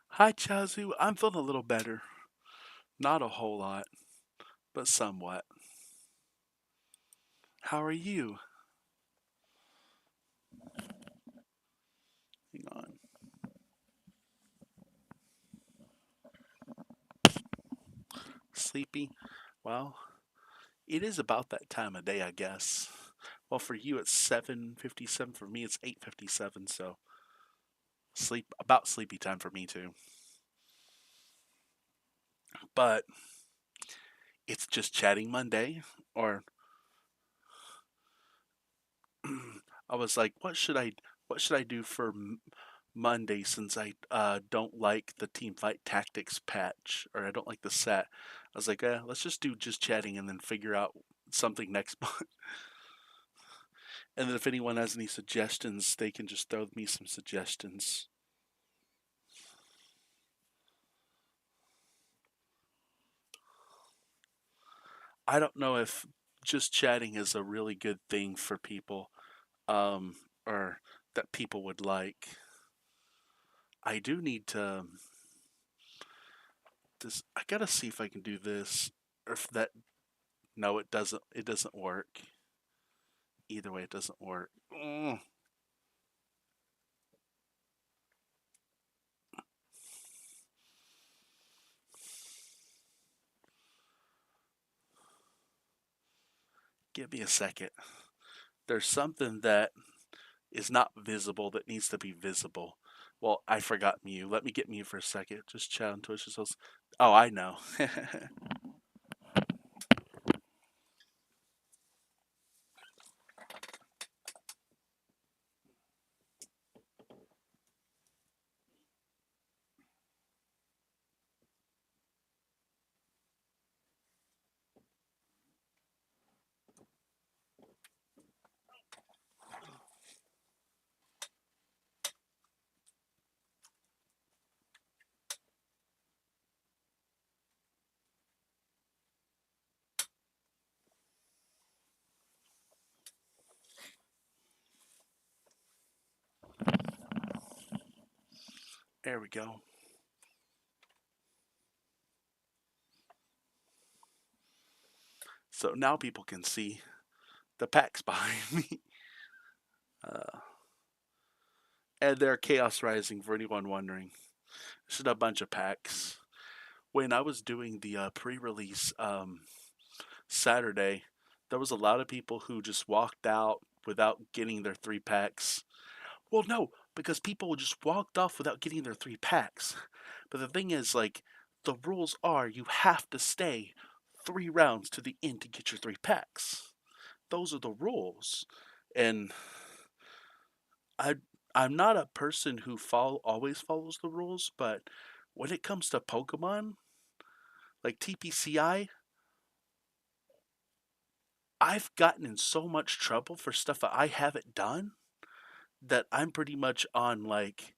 Hi, Chazu. I'm feeling a little better. Not a whole lot, but somewhat. How are you? Hang on. Sleepy? Well, it is about that time of day, I guess. Well, for you it's 7:57. For me it's 8:57. So sleepy time for me too. But it's just chatting Monday, or I was like, what should I do for Monday since I don't like the team fight tactics patch, or I don't like the set. I was like, let's just do just chatting and then figure out something next month. And then if anyone has any suggestions, they can just throw me some suggestions. I don't know if just chatting is a really good thing for people, um, or that people would like. I do need to. This I gotta see if I can do this, or if that. No, it doesn't. It doesn't work. Either way, it doesn't work. Give me a second. There's something that is not visible that needs to be visible. Well, I forgot mute. Let me get mute for a second. Just chat on Twitch. Oh, I know. There we go. So now people can see the packs behind me. Uh, and they're Chaos Rising for anyone wondering. It's just a bunch of packs. When I was doing the pre release Saturday, there was a lot of people who just walked out without getting their 3 packs. Well, no, because people just walked off without getting their 3 packs. But the thing is, like, the rules are you have to stay 3 rounds to the end to get your 3 packs. Those are the rules. And I I'm not a person who always follows the rules, but when it comes to Pokemon, like TPCI, I've gotten in so much trouble for stuff that I haven't done that I'm pretty much on like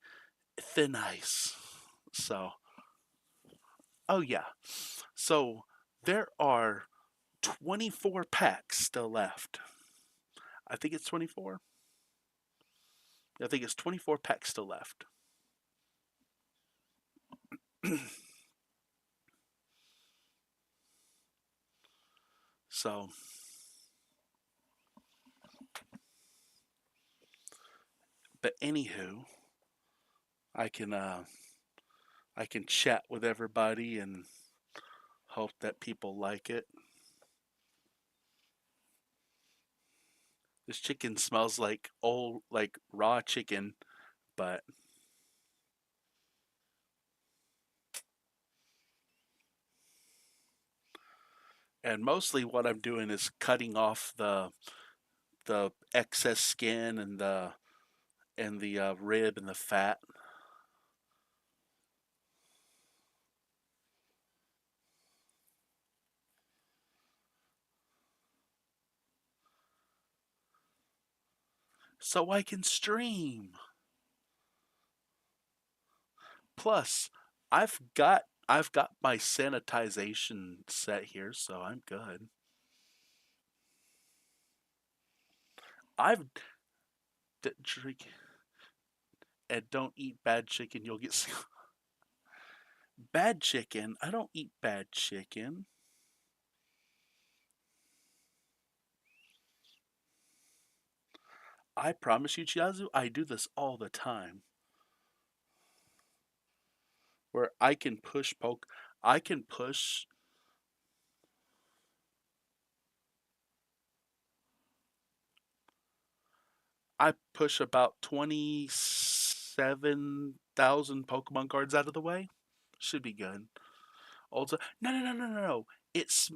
thin ice. So, oh yeah. So there are 24 packs still left. I think it's 24. I think it's 24 packs still left. So, but anywho, I can I can chat with everybody and hope that people like it. This chicken smells like old, like raw chicken, but and mostly what I'm doing is cutting off the excess skin and the rib and the fat. So I can stream. Plus, I've got my sanitization set here, so I'm good. I've drink and don't eat bad chicken. You'll get bad chicken. I don't eat bad chicken. I promise you, Chiazu, I do this all the time. Where I can push poke, I can push. I push about 27,000 Pokemon cards out of the way. Should be good. Also, no, no, no, no, no, no. It's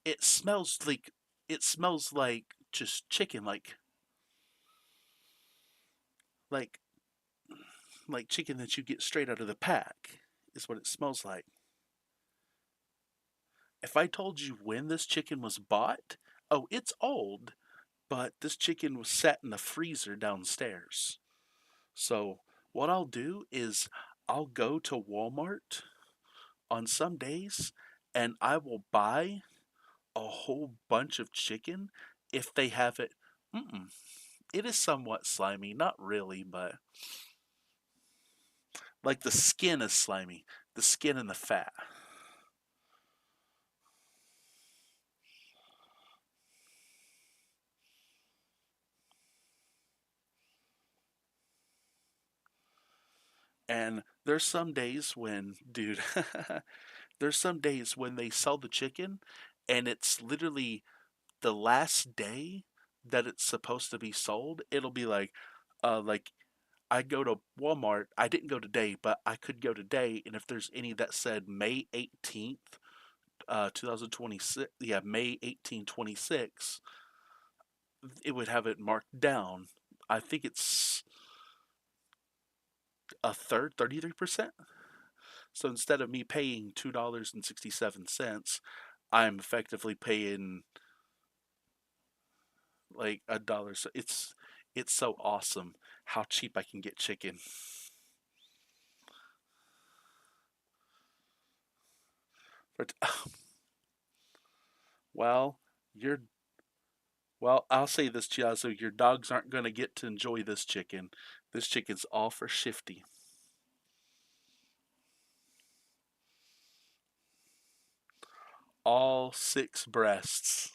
it smells like it smells like just chicken, like like chicken that you get straight out of the pack. Is what it smells like. If I told you when this chicken was bought, oh, it's old, but this chicken was sat in the freezer downstairs. So what I'll do is I'll go to Walmart on some days and I will buy a whole bunch of chicken if they have it. Mm-mm. It is somewhat slimy, not really, but like the skin is slimy, the skin and the fat. And there's some days when, dude, there's some days when they sell the chicken and it's literally the last day that it's supposed to be sold. It'll be like I go to Walmart. I didn't go today, but I could go today. And if there's any that said May 18th, 2026, yeah, May 18, 26, it would have it marked down. I think it's a third, 33%. So instead of me paying $2.67, I'm effectively paying like a dollar. So it's so awesome how cheap I can get chicken. But well, you're well. I'll say this, Chiazo. Your dogs aren't going to get to enjoy this chicken. This chicken's all for Shifty. All six breasts.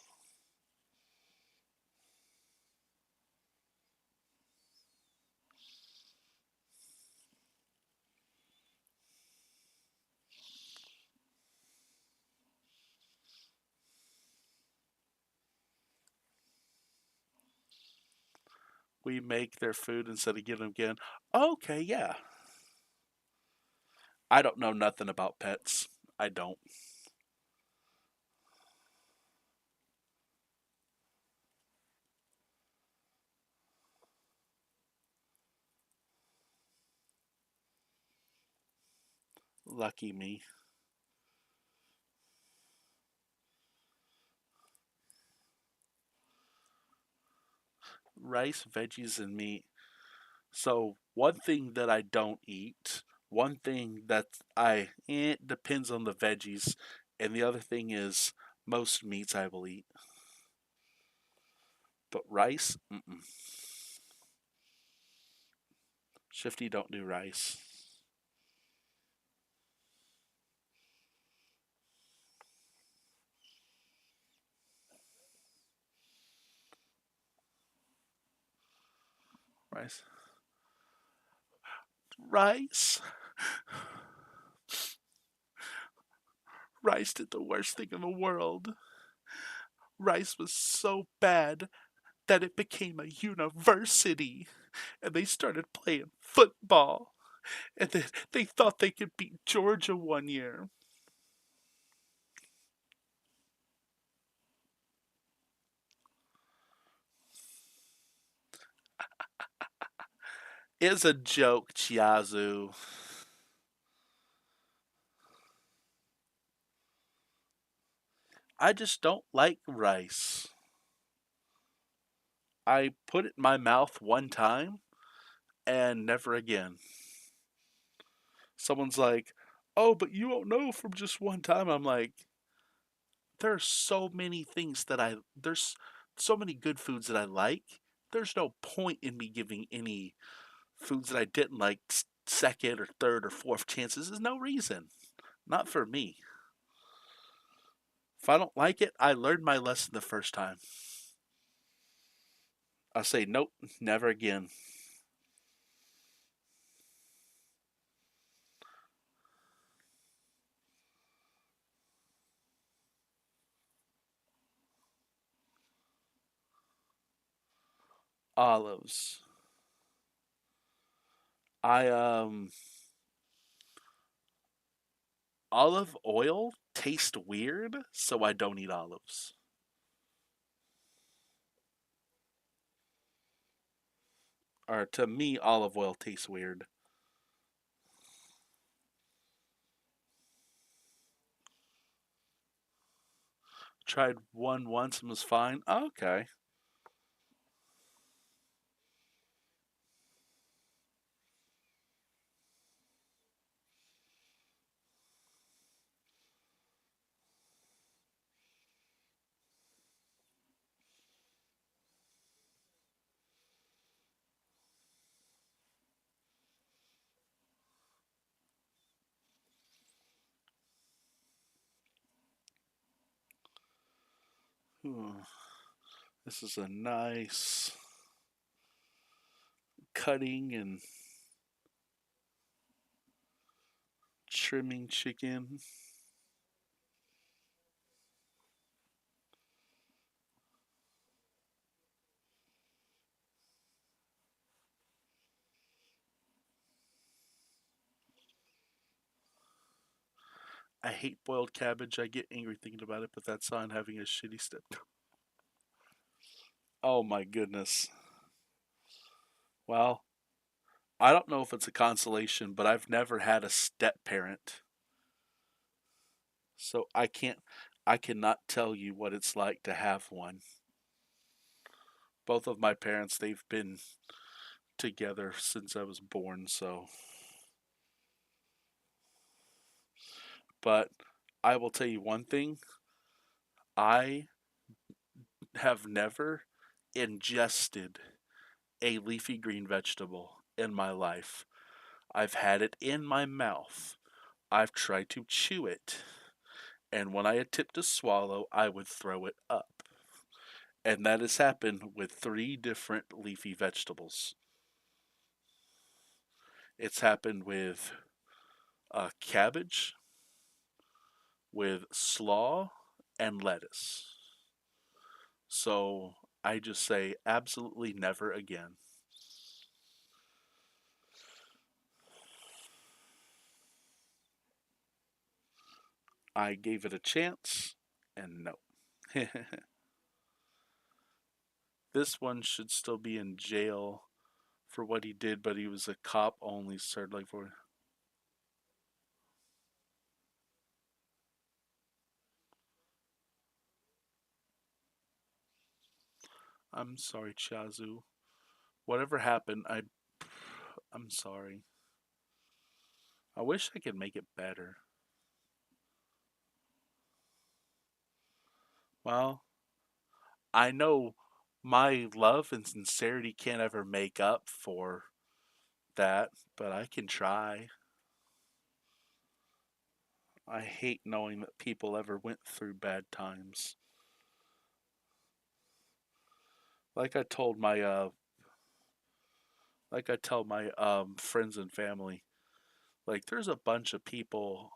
We make their food instead of giving them again. Okay, yeah. I don't know nothing about pets. I don't. Lucky me. Rice, veggies, and meat. So one thing that I don't eat, one thing that it depends on the veggies, and the other thing is most meats I will eat. But rice, mm-mm. Shifty don't do rice. Rice, rice, rice did the worst thing in the world. Rice was so bad that it became a university, and they started playing football, and they thought they could beat Georgia one year. It's a joke, Chiazu. I just don't like rice. I put it in my mouth one time and never again. Someone's like, "Oh, but you won't know from just one time." I'm like, "There are so many things that there's so many good foods that I like there's no point in me giving any foods that I didn't like second or third or fourth chances. There's no reason. Not for me. If I don't like it, I learned my lesson the first time. I say nope, never again. Olives. I olive oil tastes weird, so I don't eat olives. Or to me, olive oil tastes weird. Tried one once and was fine. Okay. Ooh, this is a nice cutting and trimming chicken. I hate boiled cabbage. I get angry thinking about it, but that's on having a shitty step. Oh my goodness. Well, I don't know if it's a consolation, but I've never had a step parent. So I cannot tell you what it's like to have one. Both of my parents, they've been together since I was born, so. But I will tell you one thing, I have never ingested a leafy green vegetable in my life. I've had it in my mouth. I've tried to chew it, and when I attempt to swallow, I would throw it up. And that has happened with three different leafy vegetables. It's happened with cabbage, with slaw, and lettuce. So I just say absolutely never again. I gave it a chance, and no. This one should still be in jail for what he did, but he was a cop only, served like for. I'm sorry, Chazu. Whatever happened, I'm sorry. I wish I could make it better. Well, I know my love and sincerity can't ever make up for that, but I can try. I hate knowing that people ever went through bad times. Like I told my like I tell my friends and family, like there's a bunch of people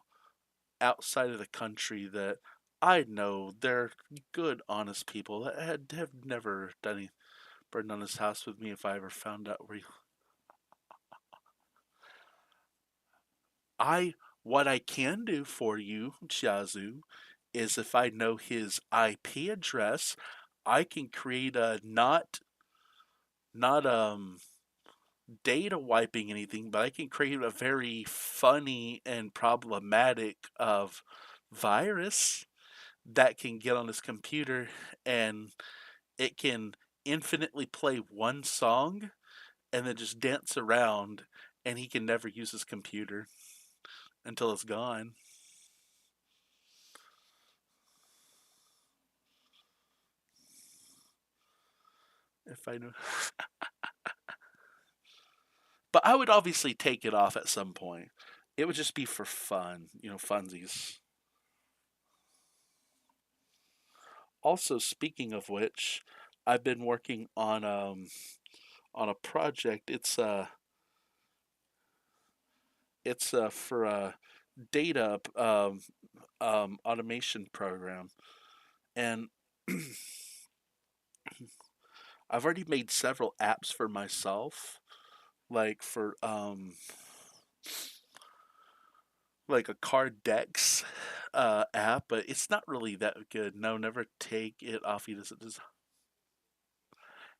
outside of the country that I know they're good, honest people that have never done any burned on his house with me if I ever found out where he, I what I can do for you, Chiazu, is if I know his IP address, I can create a not data wiping anything, but I can create a very funny and problematic of virus that can get on his computer and it can infinitely play one song and then just dance around and he can never use his computer until it's gone. If I knew, but I would obviously take it off at some point. It would just be for fun, funsies. Also, speaking of which, I've been working on a project. It's for a data automation program, and I've already made several apps for myself, like for like a card decks app, but it's not really that good. No, never take it off.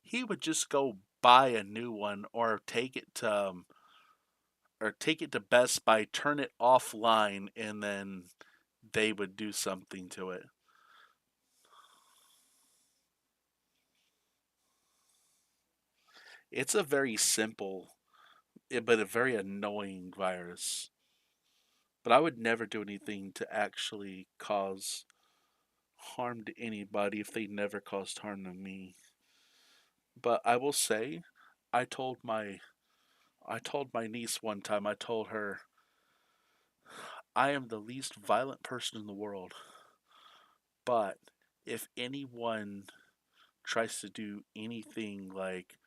He would just go buy a new one or take it to Best Buy, turn it offline, and then they would do something to it. It's a very simple, but a very annoying virus. But I would never do anything to actually cause harm to anybody if they never caused harm to me. But I will say, I told my I told my niece one time, I told her, I am the least violent person in the world, but if anyone tries to do anything like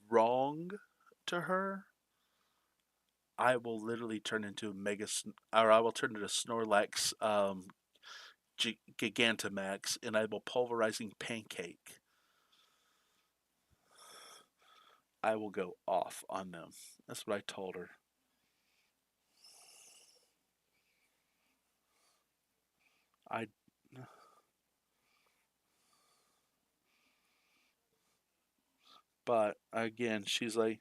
wrong to her, I will literally turn into a or I will turn into Snorlax Gigantamax, and I will pulverizing pancake. I will go off on them. That's what I told her. I, but again, she's like,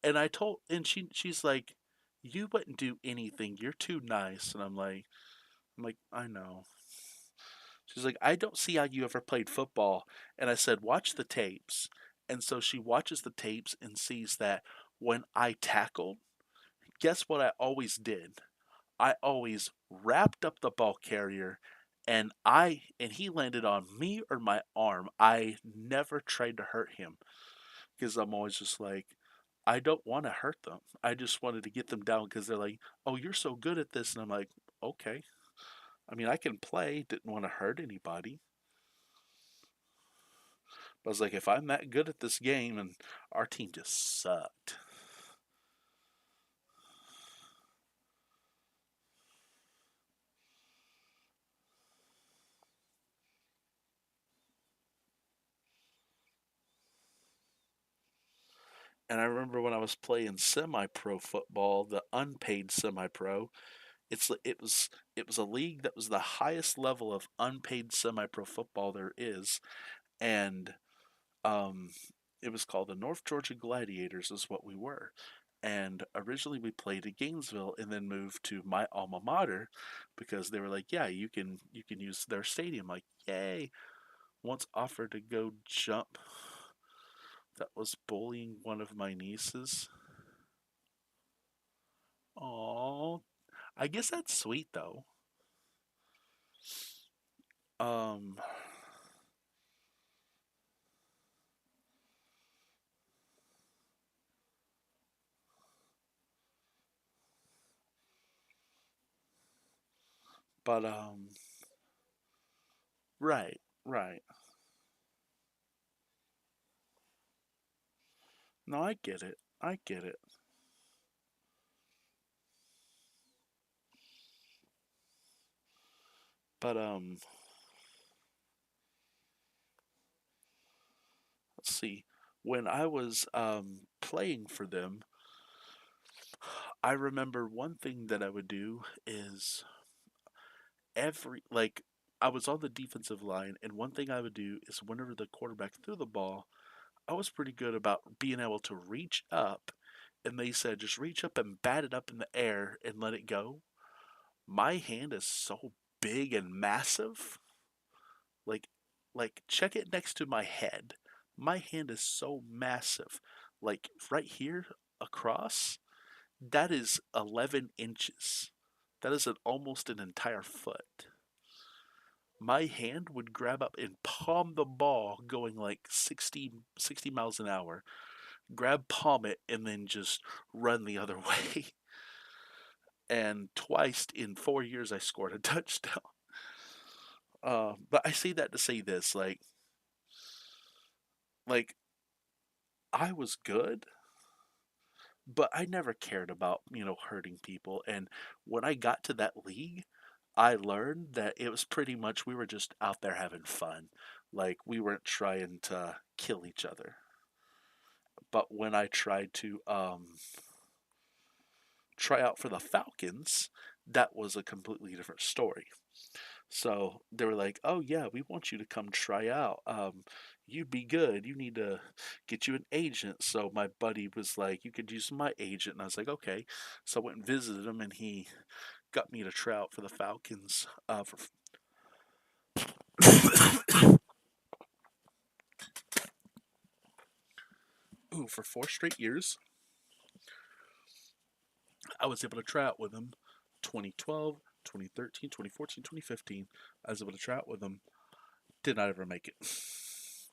and she's like, you wouldn't do anything. You're too nice, and I'm like, I know. She's like, I don't see how you ever played football. And I said, watch the tapes. And so she watches the tapes and sees that when I tackled, guess what I always did? I always wrapped up the ball carrier and he landed on me or my arm. I never tried to hurt him because I'm always just like, I don't want to hurt them. I just wanted to get them down because they're like, oh, you're so good at this. And I'm like, okay. I mean, I can play, didn't want to hurt anybody. But I was like, if I'm that good at this game, and our team just sucked. And I remember when I was playing semi-pro football, the unpaid semi-pro, it was a league that was the highest level of unpaid semi-pro football there is, and um, it was called the North Georgia Gladiators, is what we were. And originally we played at Gainesville, and then moved to my alma mater because they were like, "Yeah, you can use their stadium." Like, yay! Once offered to go jump. That was bullying one of my nieces. Oh, I guess that's sweet though. Um, but right, right. No, I get it. I get it. But let's see. When I was playing for them, I remember one thing that I would do is I was on the defensive line, and one thing I would do is whenever the quarterback threw the ball, I was pretty good about being able to reach up, and they said just reach up and bat it up in the air and let it go. My hand is so big and massive. Like check it next to my head. My hand is so massive. Like right here across, that is 11 inches. That is almost an entire foot. my hand would grab up and palm the ball going like 60 miles an hour, grab palm it, and then just run the other way. And twice in 4 years, I scored a touchdown. But I say that to say this, like I was good, but I never cared about, hurting people. And when I got to that league, I learned that it was pretty much we were just out there having fun. Like we weren't trying to kill each other. But when I tried to try out for the Falcons, that was a completely different story. So they were like, "Oh yeah, we want you to come try out. You'd be good. You need to get you an agent." So my buddy was like, "You could use my agent," and I was like, "Okay." So I went and visited him, and he got me to try out for the Falcons for 4 straight years. I was able to try out with him 2012, 2013, 2014, 2015. I was able to try out with him. Did not ever make it,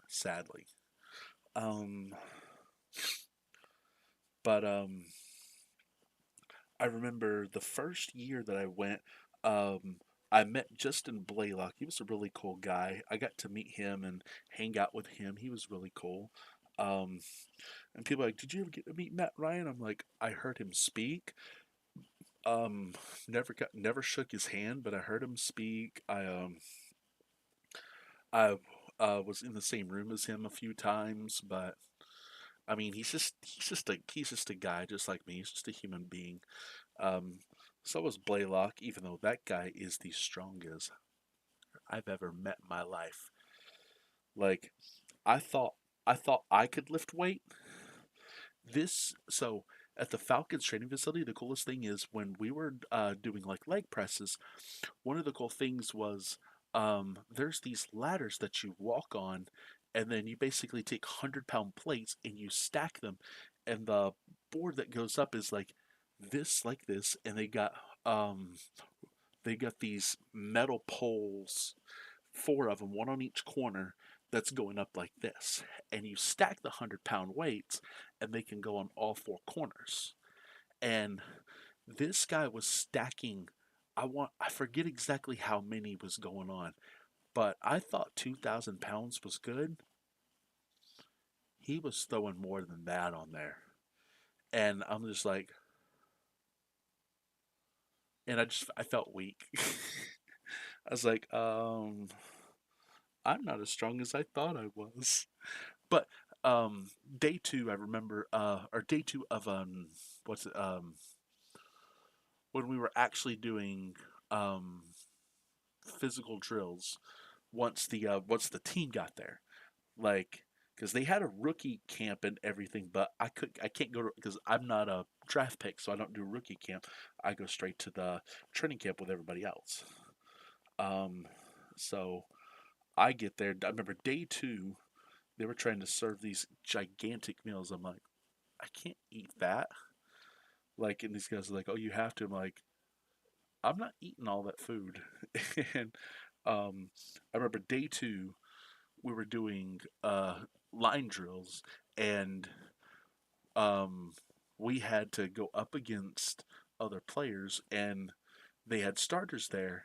sadly. Um, but I remember the first year that I went, um, I met Justin Blaylock. He was a really cool guy. I got to meet him and hang out with him. He was really cool. Um, and people are like, "Did you ever get to meet Matt Ryan?" I'm like, "I heard him speak. Um, never shook his hand, but I heard him speak. I was in the same room as him a few times, but I mean, he's just a guy just like me. He's just a human being. Um, so was Blaylock, even though that guy is the strongest I've ever met in my life. Like, I thought I thought I could lift weight. So at the Falcons training facility, the coolest thing is when we were doing like leg presses. One of the cool things was there's these ladders that you walk on, and then you basically take 100-pound plates and you stack them, and the board that goes up is like this, and um, they got these metal poles, four of them, one on each corner. That's going up like this, and you stack the 100-pound weights, and they can go on all four corners. And this guy was stacking. I forget exactly how many was going on, but I thought 2,000 pounds was good. He was throwing more than that on there, and I'm just like, and I felt weak. I was like, I'm not as strong as I thought I was. But day two, I remember, or day two of what's it, when we were actually doing um physical drills once the team got there, like because they had a rookie camp and everything, but I can't go to because I'm not a draft pick, so I don't do rookie camp. I go straight to the training camp with everybody else. Um, so I get there. I remember day two, they were trying to serve these gigantic meals. I'm like, I can't eat that. Like, and these guys are like, oh, you have to. I'm like, I'm not eating all that food. And um, I remember day two, we were doing line drills, and um, we had to go up against other players, and they had starters there.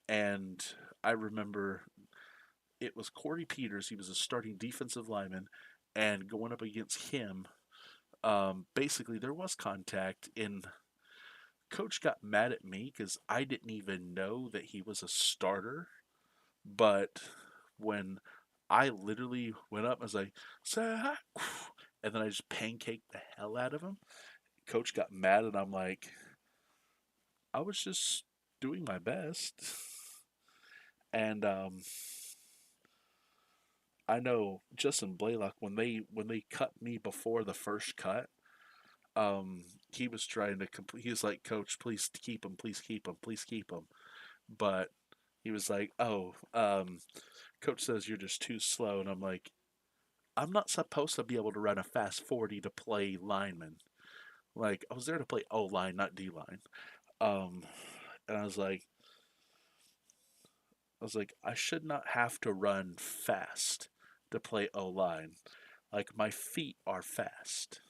And I remember it was Corey Peters. He was a starting defensive lineman, and going up against him, basically there was contact. And coach got mad at me because I didn't even know that he was a starter. But when I literally went up, I was like, say hi, and then I just pancaked the hell out of him. Coach got mad, and I'm like, I was just doing my best. And I know Justin Blaylock when they cut me before the first cut, he was trying to complete. He was like, "Coach, please keep him, please keep him, please keep him." But he was like, "Oh, Coach says you're just too slow," and I'm like, "I'm not supposed to be able to run a fast 40 to play lineman. Like I was there to play O line, not D line." Um, and I was like, I was like, I should not have to run fast to play O line. Like, my feet are fast.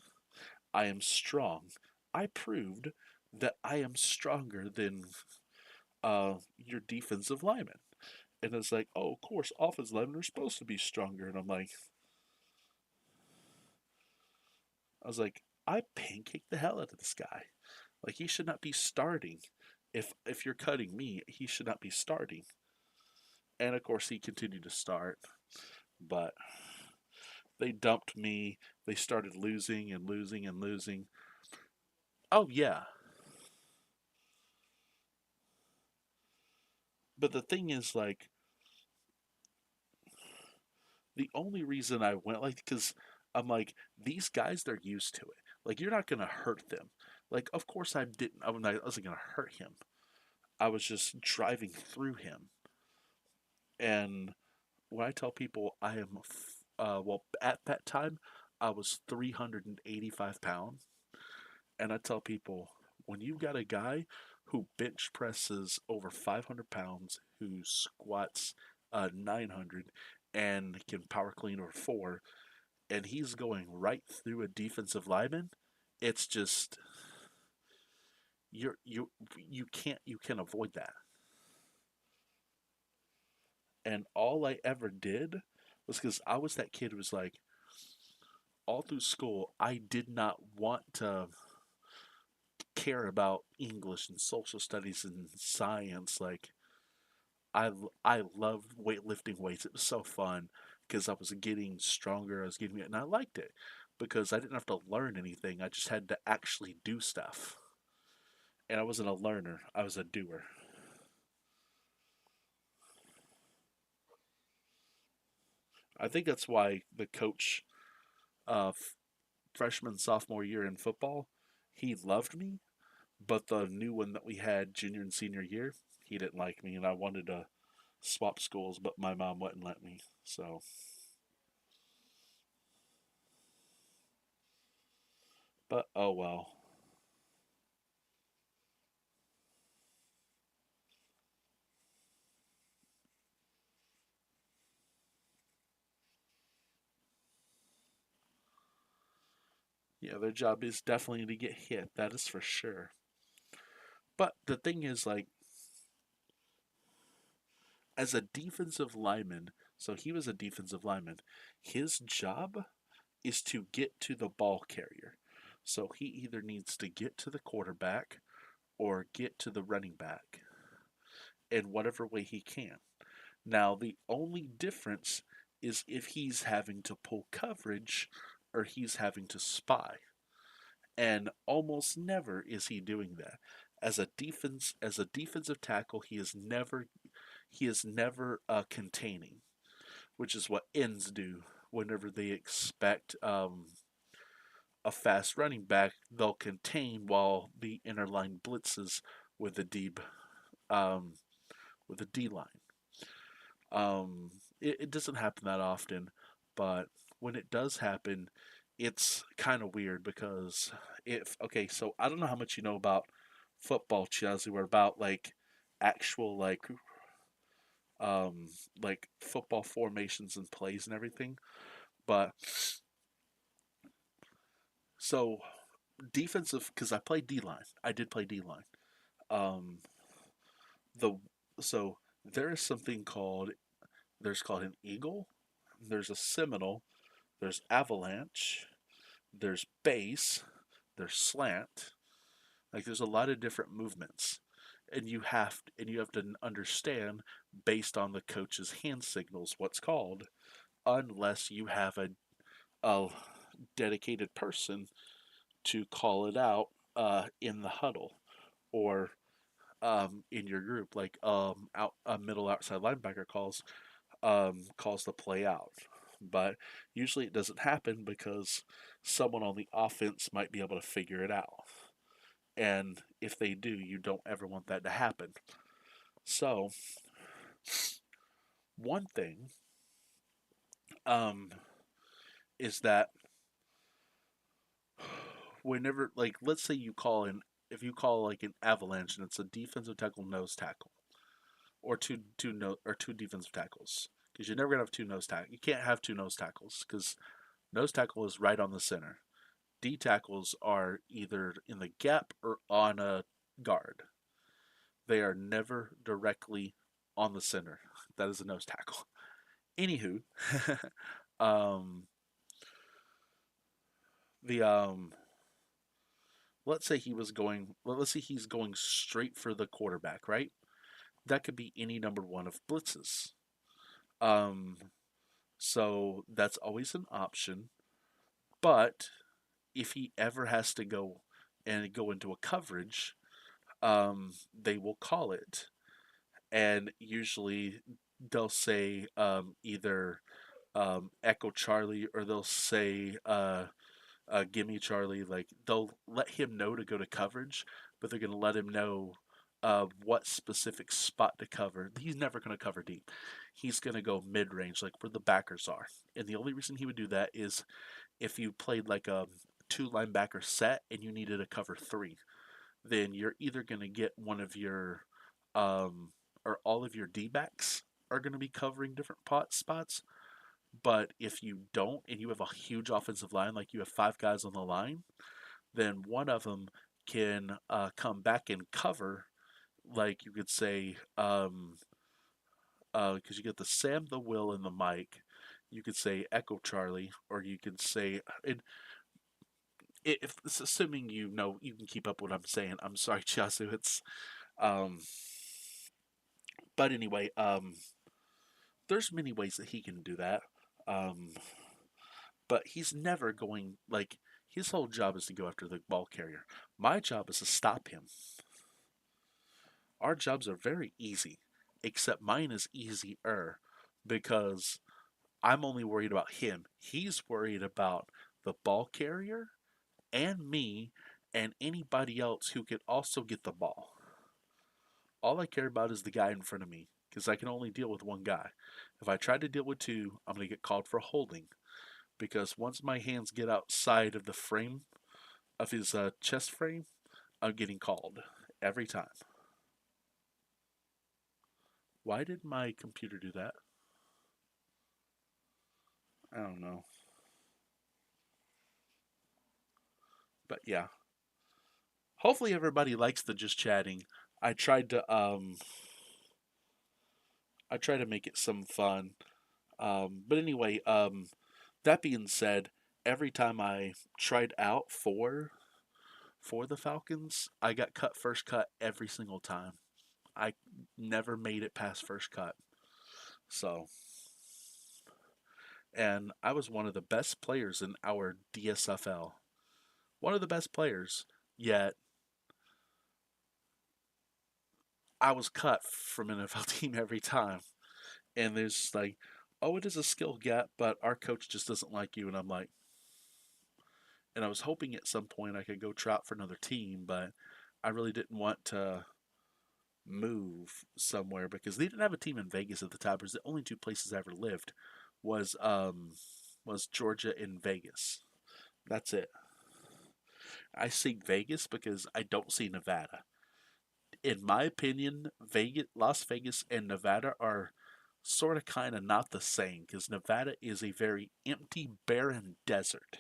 I am strong. I proved that I am stronger than your defensive lineman. And it's like, oh, of course, offensive linemen are supposed to be stronger. And I'm like, I was like, I pancaked the hell out of this guy. Like, he should not be starting. If you're cutting me, he should not be starting. And of course, he continued to start, but they dumped me. They started losing and losing and losing. Oh yeah, but the thing is, like, the only reason I went like because I'm like these guys they're used to it. Like you're not gonna hurt them. Like of course I didn't. I wasn't gonna hurt him. I was just driving through him. And when I tell people I am, well, at that time I was 385 pounds, and I tell people when you got a guy who bench presses over 500 pounds, who squats 900, and can power clean over four, and he's going right through a defensive lineman, it's just you can avoid that. And all I ever did was because I was that kid who was like all through school I did not want to care about English and social studies and science. Like I loved weightlifting weights. It was so fun because I was getting stronger. I was getting and I liked it because I didn't have to learn anything. I just had to actually do stuff. And I wasn't a learner. I was a doer. I think that's why the coach, uh, freshman sophomore year in football, he loved me. But the new one that we had junior and senior year, he didn't like me, and I wanted to swap schools, but my mom wouldn't let me. So, but oh well. Yeah, their job is definitely to get hit. That is for sure. But the thing is, like, as a defensive lineman, so he was a defensive lineman, his job is to get to the ball carrier. So he either needs to get to the quarterback or get to the running back in whatever way he can. Now, the only difference is if he's having to pull coverage or he's having to spy. And almost never is he doing that. As a defensive tackle, he is never containing, which is what ends do whenever they expect a fast running back. They'll contain while the inner line blitzes with the deep um, with the D line. Um, it doesn't happen that often, but when it does happen, it's kind of weird because if okay, so I don't know how much you know about football, Chelsea, or about like actual um like football formations and plays and everything, but so defensive because I played D line. I did play D line. Um, the so there is something called there's called an eagle. There's a seminole. There's avalanche. There's base. There's slant. Like there's a lot of different movements, and you have to understand based on the coach's hand signals what's called, unless you have a dedicated person to call it out in the huddle or in your group, like out a middle outside linebacker calls the play out. But usually it doesn't happen because someone on the offense might be able to figure it out. And if they do, you don't ever want that to happen. So, one thing um, is that whenever, like, let's say you call in, if you call like an avalanche and it's a defensive tackle nose tackle, or two defensive tackles because you're never gonna have two nose tackle. You can't have two nose tackles because nose tackle is right on the center. D tackles are either in the gap or on a guard. They are never directly on the center. That is a nose tackle. Anywho, um, the let's say he was going. Well, let's say he's going straight for the quarterback, right? That could be any number one of blitzes. Um, so that's always an option. But if he ever has to go into a coverage, they will call it, and usually they'll say either Echo Charlie or they'll say Gimme Charlie. Like they'll let him know to go to coverage, but they're going to let him know what specific spot to cover. He's never going to cover deep. He's going to go mid range, like where the backers are. And the only reason he would do that is if you played like a two linebacker set and you needed to cover three, then you're either going to get one of your um, or all of your D backs are going to be covering different pot spots. But if you don't and you have a huge offensive line, like you have five guys on the line, then one of them can come back and cover, like you could say, because you get the Sam, the Will, and the Mike. You could say Echo Charlie, or you could say, if it's assuming you know you can keep up what I'm saying. I'm sorry, Chiasu. It's um, but anyway, there's many ways that he can do that. Um, but he's never going like his whole job is to go after the ball carrier. My job is to stop him. Our jobs are very easy, except mine is easier because I'm only worried about him. He's worried about the ball carrier and me and anybody else who could also get the ball. All I care about is the guy in front of me because I can only deal with one guy. If I try to deal with two, I'm going to get called for holding because once my hands get outside of the frame of his chest frame, I'm getting called every time. Why did my computer do that? I don't know. But yeah. Hopefully everybody likes the just chatting. I tried to um I try to make it some fun. But anyway, that being said, every time I tried out for the Falcons, I got cut first cut every single time. I never made it past first cut. So, and I was one of the best players in our DSFL. One of the best players, yet I was cut from an NFL team every time. And there's like, oh, it is a skill gap, but our coach just doesn't like you. And I'm like, and I was hoping at some point I could go try out for another team, but I really didn't want to move somewhere because they didn't have a team in Vegas at the time. It was the only two places I ever lived was Georgia and Vegas. That's it. I see Vegas because I don't see Nevada. In my opinion, Vegas, Las Vegas, and Nevada are sort of kind of not the same because Nevada is a very empty, barren desert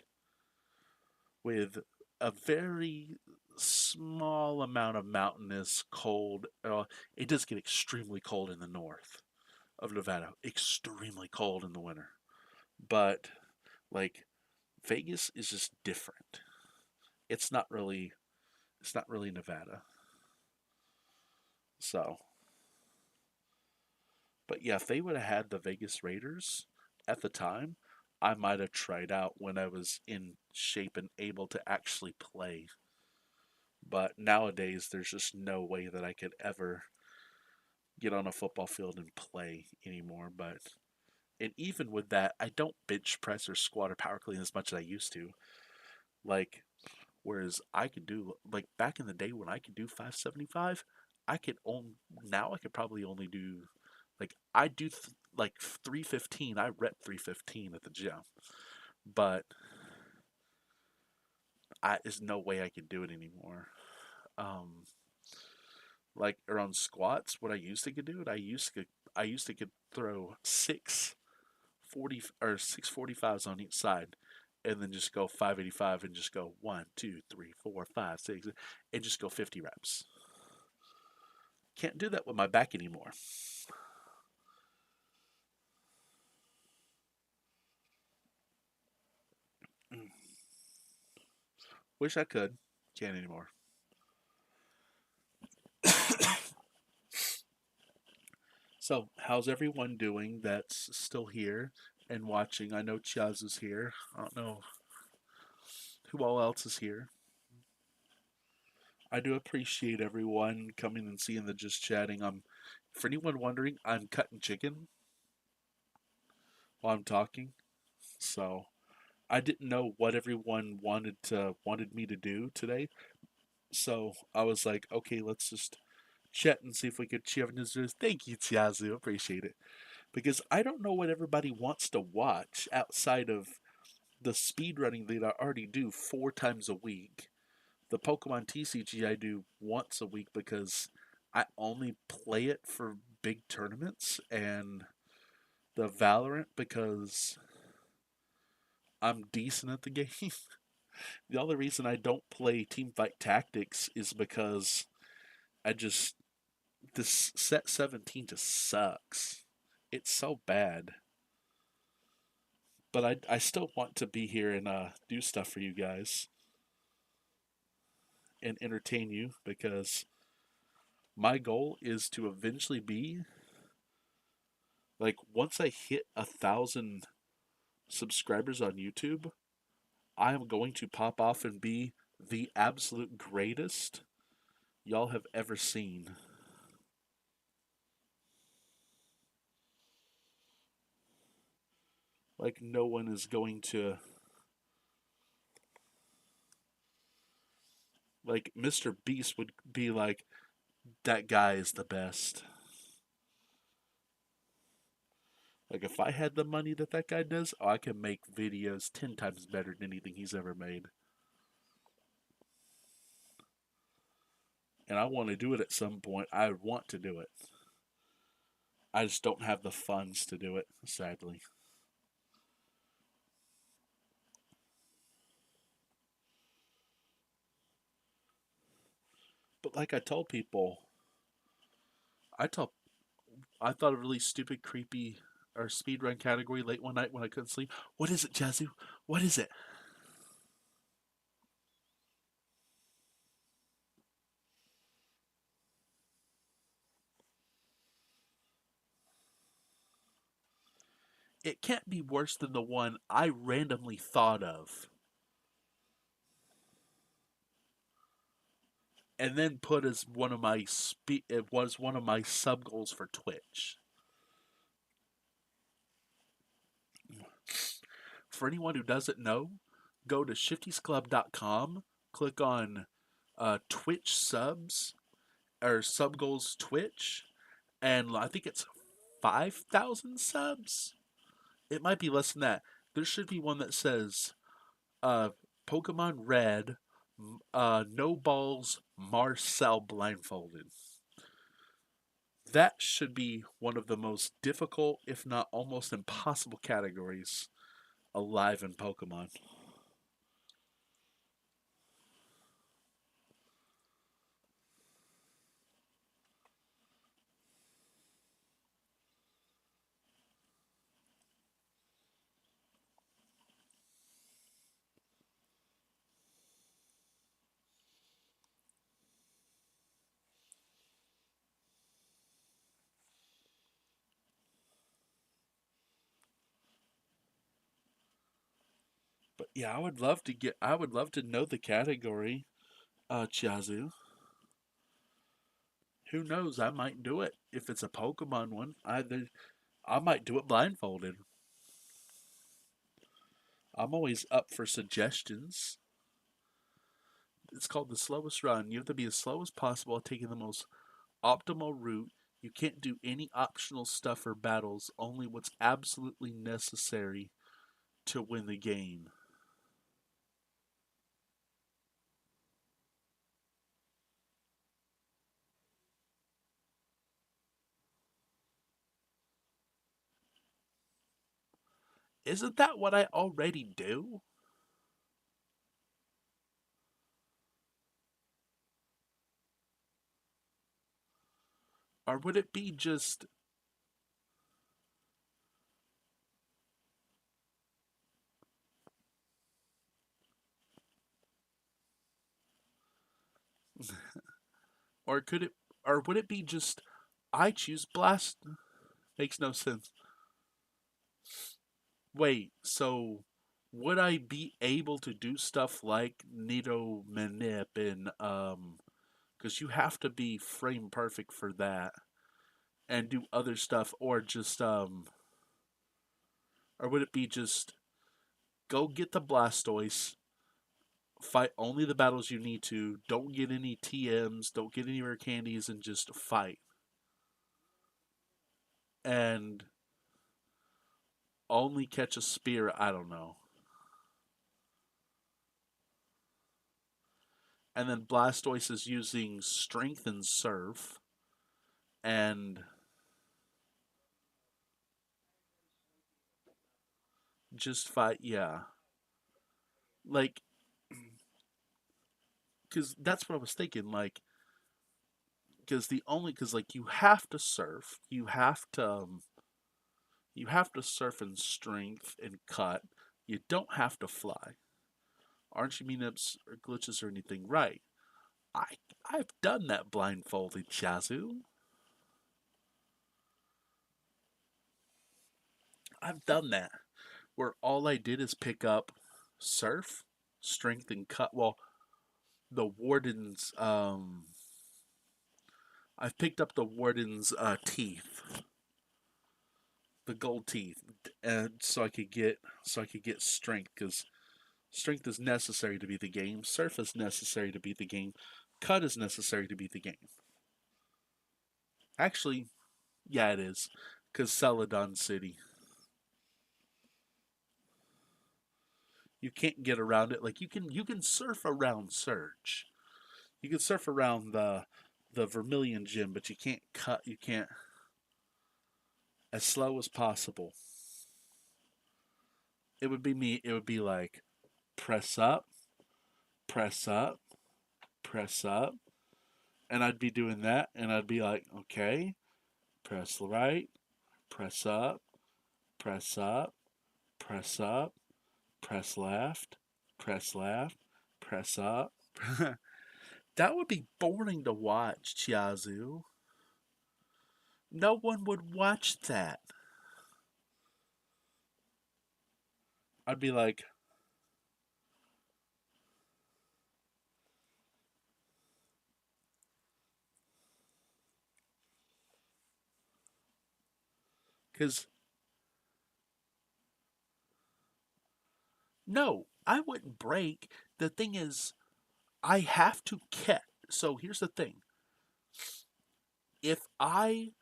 with a very small amount of mountainous cold. It does get extremely cold in the north of Nevada, extremely cold in the winter. But like Vegas is just different. It's not really it's not really Nevada. So, but yeah, if they would have had the Vegas Raiders at the time, I might have tried out when I was in shape and able to actually play. But nowadays, there's just no way that I could ever get on a football field and play anymore. But and even with that, I don't bench press or squat or power clean as much as I used to. Like whereas I could do like back in the day when I could do 575, I could only now I could probably only do like I do like 315. I rep 315 at the gym, but there's no way I could do it anymore. Um, Like around squats, what I used to could do it. I used to could throw 640 or 645s on each side, and then just go 585 and just go 1, 2, 3, 4, 5, 6, and just go 50 reps. Can't do that with my back anymore. Wish I could. Can't anymore. So, how's everyone doing that's still here and watching? I know Chaz is here. I don't know who all else is here. I do appreciate everyone coming and seeing the just chatting. For anyone wondering, I'm cutting chicken while I'm talking. So, I didn't know what everyone wanted me to do today. So, I was like, okay, let's just chat and see if we could cheer up news. Thank you, Tiazu. Appreciate it. Because I don't know what everybody wants to watch outside of the speed running that I already do 4 times a week. The Pokemon TCG I do once a week because I only play it for big tournaments, and the Valorant because I'm decent at the game. The only reason I don't play Teamfight Tactics is because I just this set 17 just sucks. It's so bad. But I still want to be here and do stuff for you guys and entertain you because my goal is to eventually be like once I hit 1,000 subscribers on YouTube, I am going to pop off and be the absolute greatest y'all have ever seen. Like no one is going to like Mr. Beast would be like that guy is the best. Like if I had the money that that guy does, oh, I can make videos 10 times better than anything he's ever made. And I want to do it at some point. I want to do it. I just don't have the funds to do it, sadly. But like I told people, I told I thought a really stupid, creepy or speedrun category late one night when I couldn't sleep. What is it, Jazzu? What is it? It can't be worse than the one I randomly thought of and then put as one of my it was one of my sub goals for Twitch. For anyone who doesn't know, go to shiftiesclub.com, click on Twitch subs or sub goals Twitch, and I think it's 5,000 subs. It might be less than that. There should be one that says uh, Pokemon Red, no balls, Marcel blindfolded. That should be one of the most difficult, if not almost impossible categories alive in Pokemon. But yeah, I would love to know the category, Chiazu. Who knows? I might do it if it's a Pokemon one. I might do it blindfolded. I'm always up for suggestions. It's called the slowest run. You have to be as slow as possible at taking the most optimal route. You can't do any optional stuff or battles, only what's absolutely necessary to win the game. Isn't that what I already do? Or would it be just, or could it, or would it be just, I choose blast? Makes no sense. Wait, so would I be able to do stuff like Nido Manip and because you have to be frame perfect for that and do other stuff, or just or would it be just go get the Blastoise, fight only the battles you need to, don't get any TMs, don't get any rare candies, and just fight and only catch a spear? I don't know. And then Blastoise is using Strength and Surf, and just fight. Yeah, like because that's what I was thinking. Like because the only because like you have to surf, you have to surf in strength and cut. You don't have to fly. Aren't you meetups or glitches or anything? Right. I I've done that blindfolded, Shazoo. I've done that where all I did is pick up surf, strength, and cut. Well, the warden's I've picked up the warden's teeth, the gold teeth, and so I could get strength because strength is necessary to beat the game. Surf is necessary to beat the game. Cut is necessary to beat the game. Actually, yeah, it is because Celadon City, you can't get around it. Like you can surf around Surge. You can surf around the Vermilion Gym, but you can't cut. You can't as slow as possible. It would be me. It would be like press up, press up, press up, and I'd be doing that, and I'd be like, okay, press right, press up, press up, press up, press left, press left, press up. That would be boring to watch, Chiazu. No one would watch that. I'd be like, because no, I wouldn't break. The thing is, I have to catch. So here's the thing: if I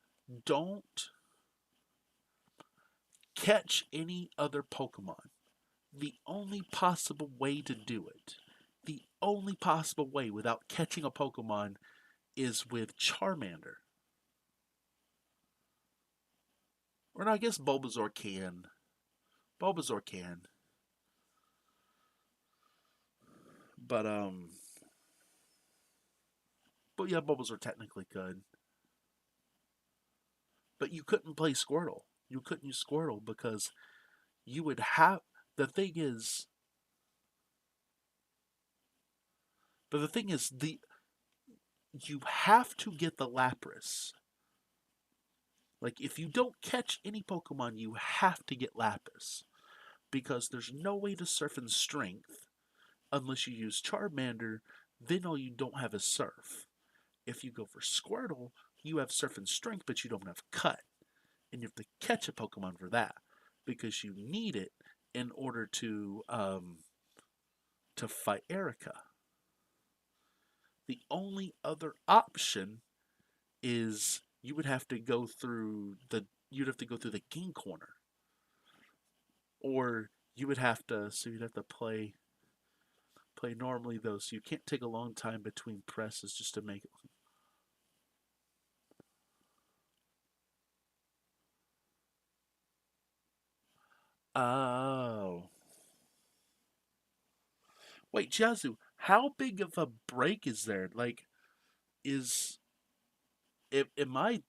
don't catch any other Pokemon, the only possible way to do it, the only possible way without catching a Pokemon is with Charmander. Or no, I guess Bulbasaur can. Bulbasaur can. But but yeah, Bulbasaur technically could. But you couldn't play Squirtle. You couldn't use Squirtle because you would have the thing is but the thing is the you have to get the Lapras. Like if you don't catch any Pokemon, you have to get Lapras because there's no way to surf in strength unless you use Charmander. Then all you don't have is Surf. If you go for Squirtle, you have Surf and Strength, but you don't have Cut, and you have to catch a Pokemon for that because you need it in order to fight Erica. The only other option is you'd have to go through the game corner, or you would have to so you'd have to play normally though, so you can't take a long time between presses just to make it. Oh. Wait, Jazu, how big of a break is there? Like, is am I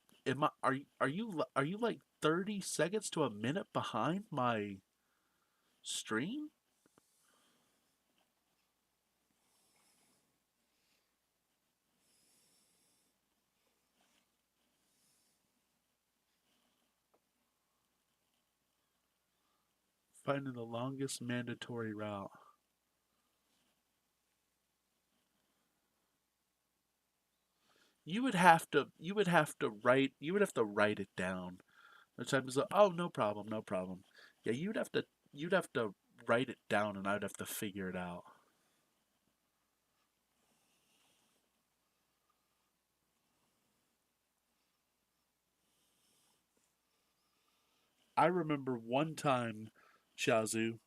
are you like 30 seconds to a minute behind my stream? Finding the longest mandatory route. You would have to write it down. The time is like, oh, no problem, no problem. Yeah, you'd have to write it down, and I'd have to figure it out. I remember one time, Chazu,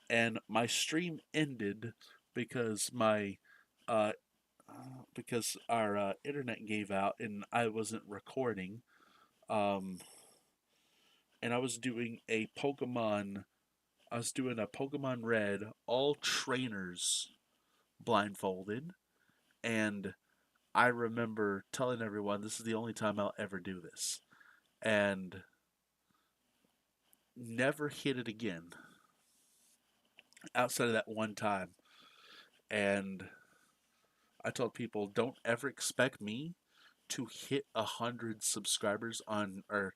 and my stream ended because my uh, because our internet gave out and I wasn't recording. Um, and I was doing a Pokemon. I was doing a Pokemon Red, all trainers blindfolded, and I remember telling everyone this is the only time I'll ever do this, and never hit it again outside of that one time. And I told people, don't ever expect me to hit 100 subscribers on, or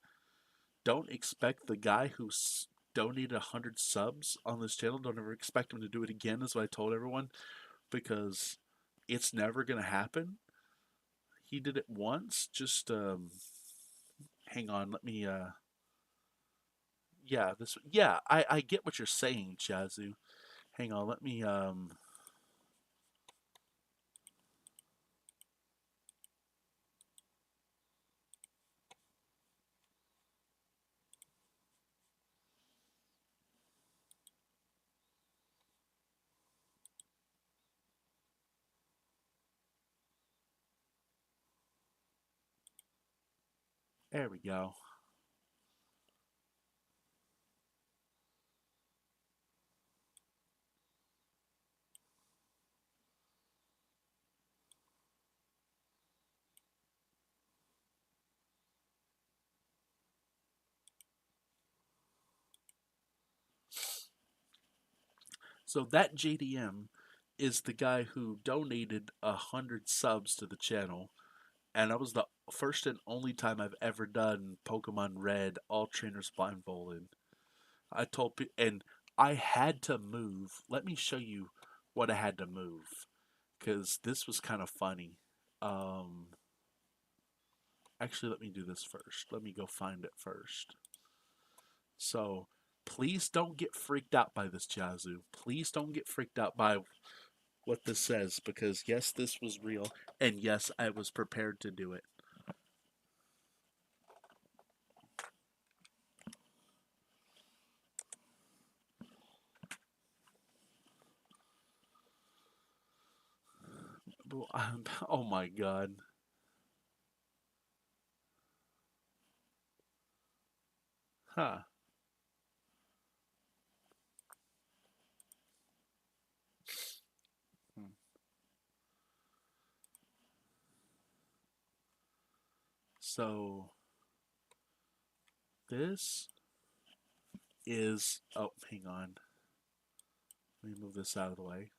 don't expect the guy who's donated 100 subs on this channel. Don't ever expect him to do it again. Is what I told everyone, because it's never gonna happen. He did it once. Just hang on. Let me. Yeah, this. Yeah, I get what you're saying, Chazu. Hang on. Let me. There we go. So that JDM is the guy who donated 100 subs to the channel, and that was the first and only time I've ever done Pokemon Red all trainers blindfolded. I told people, and I had to move. Let me show you what I had to move, because this was kind of funny. Um, Actually, let me do this first. Let me go find it first. So, please don't get freaked out by this, Jazu. Please don't get freaked out by what this says, because yes, this was real, and yes, I was prepared to do it. Oh my god. Huh. Hmm. So, this is. Oh, hang on. Let me move this out of the way.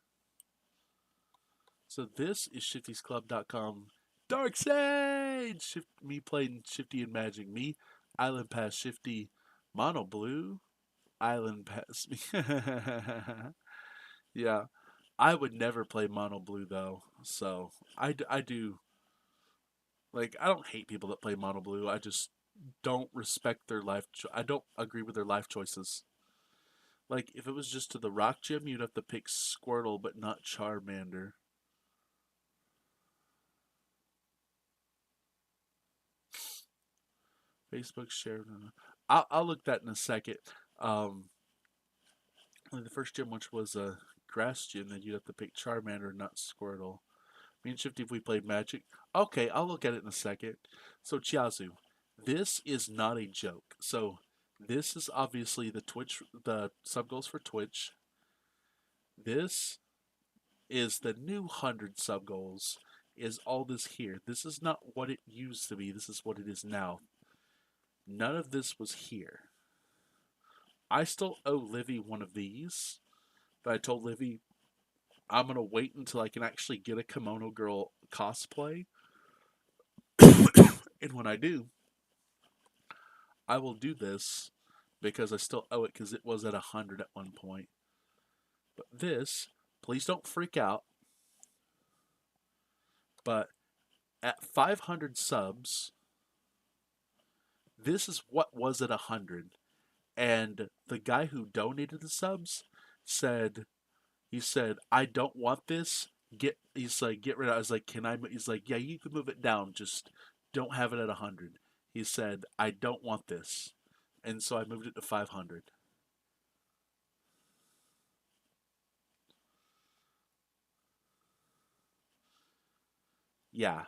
So, this is Shifty'sClub.com. Dark Sage! Me playing Shifty and Magic. Me, Island Pass Shifty, Mono Blue, Island Pass me. Yeah. I would never play Mono Blue though. So, I do. Like, I don't hate people that play Mono Blue. I just don't respect their I don't agree with their life choices. Like, if it was just to the rock gym, you'd have to pick Squirtle, but not Charmander. Facebook shared. I'll look that in a second. Um, the first gym, which was a grass gym, then you'd have to pick Charmander, not Squirtle. Me and Shifty, if we played Magic. Okay, I'll look at it in a second. So, Chiazu, this is not a joke. So, This is obviously the sub goals for Twitch. This is the new 100 sub goals. Is all this here? This is not what it used to be. This is what it is now. None of this was here. I still owe Livy one of these, but I told Livy I'm gonna wait until I can actually get a Kimono Girl cosplay, and when I do, I will do this because I still owe it because it was at 100 at one point. But this, please don't freak out. But at 500 subs, this is what was at 100. And the guy who donated the subs said, he said, I don't want this. He's like, get rid of it. I was like, can I? He's like, yeah, you can move it down. Just don't have it at 100. He said, I don't want this. And so I moved it to 500. Yeah.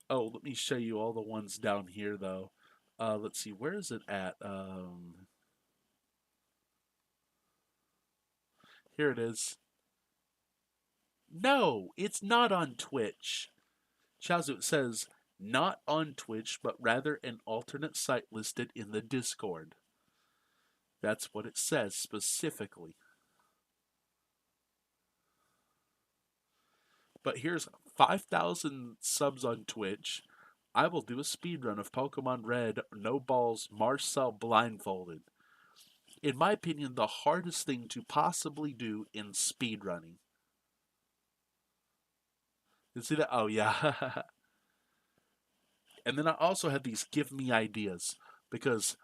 Oh, let me show you all the ones down here, though. Let's see, where is it at? Here it is. No, it's not on Twitch. Chazu, it says, not on Twitch, but rather an alternate site listed in the Discord. That's what it says specifically. But here's 5,000 subs on Twitch. I will do a speedrun of Pokemon Red, No Balls, Marcel blindfolded. In my opinion, the hardest thing to possibly do in speedrunning. You see that? Oh, yeah. And then I also have these give me ideas because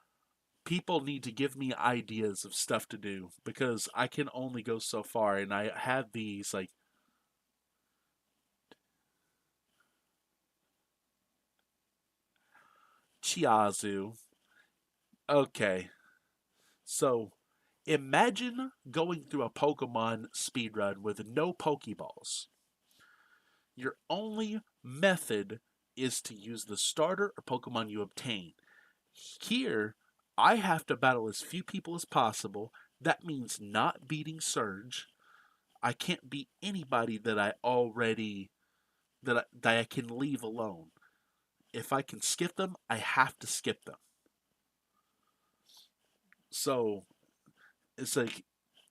people need to give me ideas of stuff to do because I can only go so far. And I have these like, Chiazu. Okay. So imagine going through a Pokemon speedrun with no Pokeballs. Your only method is to use the starter or Pokemon you obtain. Here, I have to battle as few people as possible. That means not beating Surge. I can't beat anybody that I already that I can leave alone. If I can skip them, I have to skip them. So it's like,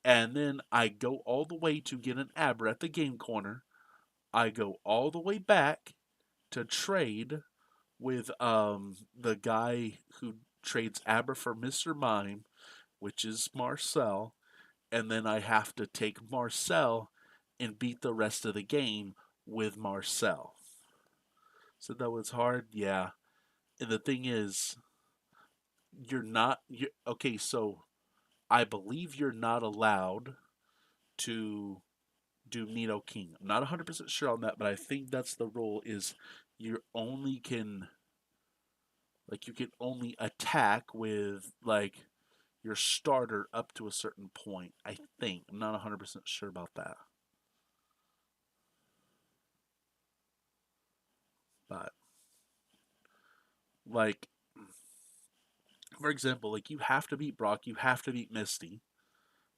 and then I go all the way to get an Abra at the game corner. I go all the way back to trade with the guy who trades Abra for Mr. Mime, which is Marcel, and then I have to take Marcel and beat the rest of the game with Marcel. So that was hard, yeah. And the thing is, okay. So I believe you're not allowed to do Nido King. I'm not 100% sure on that, but I think that's the rule. Is you only can you can only attack with like your starter up to a certain point. I think I'm not 100% sure about that, but like for example, like you have to beat Brock, you have to beat Misty,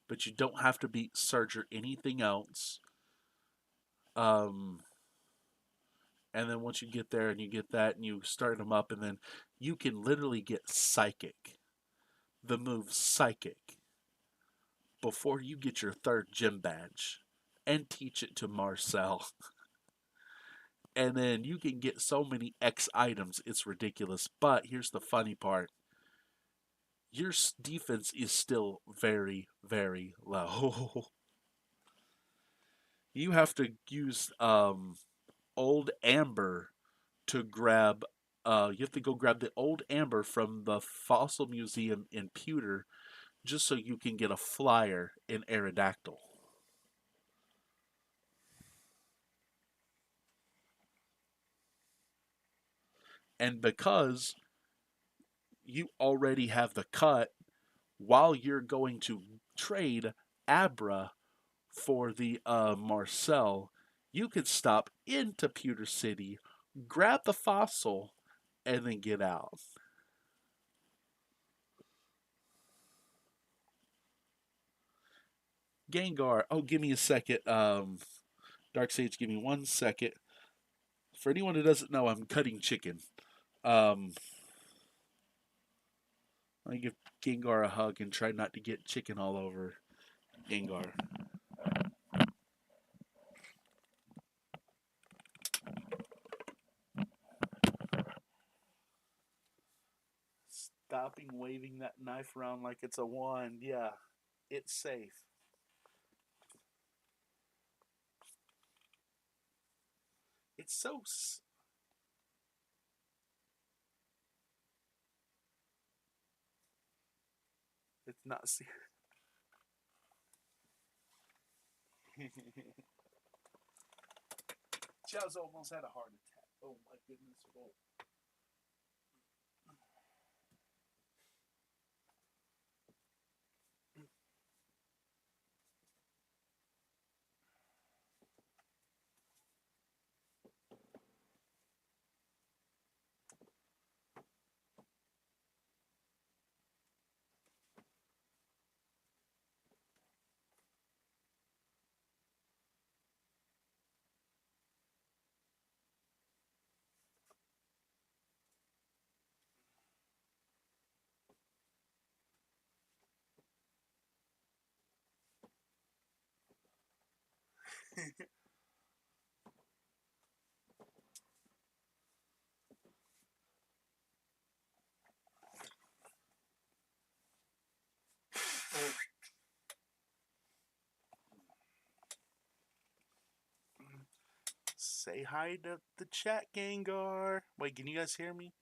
but you don't have to beat Surge or anything else. Um, and then once you get there and you get that and you start them up, and then you can literally get Psychic, the move Psychic, before you get your third gym badge, and teach it to Marcel. And then you can get so many X items, it's ridiculous. But here's the funny part: your defense is still very, very low. You have to use old amber to grab. You have to go grab the old amber from the fossil museum in Pewter, just so you can get a flyer in Aerodactyl. And because you already have the cut while you're going to trade Abra for the Marcel, you could stop into Pewter City, grab the fossil, and then get out. Gengar. Oh, give me a second. Dark Sage, give me 1 second. For anyone who doesn't know, I'm cutting chicken. Um, I give Gengar a hug and try not to get chicken all over Gengar. Stopping waving that knife around like it's a wand. Yeah, it's safe. It's so. It's not. Chaz almost had a heart attack. Oh my goodness. Oh. Say hi to the chat, Gengar. Wait, can you guys hear me?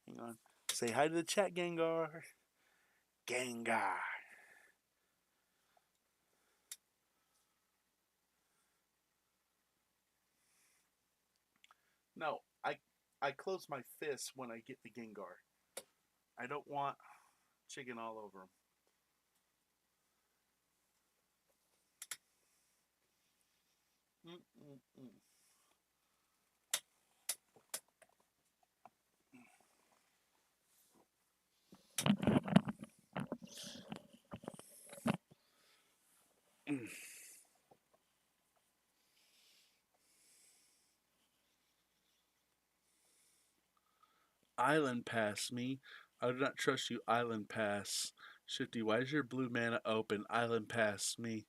Hang on. Say hi to the chat, Gengar. Gengar. No, I close my fists when I get the Gengar. I don't want chicken all over them. Mm-mm-mm. Island Pass me. I do not trust you, Island Pass. Shifty, why is your blue mana open? Island Pass me.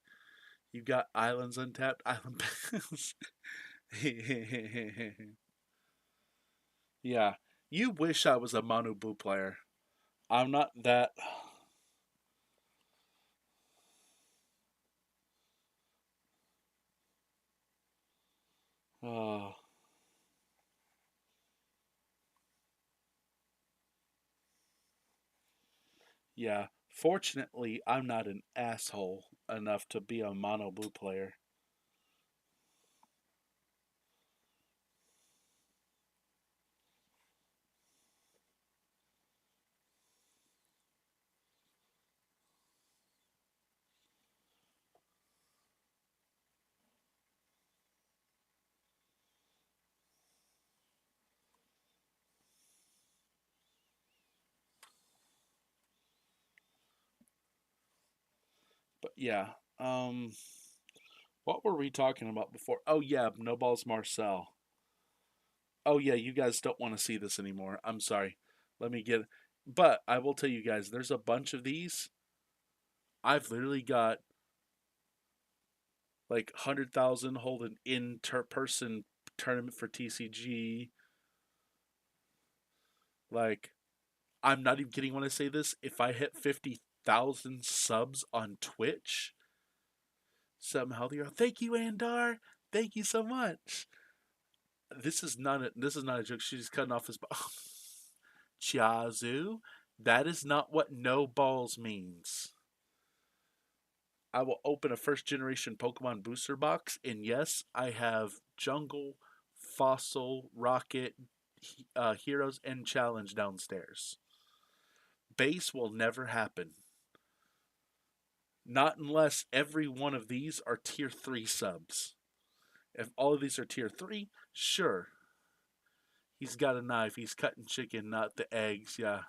You got islands untapped? Island Pass. Yeah. You wish I was a mono blue player. I'm not that. Oh, yeah. Fortunately, I'm not an asshole enough to be a mono blue player. But yeah. Um, what were we talking about before? Oh yeah, No Balls Marcel. Oh yeah, you guys don't want to see this anymore. I'm sorry. Let me get. But I will tell you guys, there's a bunch of these. I've literally got like 100,000 hold an in person tournament for TCG. Like, I'm not even kidding when I say this. If I hit 50,000 subs on Twitch, somehow they are. Thank you, Andar. Thank you so much. This is not a joke. She's cutting off his. Chiazu. That is not what no balls means. I will open a first generation Pokemon booster box, and yes, I have Jungle, Fossil, Rocket, Heroes, and Challenge downstairs. Base will never happen. Not unless every one of these are tier 3 subs. If all of these are tier 3, sure. He's got a knife. He's cutting chicken, not the eggs. Yeah.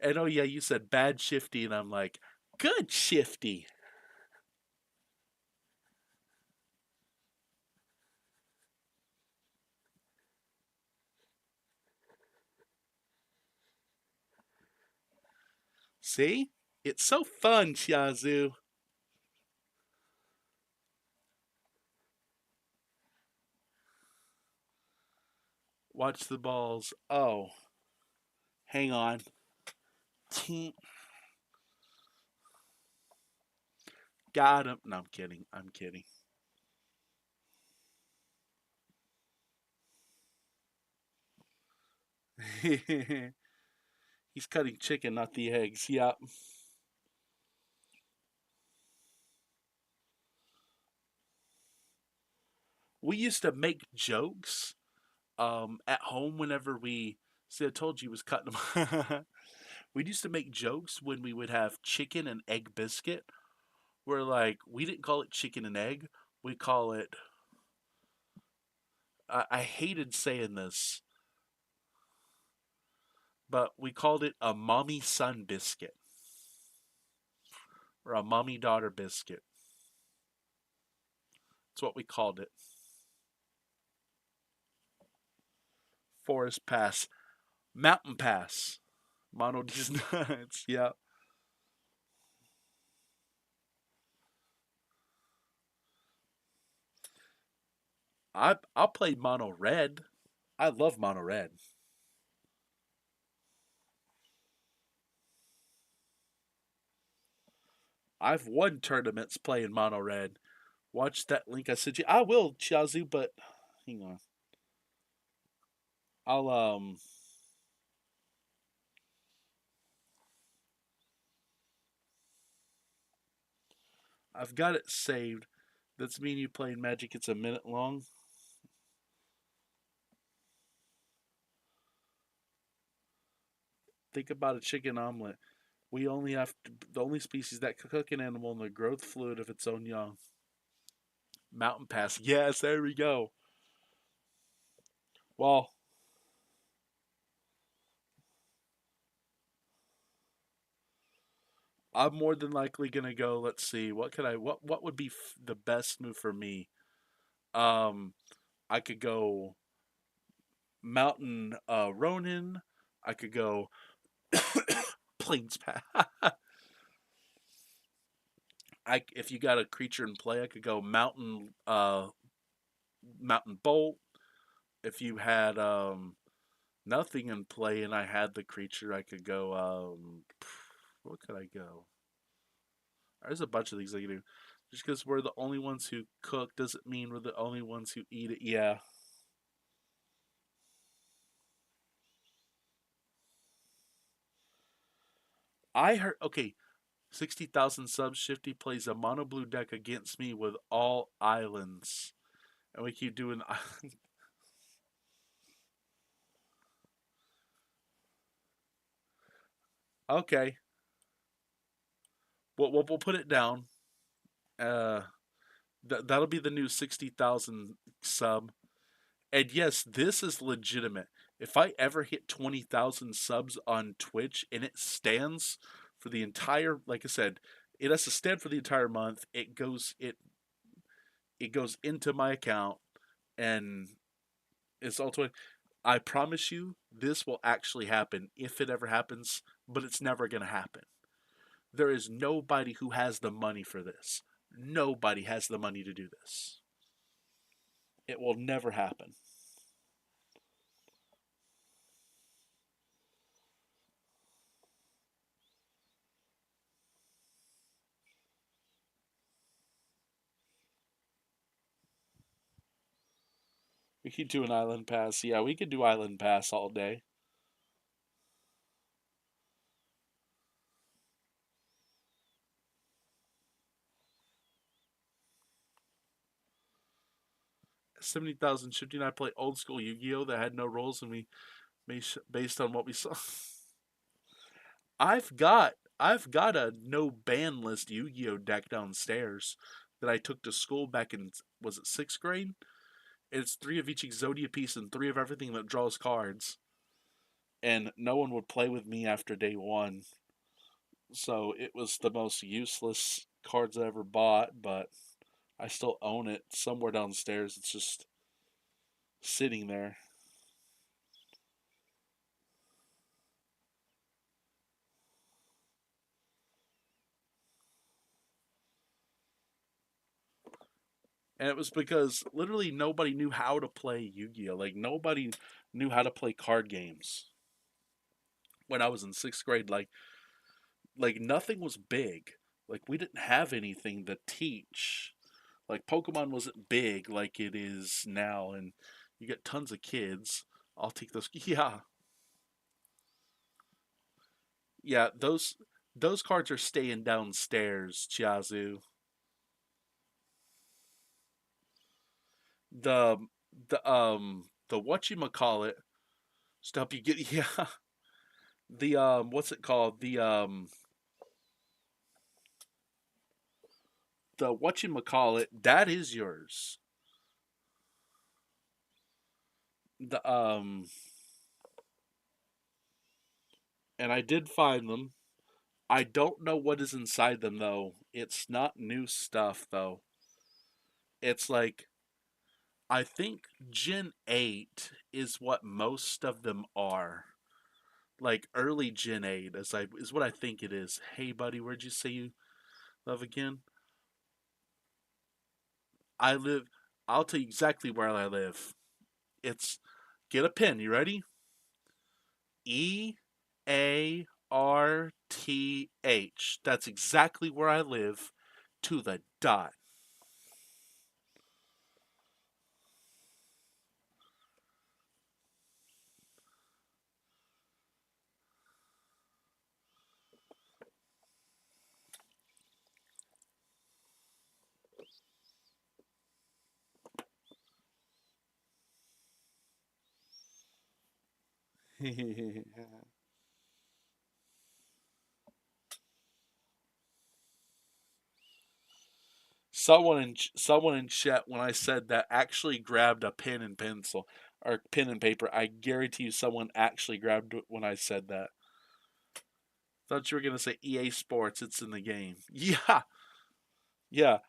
And oh, yeah, you said bad Shifty, and I'm like, Good, Shifty. See? It's so fun, Shiazu. Watch the balls. Oh, hang on. Team got him. No, I'm kidding. I'm kidding. He's cutting chicken, not the eggs. Yep. We used to make jokes at home whenever we. See, I told you he was cutting them. We used to make jokes when we would have chicken and egg biscuit. Where like we didn't call it chicken and egg. We call it. I hated saying this, but we called it a mommy son biscuit or a mommy daughter biscuit. That's what we called it. Forest Pass, Mountain Pass, Mono D's nuts. Yeah, I'll play Mono Red. I love Mono Red. I've won tournaments playing Mono Red. Watch that link I sent you. I will, Chazu, but hang on. I'll I've got it saved. That's mean you playing Magic. It's a minute long. Think about a chicken omelet. We only have to, the only species that can cook an animal in the growth fluid of its own young. Mountain Pass. Yes, there we go. Well, I'm more than likely gonna go. Let's see. What could I? What would be the best move for me? Um, I could go Mountain Ronin. I could go Plains Pass. If you got a creature in play, I could go Mountain Bolt. If you had nothing in play and I had the creature, I could go what could I go? There's a bunch of things I can do. Just because we're the only ones who cook doesn't mean we're the only ones who eat it. Yeah. I heard okay, 60,000 subs. Shifty plays a mono blue deck against me with all islands. And we keep doing okay. We'll put it down. Uh that'll be the new 60,000 sub. And yes, this is legitimate. If I ever hit 20,000 subs on Twitch and it stands for the entire, like I said, it has to stand for the entire month. It goes into my account and it's all 20. I promise you, this will actually happen if it ever happens, but it's never going to happen. There is nobody who has the money for this. Nobody has the money to do this. It will never happen. We could do an island pass. Yeah, we could do island pass all day. 70,000 Shifty and I play old school Yu Gi Oh! That had no rules and we based on what we saw. I've got a no ban list Yu Gi Oh! Deck downstairs that I took to school back in, was it sixth grade? It's three of each Exodia piece and three of everything that draws cards. And no one would play with me after day one. So it was the most useless cards I ever bought, but I still own it somewhere downstairs. It's just sitting there. And it was because literally nobody knew how to play Yu-Gi-Oh. Like nobody knew how to play card games when I was in 6th grade. Like nothing was big. Like we didn't have anything to teach. Like Pokemon wasn't big like it is now, and you get tons of kids. I'll take those. Yeah, yeah. Those cards are staying downstairs, Chiazu. The the whatchamacallit stuff you get. Yeah, the what's it called? The whatchamacallit, that is yours. The and I did find them. I don't know what is inside them though. It's not new stuff though. It's like I think Gen 8 is what most of them are. Like early Gen 8 is what I think it is. Hey buddy, where'd you say you live again? I live I'll tell you exactly where I live. It's get a pen, you ready? EARTH. That's exactly where I live to the dot. Someone in chat when I said that actually grabbed a pen and pencil or pen and paper. I guarantee you someone actually grabbed it when I said that. Thought you were gonna say EA Sports. It's in the game. Yeah, yeah,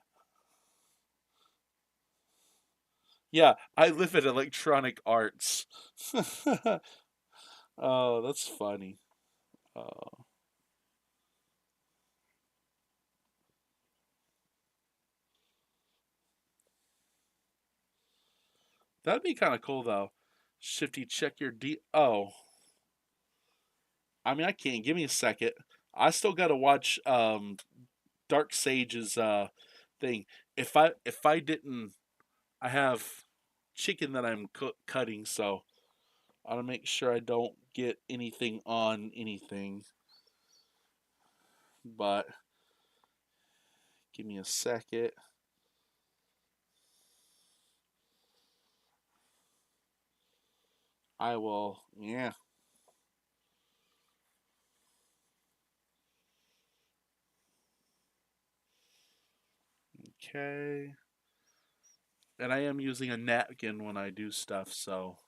yeah. I live in Electronic Arts. Oh, that's funny. Oh, that'd be kind of cool though. Shifty, check your D. Oh, I mean, I can't. Give me a second. I still got to watch Dark Sage's thing. If I didn't, I have chicken that I'm cutting, so I want to make sure I don't get anything on anything. But give me a second. I will. Yeah. Okay. And I am using a napkin when I do stuff, so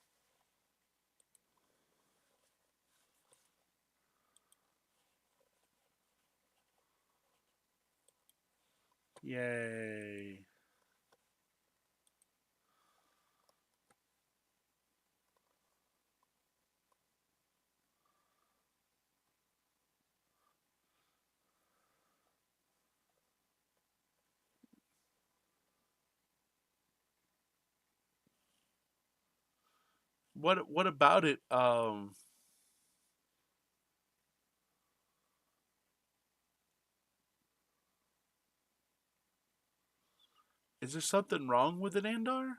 yay. What about it? Is there something wrong with it, Andar?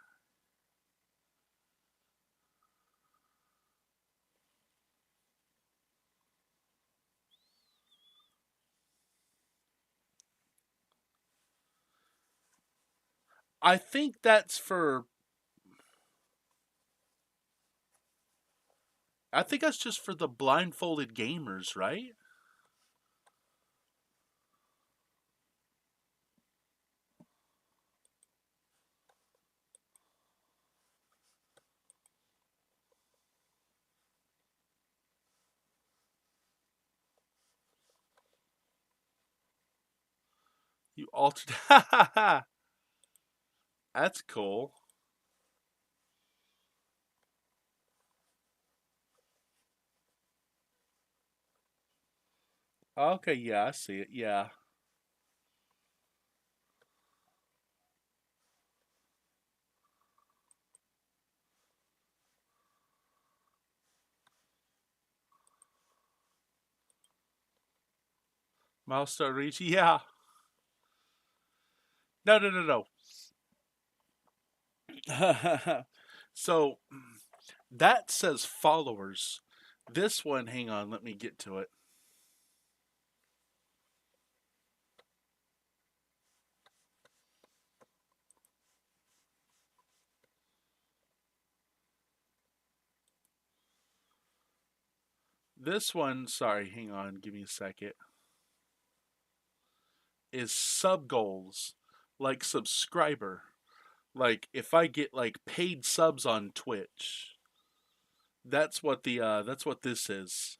I think that's for. I think that's just for the blindfolded gamers, right? Altered. That's cool. Okay, yeah, I see it. Yeah. Milestone reach. Yeah. No, no, no, no. So that says followers. This one, hang on, let me get to it. This one, sorry, hang on, give me a second, is sub goals, like subscriber. Like if I get like paid subs on Twitch, that's what this is.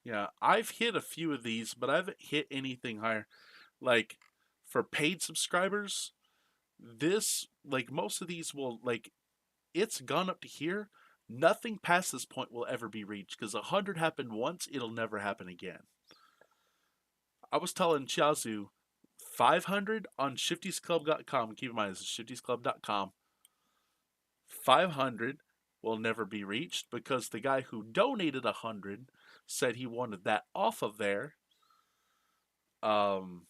Yeah, I've hit a few of these, but I haven't hit anything higher. Like for paid subscribers, this like most of these will like it's gone up to here. Nothing past this point will ever be reached because 100 happened once, it'll never happen again. I was telling Chiazu 500 on shiftiesclub.com. Keep in mind, this is shiftiesclub.com. 500 will never be reached because the guy who donated 100 said he wanted that off of there. Um,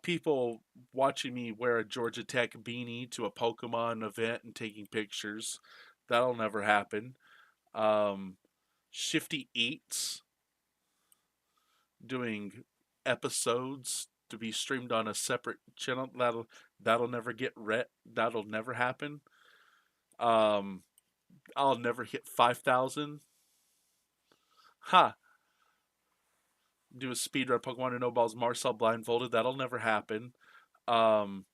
People watching me wear a Georgia Tech beanie to a Pokemon event and taking pictures. That'll never happen. Um, Shifty Eats doing episodes to be streamed on a separate channel. That'll never get that'll never happen. Um, I'll never hit 5,000. Ha! Do a speedrun Pokemon and No Balls Marcel blindfolded. That'll never happen. Um,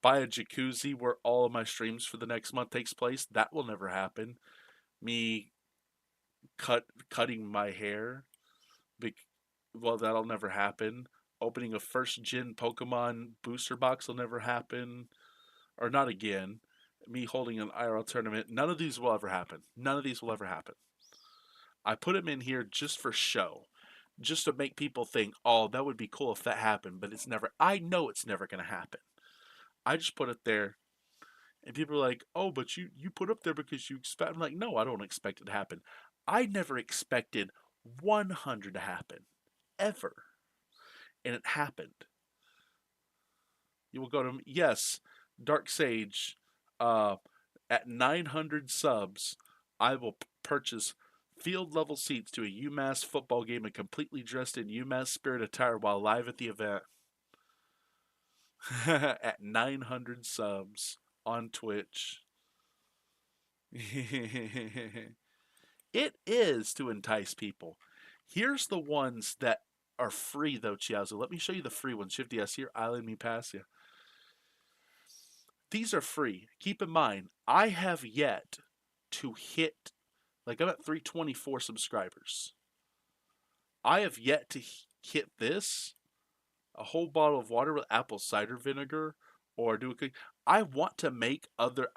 Buy a jacuzzi where all of my streams for the next month takes place. That will never happen. Me cutting my hair. Well, that'll never happen. Opening a first gen Pokemon booster box will never happen. Or not again. Me holding an IRL tournament. None of these will ever happen. None of these will ever happen. I put them in here just for show. Just to make people think, oh, that would be cool if that happened, but it's never, I know it's never going to happen. I just put it there, and people are like, oh, but you put up there because you expect, I'm like, no, I don't expect it to happen. I never expected 100 to happen, ever. And it happened. You will go to, yes, Dark Sage, uh, at 900 subs, I will purchase field level seats to a UMass football game and completely dressed in UMass spirit attire while live at the event. At 900 subs on Twitch. It is to entice people. Here's the ones that are free though, Chiazo. Let me show you the free ones. Shifty, I see your island me pass you. These are free. Keep in mind, I have yet to hit, like, I'm at 324 subscribers. I have yet to hit this, a whole bottle of water with apple cider vinegar, or do a. I want to make other.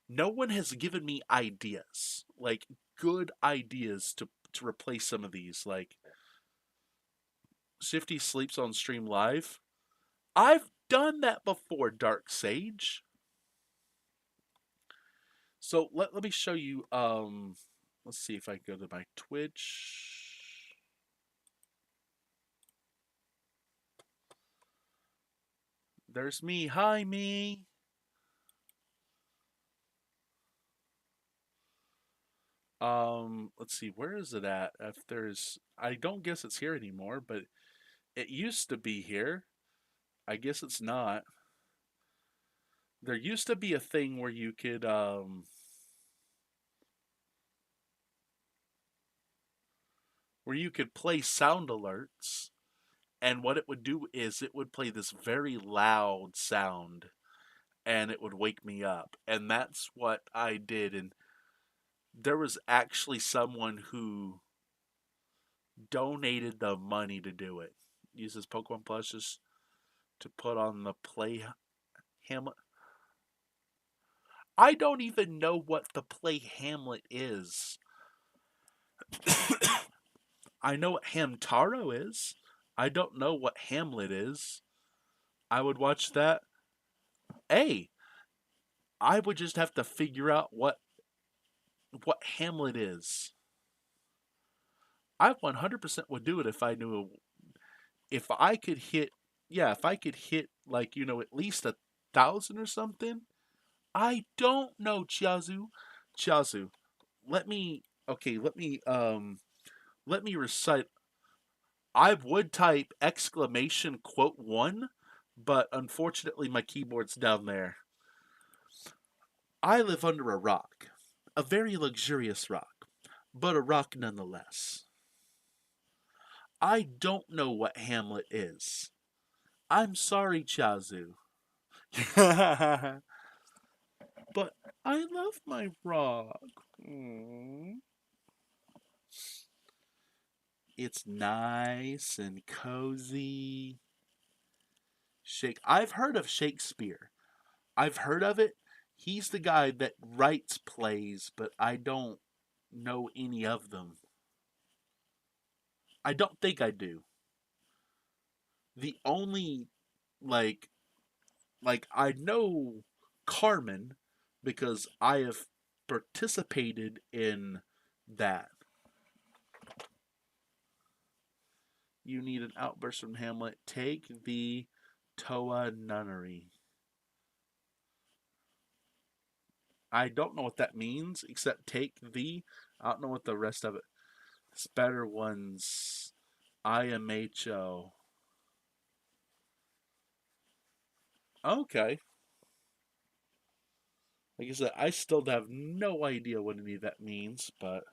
No one has given me ideas, like good ideas to replace some of these. Like Shifty sleeps on stream live. I've done that before, Dark Sage. So let me show you. Let's see if I go to my Twitch. There's me. Hi, me. Let's see. Where is it at? If there's, I don't guess it's here anymore, but it used to be here. I guess it's not. There used to be a thing where you could play sound alerts, and what it would do is it would play this very loud sound, and it would wake me up. And that's what I did. And there was actually someone who donated the money to do it. Uses Pokemon plushes to put on the play Hamlet. I don't even know what the play Hamlet is. I know what Hamtaro is. I don't know what Hamlet is. I would watch that. A. I would just have to figure out what Hamlet is. I 100% would do it if I knew, if I could hit, yeah, if I could hit like, at least 1,000 or something. I don't know, Chiazu. Chiazu, let me okay, let me recite. I would type exclamation quote one, but unfortunately my keyboard's down there. I live under a rock. A very luxurious rock, but a rock nonetheless. I don't know what Hamlet is. I'm sorry, Chazu. But I love my rock. Mm. It's nice and cozy. I've heard of Shakespeare. I've heard of it. He's the guy that writes plays, but I don't know any of them. I don't think I do. The only like I know Carmen because I have participated in that. You need an outburst from Hamlet. Take the Toa Nunnery. I don't know what that means, except take the. I don't know what the rest of it. It's better ones. IMHO. Okay. Like I said, I still have no idea what any of that means, but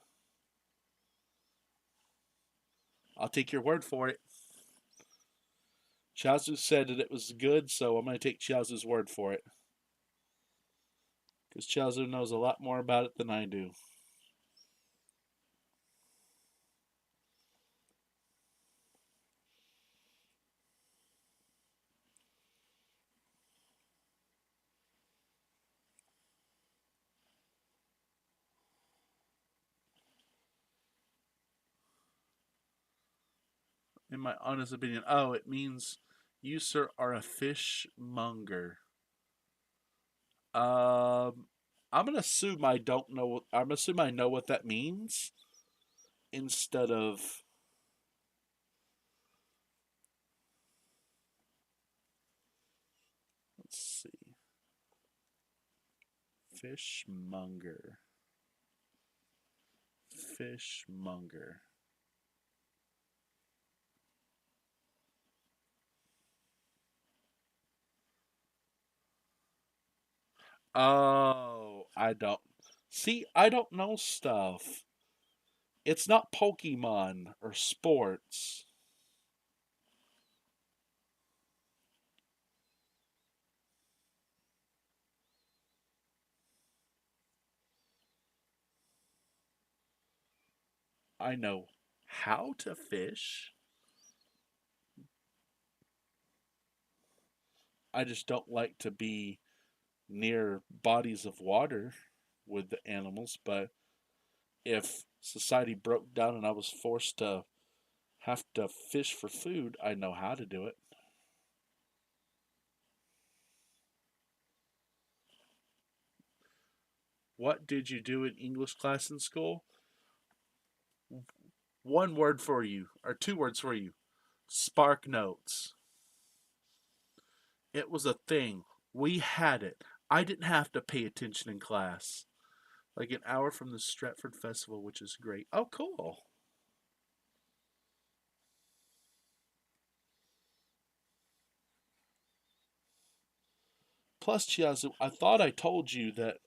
I'll take your word for it. Chazu said that it was good, so I'm going to take Chazu's word for it. Because Chazu knows a lot more about it than I do. In my honest opinion, it means you, sir, are a fishmonger. I'm gonna assume I don't know. I'm gonna assume I know what that means instead of. Let's see. Fishmonger. Fishmonger. Oh, I don't. See, I don't know stuff. It's not Pokemon or sports. I know how to fish. I just don't like to be near bodies of water with the animals. But if society broke down and I was forced to have to fish for food, I know how to do it. What did you do in English class in school? One word for you, or two words for you. Spark notes. It was a thing. We had it. I didn't have to pay attention in class. Like an hour from the Stratford Festival, which is great. Oh, cool. Plus, Chiazu, I thought I told you that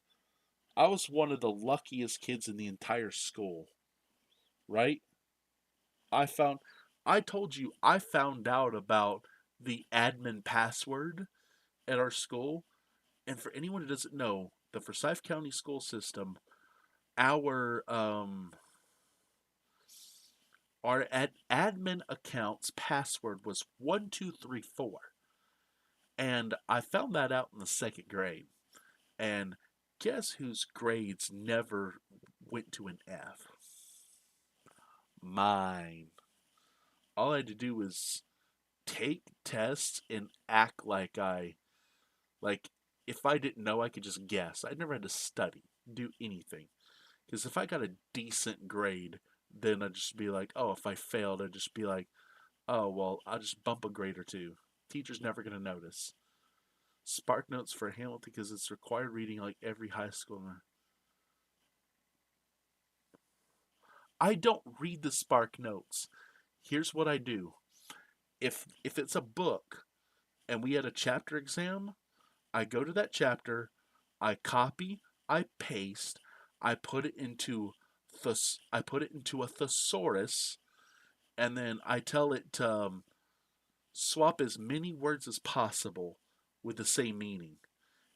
I was one of the luckiest kids in the entire school, right? I found, I told you I found out about the admin password at our school, And for anyone who doesn't know, the Forsyth County school system, our um, our admin account's password was 1234, and I found that out in the second grade. And guess whose grades never went to an F? Mine. All I had to do was take tests and act like if I didn't know, I could just guess. I never had to study, do anything. Because if I got a decent grade, then I'd just be like, oh, if I failed, I'd just be like, oh, well, I'll just bump a grade or two. Teacher's never going to notice. Spark Notes for Hamilton because it's required reading like every high school. I don't read the Spark Notes. Here's what I do. If it's a book and we had a chapter exam, I go to that chapter, I copy, I paste, I put it into I put it into a thesaurus, and then I tell it to swap as many words as possible with the same meaning.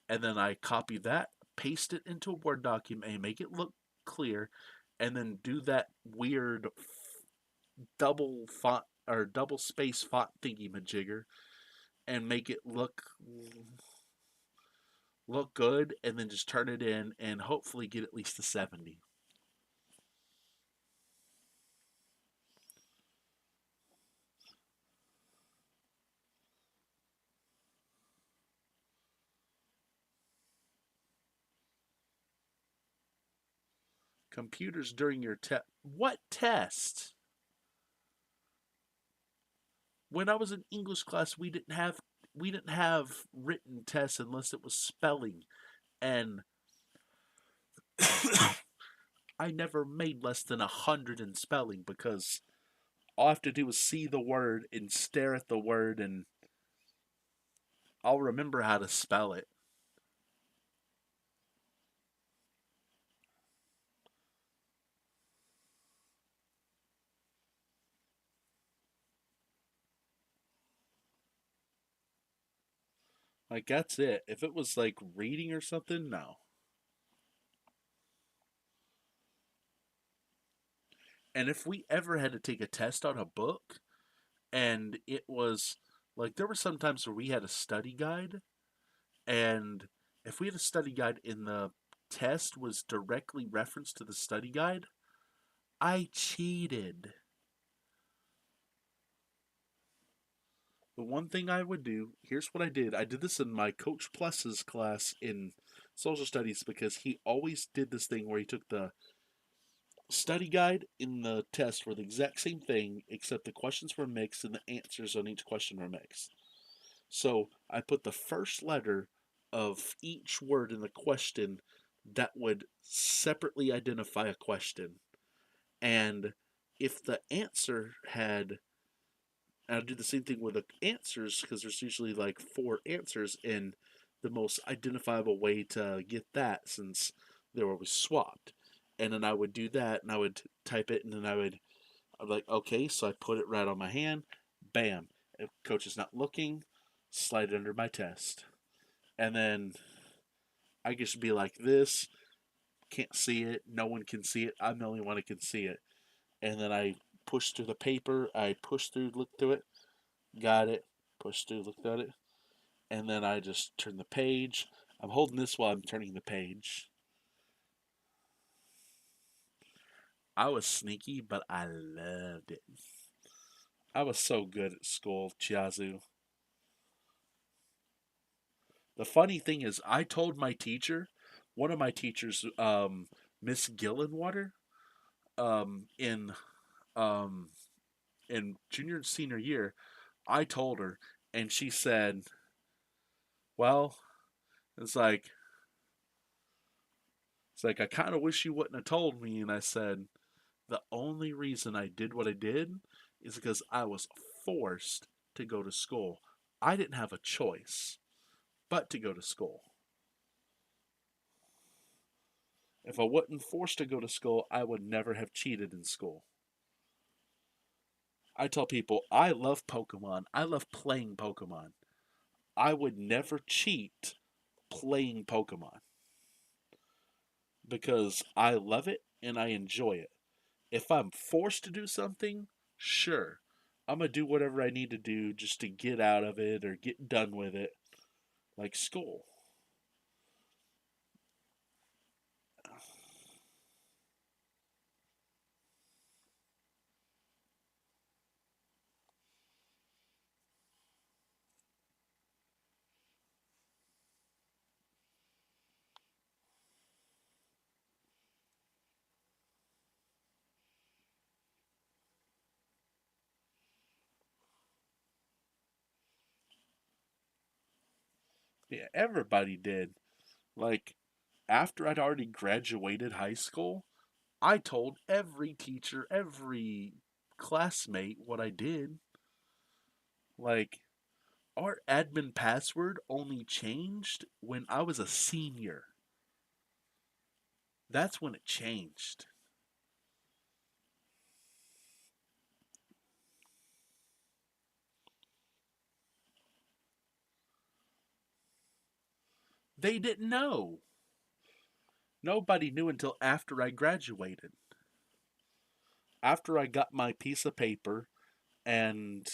And then I copy that, paste it into a Word document, and make it look clear, and then do that weird double font or double space font thingy majigger and make it look good, and then just turn it in and hopefully get at least a 70. Computers during your test. What test? When I was in English class, we didn't have written tests unless it was spelling, and I never made less than 100 in spelling because all I have to do is see the word and stare at the word, and I'll remember how to spell it. Like that's it. If it was like reading or something, no. And if we ever had to take a test on a book, and it was like there were some times where we had a study guide, and if we had a study guide and the test was directly referenced to the study guide, I cheated. The one thing I would do, here's what I did. I did this in my Coach Plus's class in social studies because he always did this thing where he took the study guide in the test were the exact same thing, except the questions were mixed and the answers on each question were mixed. So I put the first letter of each word in the question that would separately identify a question. And if the answer had, and I do the same thing with the answers because there's usually like four answers, and the most identifiable way to get that since they were always swapped. And then I would do that and I would type it and then I'm like, okay, so I put it right on my hand, bam. If coach is not looking, slide it under my test. And then I just be like this, can't see it, no one can see it, I'm the only one who can see it. And then I push through the paper, I push through, look through it, got it, push through, looked at it, and then I just turn the page. I'm holding this while I'm turning the page. I was sneaky, but I loved it. I was so good at school, Chiazu. The funny thing is, I told my teacher, one of my teachers, Miss Gillenwater, um, in um, in junior and senior year, I told her, and she said, "Well, it's like I kind of wish you wouldn't have told me." And I said, "The only reason I did what I did is because I was forced to go to school. I didn't have a choice but to go to school. If I wasn't forced to go to school, I would never have cheated in school." I tell people I love Pokemon. I love playing Pokemon. I would never cheat playing Pokemon because I love it and I enjoy it. If I'm forced to do something, sure, I'm gonna do whatever I need to do just to get out of it or get done with it, like school. Yeah, everybody did. Like, after I'd already graduated high school, I told every teacher, every classmate what I did. Like, our admin password only changed when I was a senior. That's when it changed. They didn't know. Nobody knew until after I graduated. After I got my piece of paper, and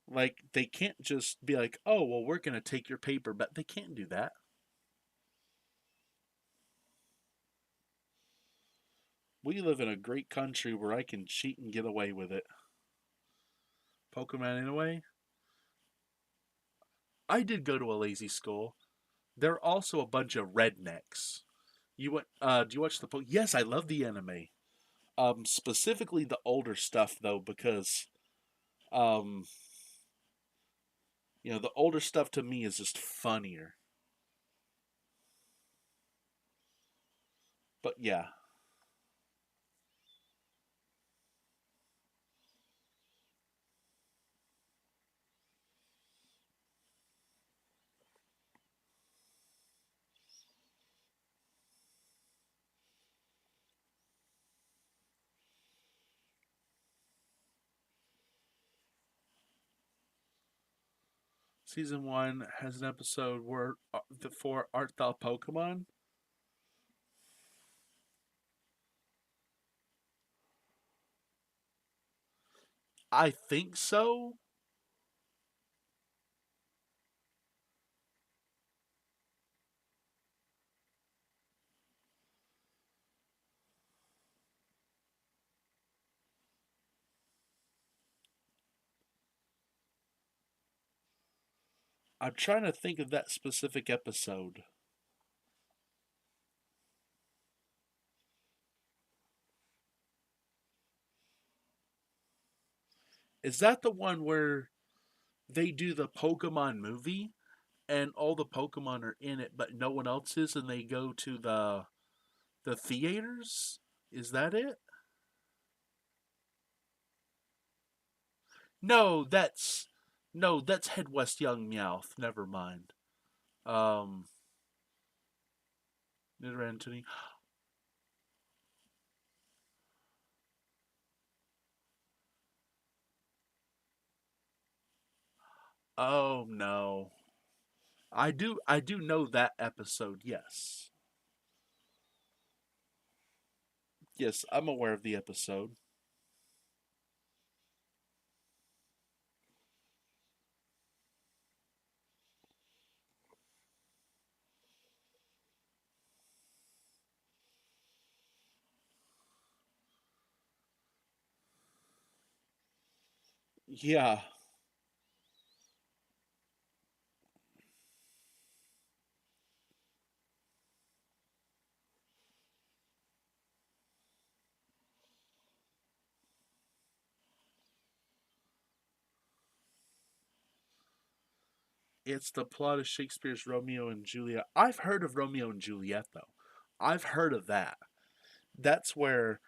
like, they can't just be like, oh, well, we're going to take your paper, but they can't do that. We live in a great country where I can cheat and get away with it. Pokemon anyway? I did go to a lazy school. There are also a bunch of rednecks. You went? Do you watch the? Yes, I love the anime. Specifically the older stuff though, because um, the older stuff to me is just funnier. But yeah, season one has an episode where the for Art Thou Pokemon. I think so. I'm trying to think of that specific episode. Is that the one where they do the Pokemon movie and all the Pokemon are in it, but no one else is, and they go to the theaters? Is that it? No, that's Head West Young Meowth. Never mind. Um, Nitter Anthony. Oh no, I do know that episode. Yes, yes, I'm aware of the episode. Yeah, it's the plot of Shakespeare's Romeo and Juliet. I've heard of Romeo and Juliet though. I've heard of that. That's where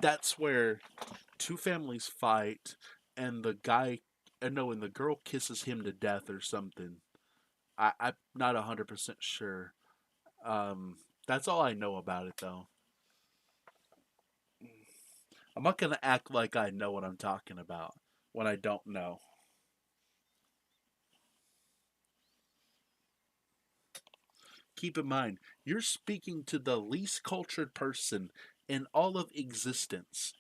that's where two families fight, and the guy, no, and the girl kisses him to death or something. I'm not 100% sure. Um, that's all I know about it though. I'm not going to act like I know what I'm talking about when I don't know. Keep in mind, you're speaking to the least cultured person in all of existence.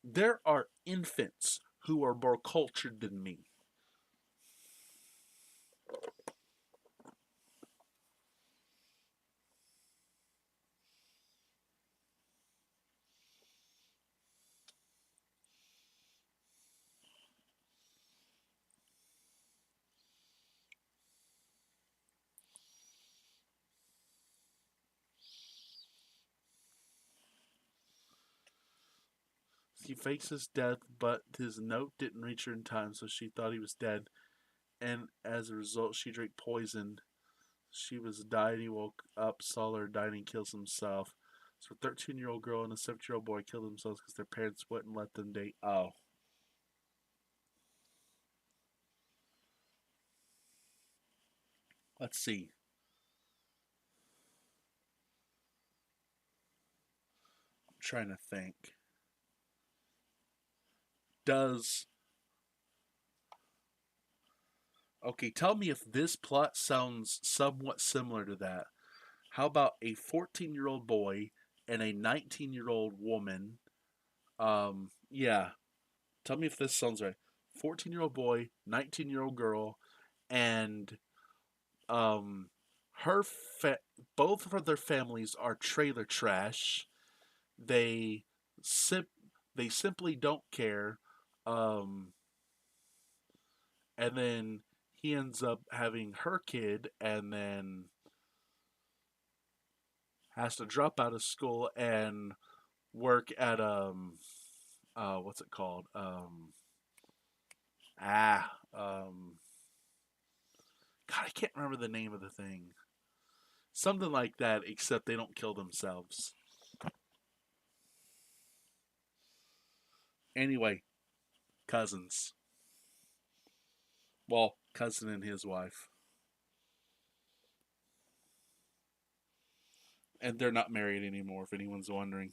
There are infants who are more cultured than me. He fakes his death, but his note didn't reach her in time, so she thought he was dead. And as a result, she drank poison. She was died. He woke up, saw her dying, and kills himself. So a 13-year-old girl and a 7-year-old boy killed themselves because their parents wouldn't let them date. Oh, let's see. I'm trying to think. Does Okay, tell me if this plot sounds somewhat similar to that. How about a 14-year-old boy and a 19-year-old woman? Yeah. Tell me if this sounds right. 14-year-old boy, 19-year-old girl, and um, her fa- both of their families are trailer trash. They sim- they simply don't care. Um, and then he ends up having her kid, and then has to drop out of school and work at what's it called? Ah God, I can't remember the name of the thing. Something like that, except they don't kill themselves. Anyway, cousins. Well, cousin and his wife. And they're not married anymore, if anyone's wondering.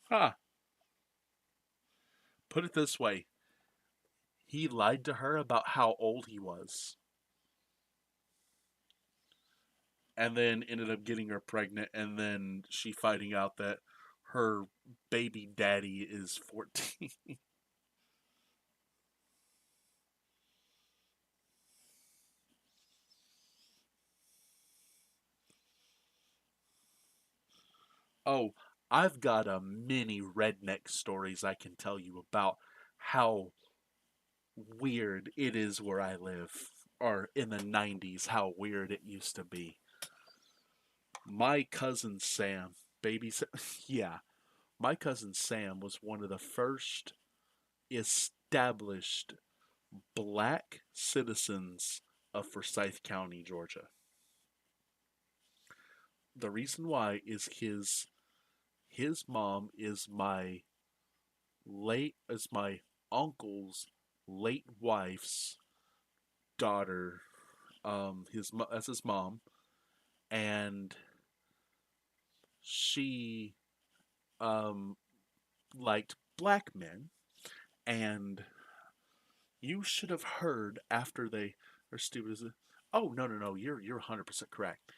Huh. Put it this way, he lied to her about how old he was, and then ended up getting her pregnant, and then she finding out that her baby daddy is 14. Oh, I've got a many redneck stories I can tell you about how weird it is where I live, or in the 90s, how weird it used to be. My cousin Sam, baby Sam, yeah, my cousin Sam was one of the first established black citizens of Forsyth County, Georgia. The reason why is his mom is my uncle's late wife's daughter. That's his mom, and she um liked black men, and you should have heard after they are stupid as oh, no, you're 100% correct.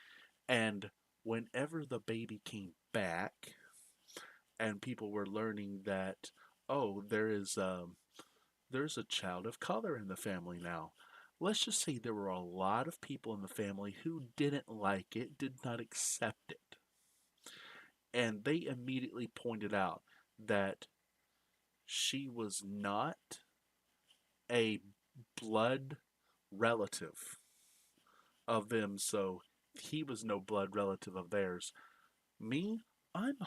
And whenever the baby came back and people were learning that, oh, there's a child of color in the family now. Let's just say there were a lot of people in the family who didn't like it, did not accept it. And they immediately pointed out that she was not a blood relative of them, so he was no blood relative of theirs. Me, I'm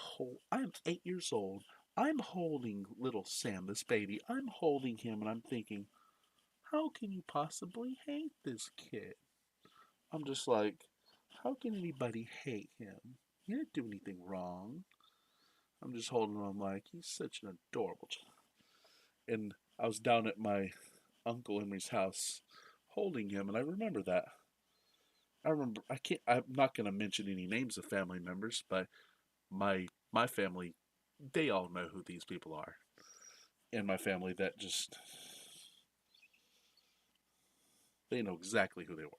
8 years old. I'm holding little Sam, this baby. I'm holding him and I'm thinking, how can you possibly hate this kid? I'm just like, how can anybody hate him? He didn't do anything wrong. I'm just holding him. I'm like, he's such an adorable child. And I was down at my Uncle Emery's house holding him, and I remember that. I remember I can't. I'm not going to mention any names of family members, but my family, they all know who these people are. In my family, that just they know exactly who they were.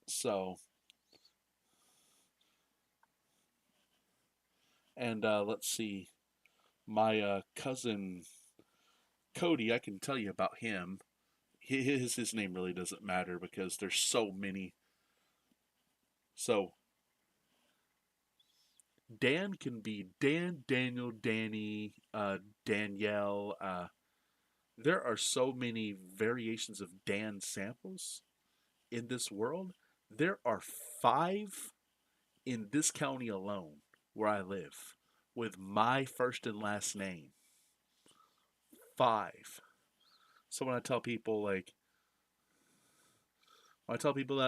So, and let's see, my cousin Cody, I can tell you about him. His name really doesn't matter because there's so many. So Dan can be Dan, Daniel, Danny, Danielle. There are so many variations of Dan samples in this world. There are five in this county alone where I live with my first and last name. Five. So when I tell people that,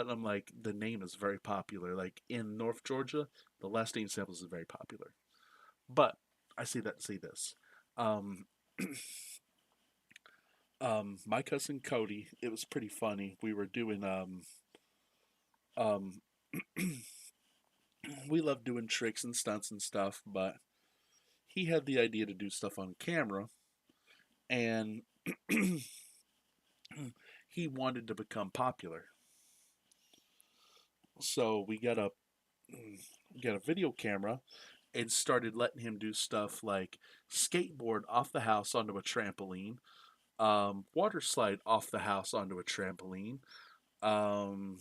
I'm like, the name is very popular. Like in North Georgia, the last name samples is very popular. But I say that to say this. Um, my cousin Cody, it was pretty funny. We were doing um, we love doing tricks and stunts and stuff, but he had the idea to do stuff on camera, and he wanted to become popular. So we got a video camera and started letting him do stuff like skateboard off the house onto a trampoline, water slide off the house onto a trampoline, um,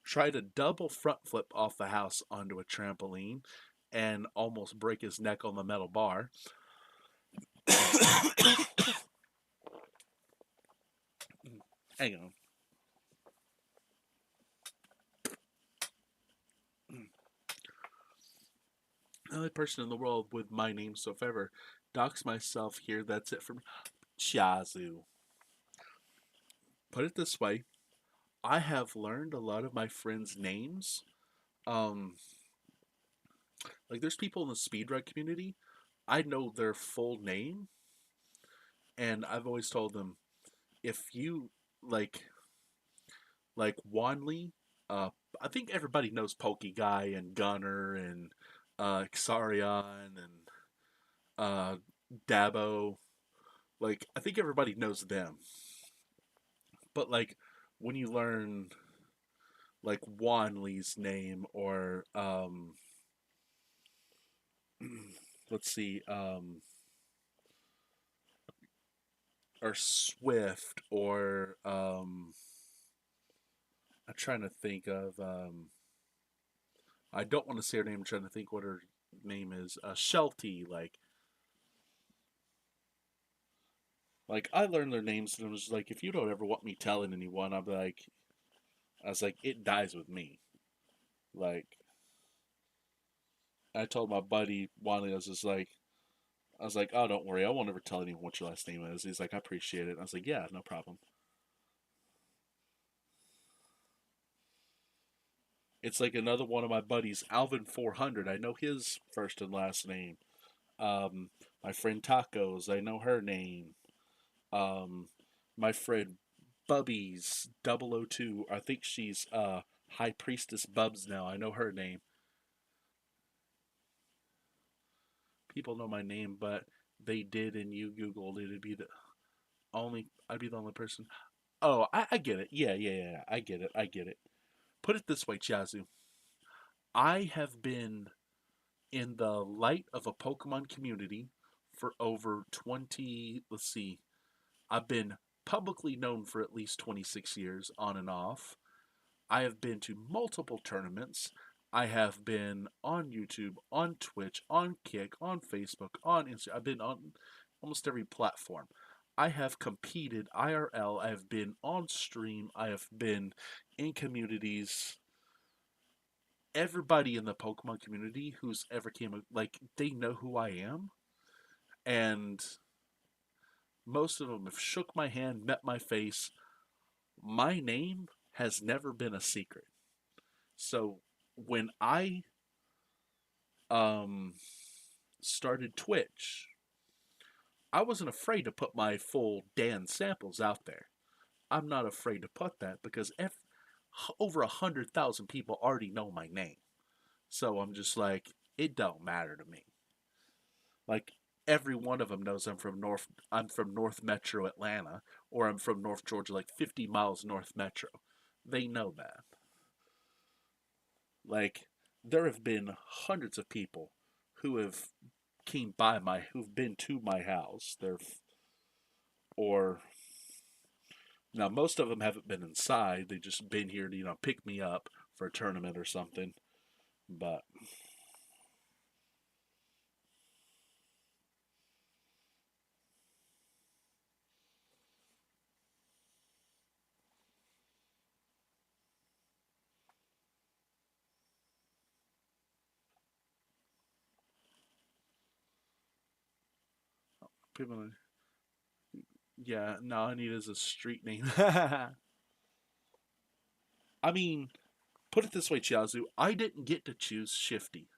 try to double front flip off the house onto a trampoline, and almost break his neck on the metal bar. Hang on. The only person in the world with my name so if I ever dox myself here, that's it for me. Chazu. Put it this way, I have learned a lot of my friends' names. Um, like there's people in the speedrun community, I know their full name, and I've always told them if you like Wanley, uh, I think everybody knows Pokey Guy and Gunner and Xarion and Dabo. Like I think everybody knows them, but like when you learn like Wanley's name or let's see, or Swift or I'm trying to think of I don't want to say her name. I'm trying to think what her name is. Shelty. Like I learned their names and I was like, if you don't ever want me telling anyone, I was like, it dies with me. Like I told my buddy Wally, I was like, oh, don't worry, I won't ever tell anyone what your last name is. He's like, I appreciate it. And I was like, yeah, no problem. It's like another one of my buddies, Alvin 400. I know his first and last name. Um, my friend Tacos, I know her name. Um, my friend Bubby's 002. I think she's High Priestess Bubs now. I know her name. People know my name, but they did, and you Googled it. It'd be the only. I'd be the only person. Oh, I get it. Yeah. I get it. I get it. Put it this way, Chazu. I have been in the light of a Pokemon community for over 20. Let's see. I've been publicly known for at least 26 years, on and off. I have been to multiple tournaments. I have been on YouTube, on Twitch, on Kick, on Facebook, on Instagram. I've been on almost every platform. I have competed IRL. I have been on stream. I have been in communities. Everybody in the Pokemon community who's ever came, like, they know who I am. And most of them have shook my hand, met my face. My name has never been a secret. So when I um, started Twitch, I wasn't afraid to put my full Dan samples out there. I'm not afraid to put that because over 100,000 people already know my name. So I'm just like, it don't matter to me. Like every one of them knows I'm from North Metro Atlanta, or I'm from North Georgia, like 50 miles North Metro. They know that. Like there have been hundreds of people who have who've been to my house. Or now most of them haven't been inside. They just been here to pick me up for a tournament or something. But people, yeah, no, I need is a street name. I mean, put it this way, Chiazu, I didn't get to choose Shifty.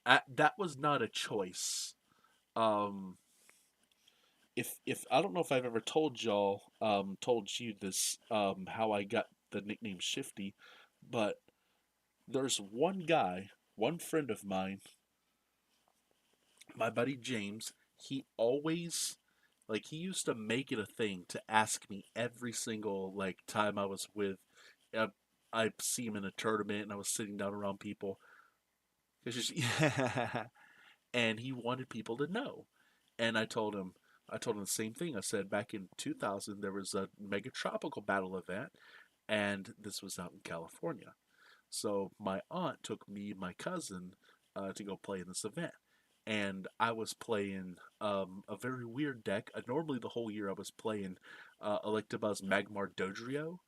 That was not a choice. Um, if I don't know if I've ever told you this, how I got the nickname Shifty, but there's one guy, one friend of mine, my buddy James. He always he used to make it a thing to ask me every single time I was with. I, I see him in a tournament and I was sitting down around people. Just, and he wanted people to know. And I told him the same thing. I said back in 2000 there was a mega tropical battle event, and this was out in California. So my aunt took me, and my cousin, to go play in this event, and I was playing a very weird deck. Normally the whole year I was playing Electabuzz Magmar Dodrio,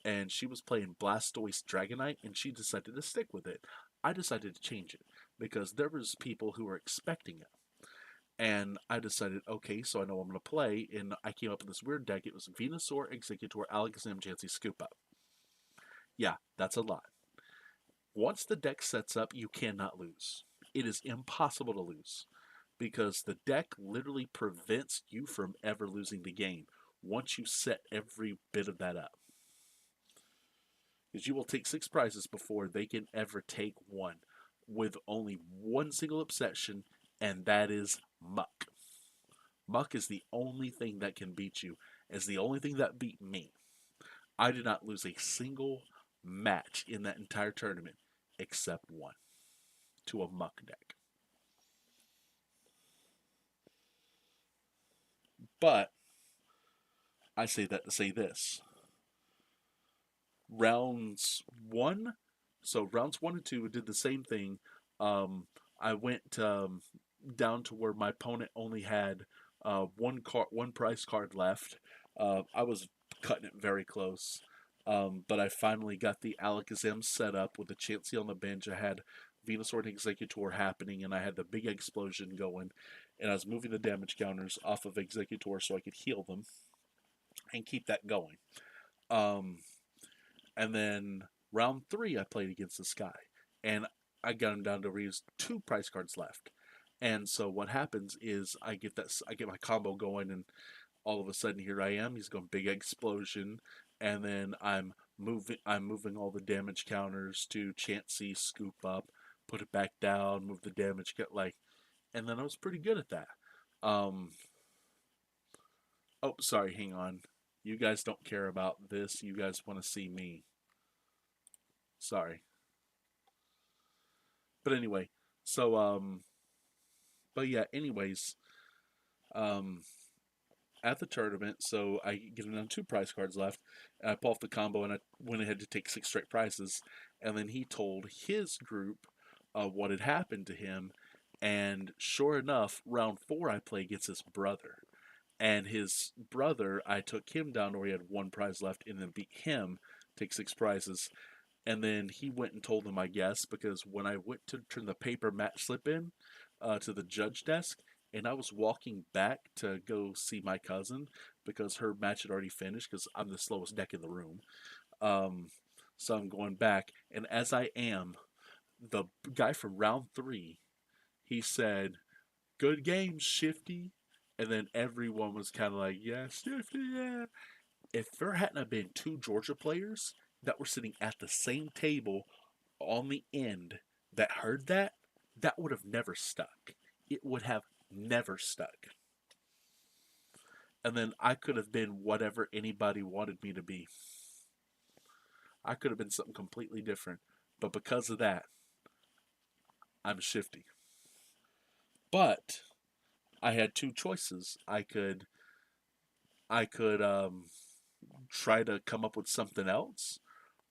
and she was playing Blastoise Dragonite, and she decided to stick with it. I decided to change it because there was people who were expecting it. And I decided, okay, so I know I'm going to play, and I came up with this weird deck. It was Venusaur, Executor, Alakazam, Chansey, Scoop Up. Yeah, that's a lot. Once the deck sets up, you cannot lose. It is impossible to lose because the deck literally prevents you from ever losing the game once you set every bit of that up. Because you will take six prizes before they can ever take one, with only one single exception, and that is Muck. Muck is the only thing that can beat you, is the only thing that beat me. I did not lose a single match in that entire tournament except one to a Muck deck. But I say that to say this. Rounds one, so rounds one and two did the same thing. I went down to where my opponent only had one prize card left. I was cutting it very close. But I finally got the Alakazam set up with the Chansey on the bench. I had Venusaur and Executor happening, and I had the big explosion going. And I was moving the damage counters off of Executor so I could heal them and keep that going. Um, and then round three, I played against this guy, and I got him down to where he was two prize cards left. And so what happens is I get my combo going, and all of a sudden here I am. He's going big explosion, and then I'm moving all the damage counters to Chansey, scoop up, put it back down, move the damage and then I was pretty good at that. Um, oh, sorry, hang on. You guys don't care about this. You guys want to see me. Sorry, but anyway, so but yeah, anyways, um, at the tournament, so I get him down two prize cards left. And I pull off the combo, and I went ahead to take six straight prizes. And then he told his group what had happened to him. And sure enough, round four, I play against his brother. And his brother, I took him down where he had one prize left, and then beat him, take six prizes. And then he went and told them, I guess, because when I went to turn the paper match slip in to the judge desk, and I was walking back to go see my cousin because her match had already finished because I'm the slowest deck in the room. Um, so I'm going back, and as I am, the guy from round three, he said, "Good game, Shifty." And then everyone was kind of like, yeah, Shifty, yeah. If there hadn't have been two Georgia players that were sitting at the same table on the end that heard that, that would have never stuck. It would have never stuck. And then I could have been whatever anybody wanted me to be. I could have been something completely different. But because of that, I'm Shifty. But I had two choices. I could try to come up with something else,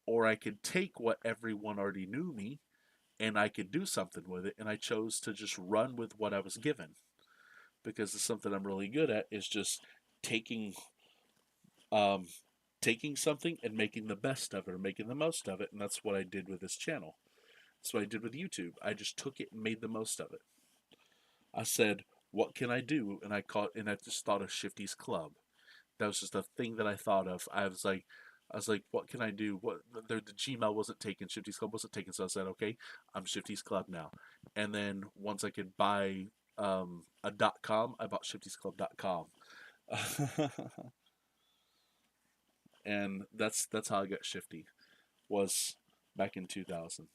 or I could take what everyone already knew me and I could do something with it. And I chose to just run with what I was given because it's something I'm really good at is just taking um, taking something and making the best of it or making the most of it. And that's what I did with this channel. That's what I did with YouTube. I just took it and made the most of it. I said, what can I do? And I just thought of Shifty's Club. That was just a thing that I thought of. I was like, what can I do? The Gmail wasn't taken, Shifty's Club wasn't taken, so I said, okay, I'm Shifty's Club now. And then once I could buy a .com, I bought shiftysclub.com. And that's how I got Shifty. Was back in 2000.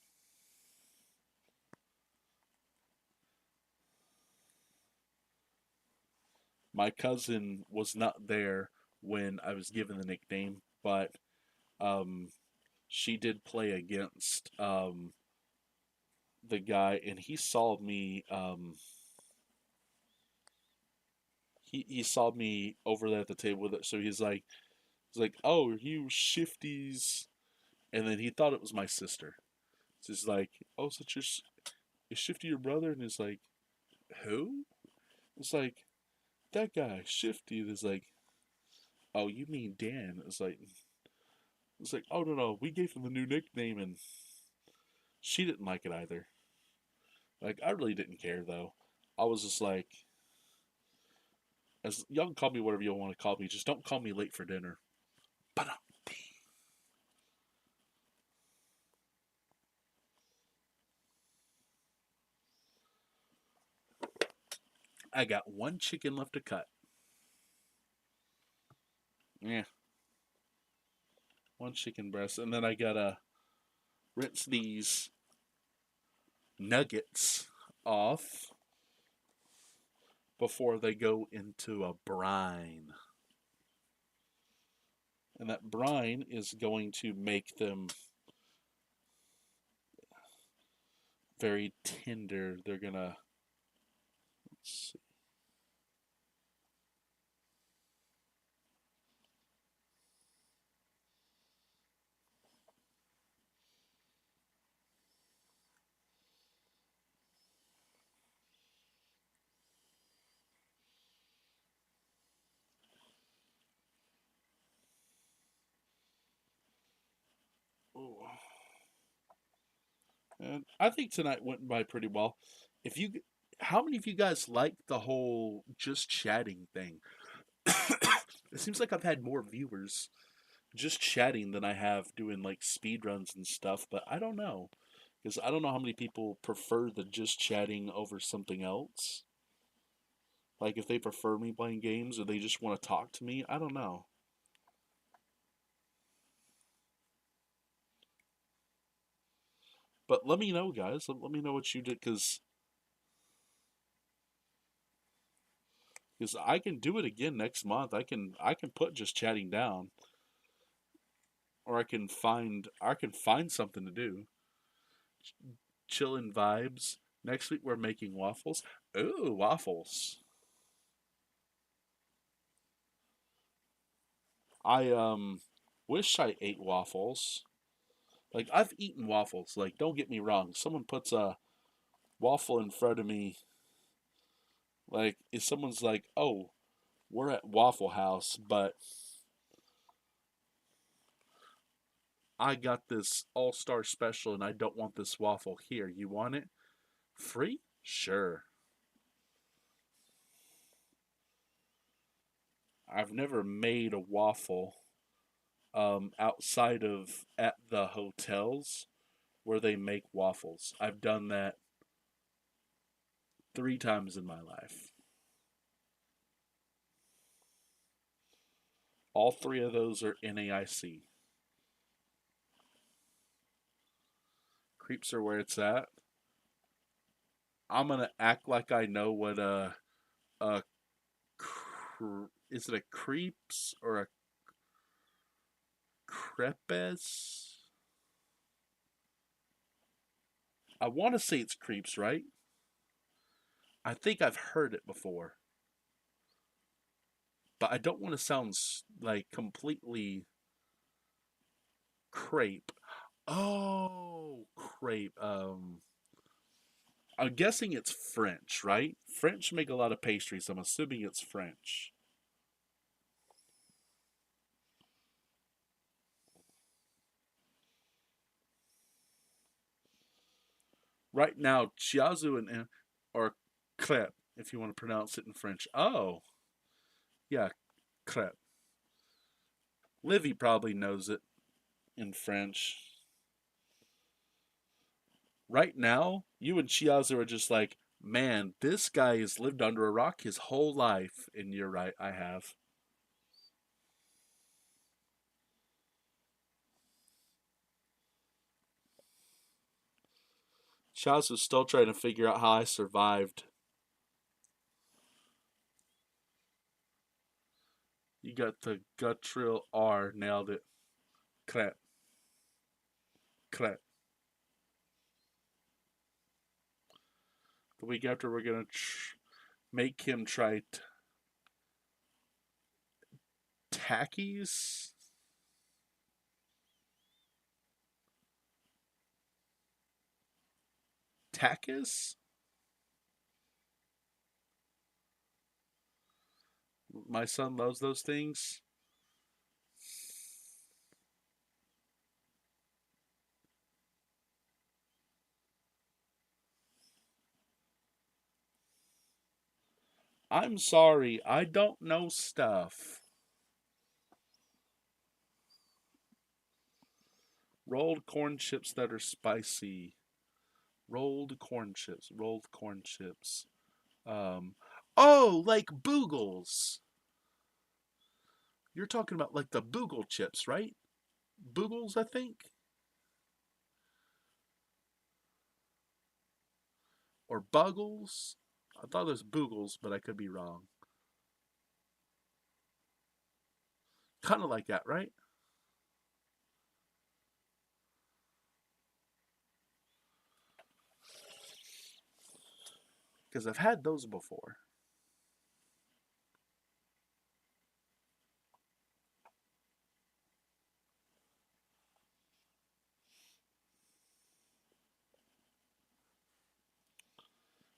My cousin was not there when I was given the nickname, but um, she did play against the guy, and he saw me. He saw me over there at the table with it, so he's like, "Oh, are you Shifties?" And then he thought it was my sister. So he's like, "Oh, such is Shifty your brother?" And he's like, "Who?" It's like that guy Shifty. And he's like, "Oh, you mean Dan?" It's like, "Oh no, we gave him the new nickname, and she didn't like it either." Like I really didn't care though. I was just like, as y'all can call me whatever you want to call me, just don't call me late for dinner. But I got one chicken left to cut. Yeah, one chicken breast, and then I gotta rinse these nuggets off before they go into a brine. And that brine is going to make them very tender. They're gonna, let's see. Ooh. And I think tonight went by pretty well. If you, how many of you guys like the whole just chatting thing? It seems like I've had more viewers just chatting than I have doing like speed runs and stuff, but I don't know. Because I don't know how many people prefer the just chatting over something else. Like if they prefer me playing games or they just want to talk to me, I don't know. But let me know, guys. Let me know what you did, because I can do it again next month. I can put just chatting down, or I can find something to do. Chillin' vibes. Next week we're making waffles. Ooh, waffles. I wish I ate waffles. Like I've eaten waffles. Like don't get me wrong. Someone puts a waffle in front of me. Like if someone's like, "Oh, we're at Waffle House, but I got this all-star special and I don't want this waffle here. You want it? Free? Sure." I've never made a waffle outside of at the hotels where they make waffles. I've done that 3 times in my life. All three of those are NAIC. Creeps are where it's at. I'm gonna act like I know what a is it a creeps or a crepes? I want to say it's creeps, right? I think I've heard it before, but I don't want to sound like completely crepe. Oh, crepe. I'm guessing it's French, right? French make a lot of pastries. I'm assuming it's French. Right now, chiazu and or crepe, if you want to pronounce it in French. Oh, yeah, crepe. Livy probably knows it in French. Right now, you and Chiazu are just like, man, this guy has lived under a rock his whole life. And you're right, I have. Chiazu's still trying to figure out how I survived. You got the guttural R, nailed it. Crap, crap. The week after, we're gonna make him try tackies. Takis? My son loves those things. I'm sorry, I don't know stuff. Rolled corn chips that are spicy. Rolled corn chips. Rolled corn chips. Um, oh, like Boogles. You're talking about like the Boogle chips, right? Boogles, I think, or Buggles. I thought it was Boogles, but I could be wrong. Kind of like that, right? Because I've had those before.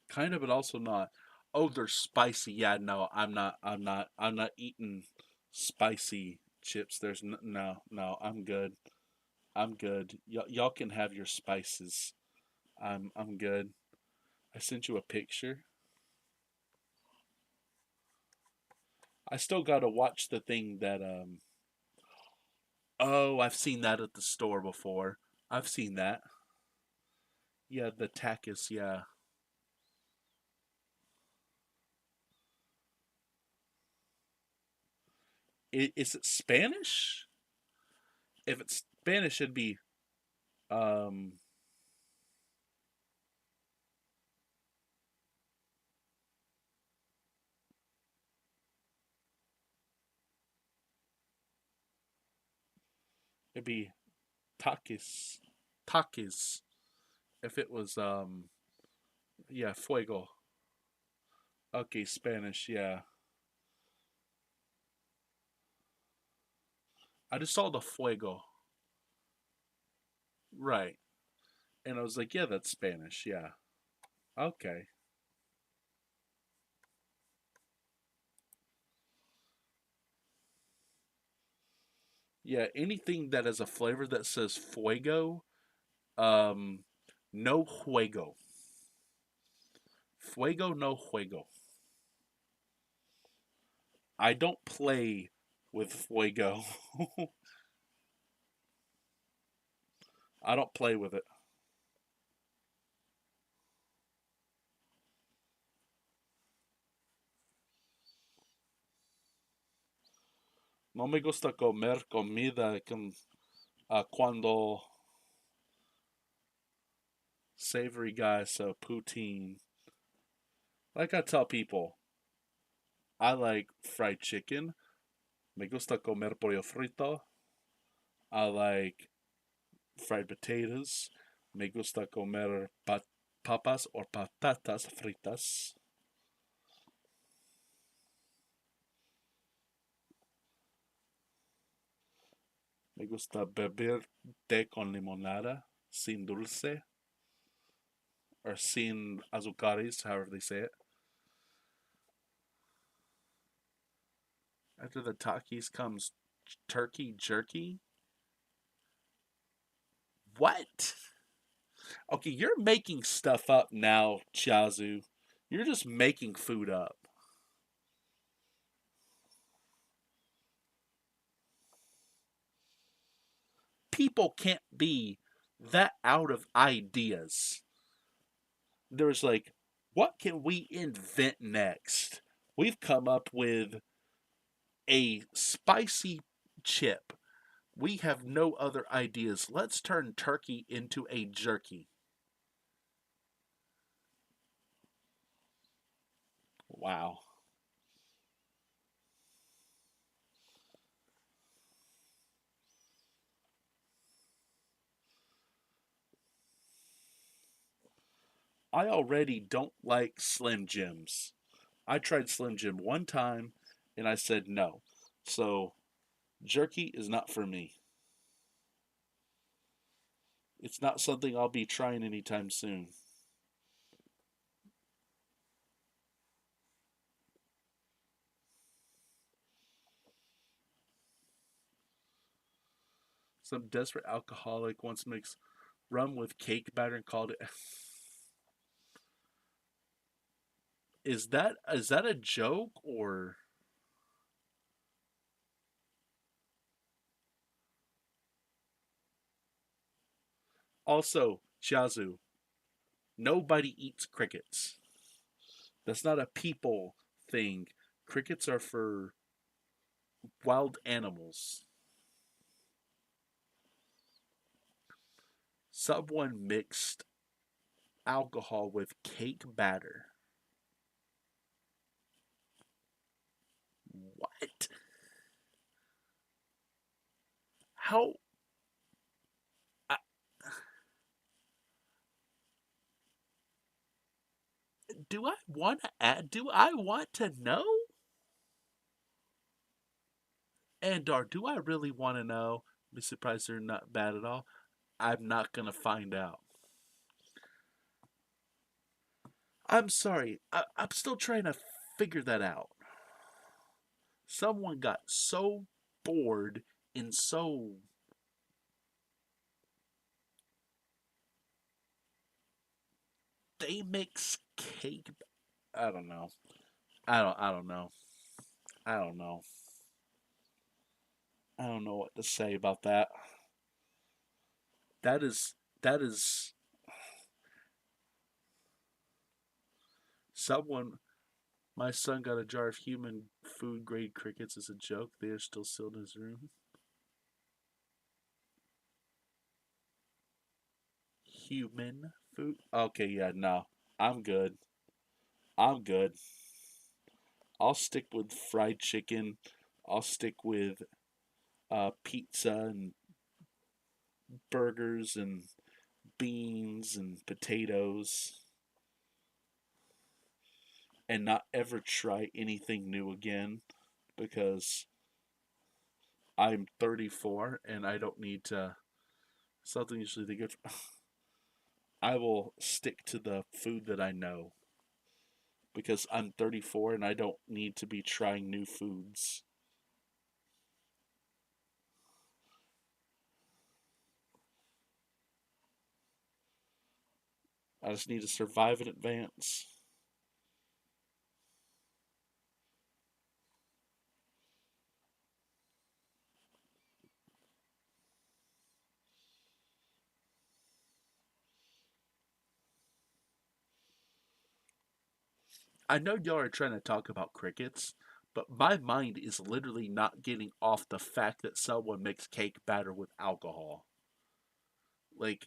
Kind of, but also not. Oh, they're spicy. Yeah, no, I'm not. I'm not. I'm not eating spicy chips. There's no, no. I'm good. I'm good. Y'all can have your spices. I'm good. I sent you a picture. I still gotta watch the thing that Oh, I've seen that at the store before. I've seen that. Yeah, the takis, yeah. Is it Spanish? If it's Spanish it'd be um it'd be takis. Takis. If it was yeah, fuego. Okay, Spanish, yeah. I just saw the fuego. Right. And I was like, yeah, that's Spanish, yeah. Okay. Yeah, anything that has a flavor that says fuego, um, no juego. Fuego, no juego. I don't play with fuego. I don't play with it. No me gusta comer comida cuando savory guy, so poutine. Like I tell people, I like fried chicken. Me gusta comer pollo frito. I like fried potatoes. Me gusta comer papas or patatas fritas. Me gusta beber té con limonada, sin dulce, or sin azucares, however they say it. After the Takis comes turkey jerky. What? Okay, you're making stuff up now, Chazu. You're just making food up. People can't be that out of ideas. There's like, what can we invent next? We've come up with a spicy chip. We have no other ideas. Let's turn turkey into a jerky. Wow. I already don't like Slim Jims. I tried Slim Jim one time and I said no. So, jerky is not for me. It's not something I'll be trying anytime soon. Some desperate alcoholic once mixed rum with cake batter and called it. Is that a joke or also Chazu? Nobody eats crickets. That's not a people thing. Crickets are for wild animals. Someone mixed alcohol with cake batter. What? How? I, do I want to add? Do I want to know? And or do I really want to know? Be surprised they're not bad at all. I'm not gonna find out. I'm sorry. I'm still trying to figure that out. Someone got so bored and so they mix cake. I don't know. I don't know. I don't know. I don't know what to say about that. That is someone. My son got a jar of human food grade crickets as a joke. They are still sealed in his room. Human food. Okay, yeah, no. I'm good. I'm good. I'll stick with fried chicken. I'll stick with pizza and burgers and beans and potatoes and not ever try anything new again because I'm 34 and I don't need to. Something usually they get. I will stick to the food that I know because I'm 34 and I don't need to be trying new foods. I just need to survive in advance. I know y'all are trying to talk about crickets, But my mind is literally not getting off the fact that someone makes cake batter with alcohol. Like,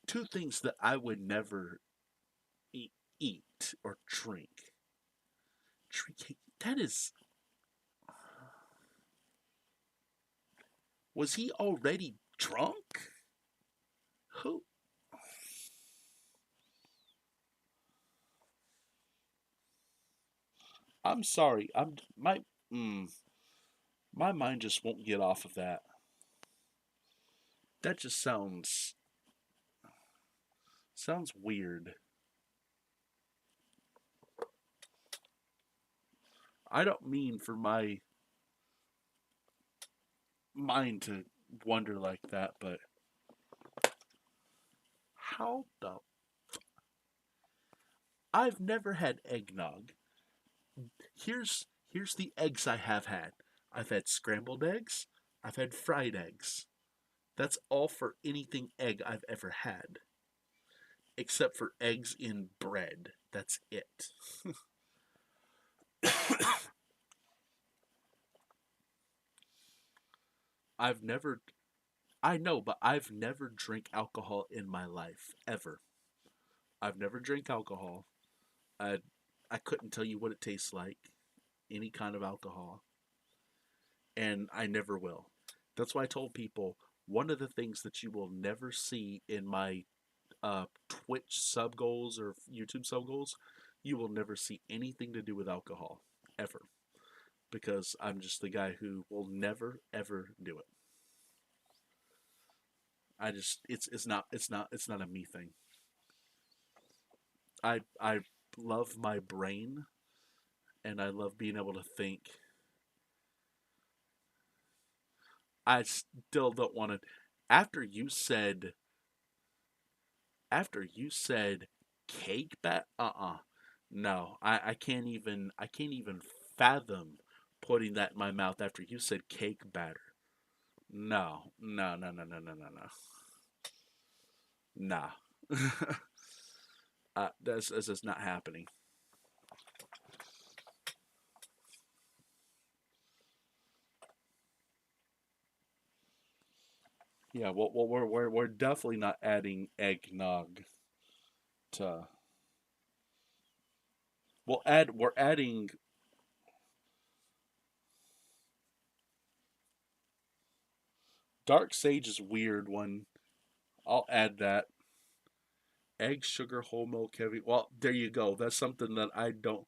two things that I would never eat or drink. Drink cake. That is. Was he already drunk? Who? I'm sorry. Mm, my mind just won't get off of that. That just sounds weird. I don't mean for my mind to wonder like that, but how the I've never had eggnog. Here's the eggs I have had. I've had scrambled eggs, I've had fried eggs. That's all for anything egg I've ever had, except for eggs in bread. That's it. I've never I know, but I've never drank alcohol in my life ever. I've never drank alcohol. I I couldn't tell you what it tastes like, any kind of alcohol, and I never will. That's why I told people one of the things that you will never see in my Twitch sub goals or YouTube sub goals, you will never see anything to do with alcohol ever, because I'm just the guy who will never ever do it. I just it's not a me thing. I love my brain and I love being able to think. I still don't want to. After you said after you said cake bat, no, I can't even fathom putting that in my mouth after you said cake batter. No, no, no, no, no, no, no, no, nah. That's not happening. Yeah, well, we're definitely not adding eggnog to. We're adding dark sage is weird one. I'll add that. Egg, sugar, whole milk, heavy. Well, there you go. That's something that I don't.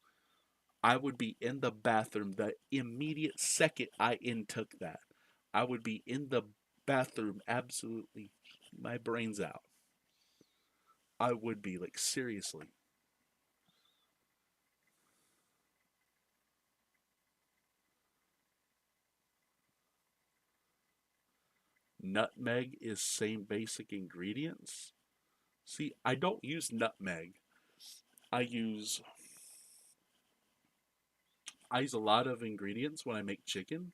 I would be in the bathroom the immediate second I intook that. I would be in the bathroom absolutely my brains out. I would be like seriously. Nutmeg is same basic ingredients. See, I don't use nutmeg. I use I use a lot of ingredients when I make chicken.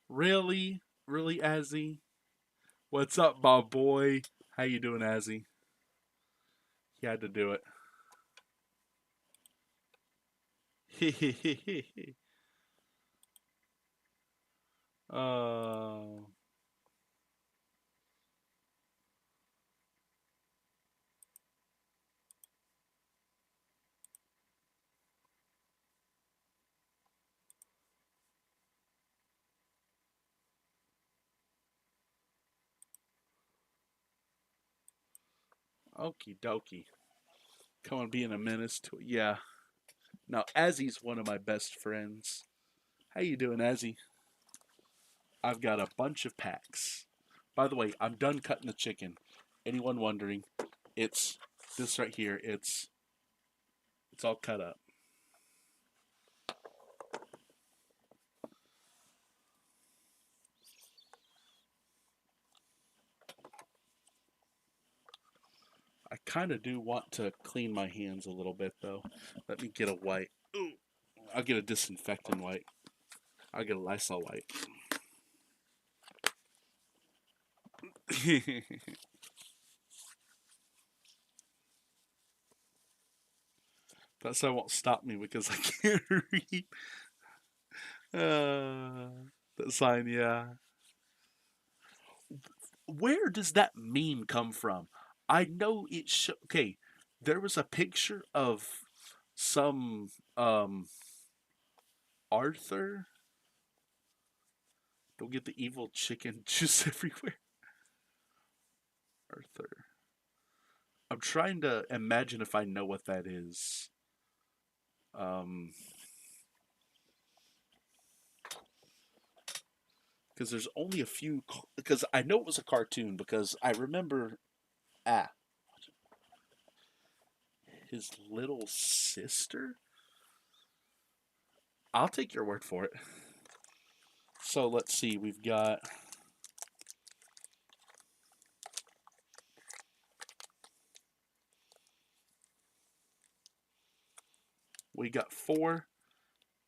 Really? Really, Azzy? What's up, my boy? How you doing, Azzy? He had to do it. uh, Okie dokie. Come on, being a menace to it. Yeah. Now, Azzy's one of my best friends. How you doing, Azzy? I've got a bunch of packs. By the way, I'm done cutting the chicken. Anyone wondering? It's this right here. It's all cut up. I kind of do want to clean my hands a little bit though. Let me get a wipe. Ooh, I'll get a disinfectant wipe. I'll get a Lysol wipe. That so won't stop me because I can't read. Uh, that sign, yeah. Where does that meme come from? I know it okay, there was a picture of some Arthur. Don't get the evil chicken juice everywhere. Arthur. I'm trying to imagine if I know what that is. Um, because there's only a few. Because I know it was a cartoon because I remember. Ah, his little sister. I'll take your word for it. So let's see. We got four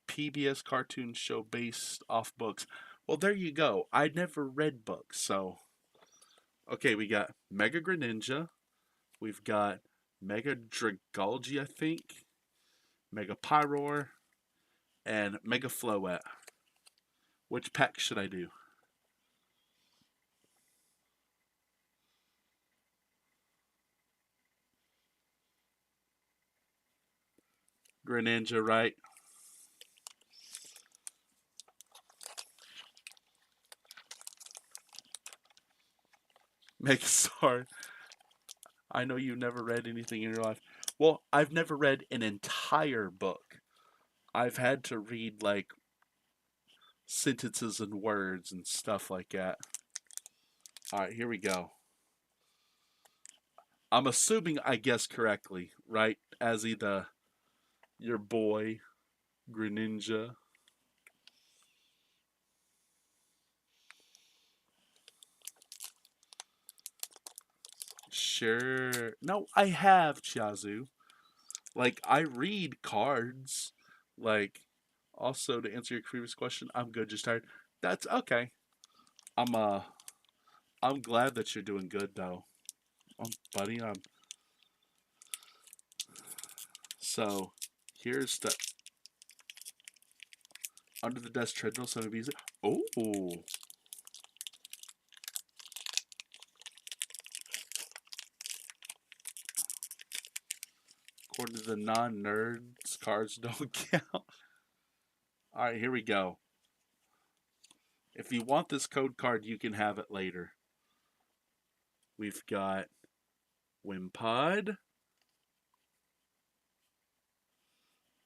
PBS cartoon show based off books. Well, there you go. I never read books, so okay. We got Mega Greninja. We've got Mega Dragology, I think. Mega Pyroar and Mega Floette. Which pack should I do? Greninja, right? Megastar. I know you never read anything in your life. Well, I've never read an entire book. I've had to read like sentences and words and stuff like that. All right, here we go. I'm assuming I guessed correctly, right? As either your boy Greninja. Sure. No, I have Chiazu. Like I read cards. Like also to answer your previous question, I'm good, just tired. That's okay. I'm uh I'm glad that you're doing good though. Buddy, so here's the under the desk treadmill so maybe oh, according to the non-nerds, cards don't count. All right, here we go. If you want this code card, you can have it later. We've got Wimpod,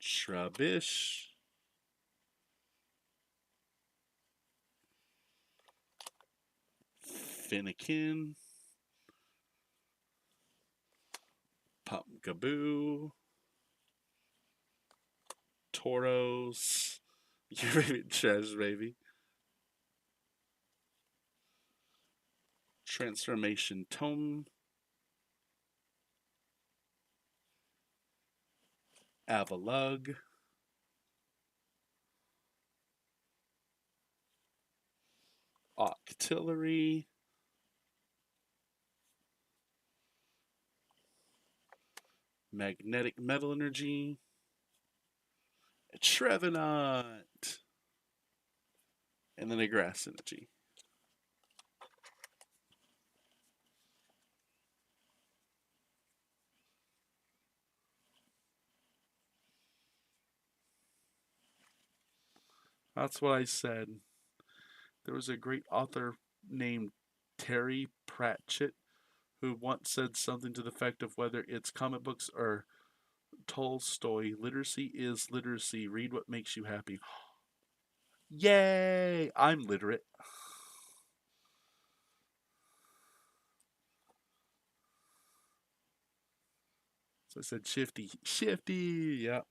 Trubbish, Finnegan, Pumpkaboo, Tauros, your favorite Trez baby, Transformation Tome, Avalug, Octillery, Magnetic Metal Energy, Trevenant, and then a Grass Energy. That's what I said. There was a great author named Terry Pratchett who once said something to the effect of whether it's comic books or Tolstoy, literacy is literacy. Read what makes you happy. Yay! I'm literate. So I said Shifty. Shifty! Yeah.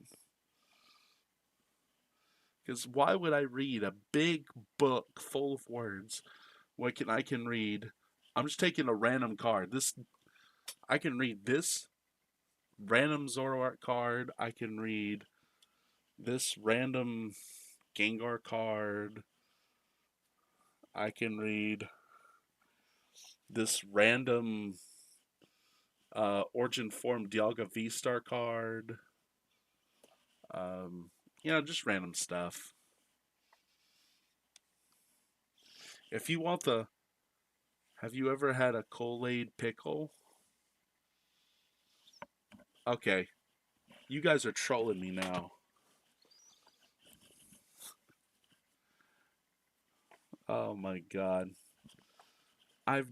Because why would I read a big book full of words? I can read. I'm just taking a random card. I can read this random Zoroark card. I can read this random Gengar card. I can read this random Origin Form Dialga V Star card. Um, just random stuff. If you want the, have you ever had a Kool-Aid pickle? Okay, you guys are trolling me now. Oh my god. I've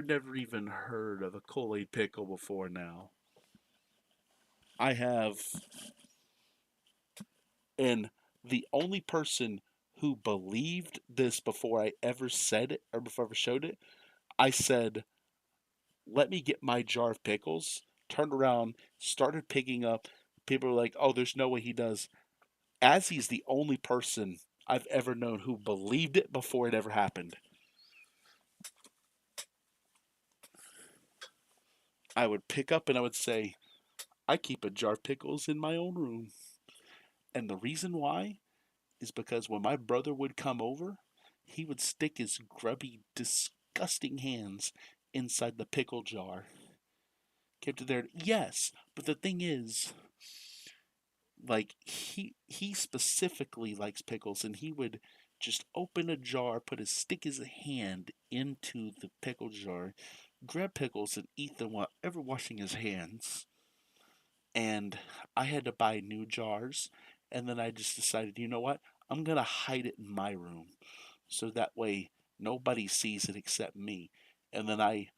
never even heard of a Kool-Aid pickle before now. I have, and the only person who believed this before I ever said it or before I ever showed it, I said, "Let me get my jar of pickles." Turned around, started picking up. People were like, "Oh, there's no way he does." As he's the only person I've ever known who believed it before it ever happened. I would pick up and I would say, "I keep a jar of pickles in my own room." And the reason why is because when my brother would come over, he would stick his grubby, disgusting hands inside the pickle jar. Kept it there. Yes, but the thing is, like he specifically likes pickles, and he would just open a jar, stick his hand into the pickle jar, grab pickles, and eat them while ever washing his hands. And I had to buy new jars, and then I just decided, you know what? I'm gonna hide it in my room, so that way nobody sees it except me. And then I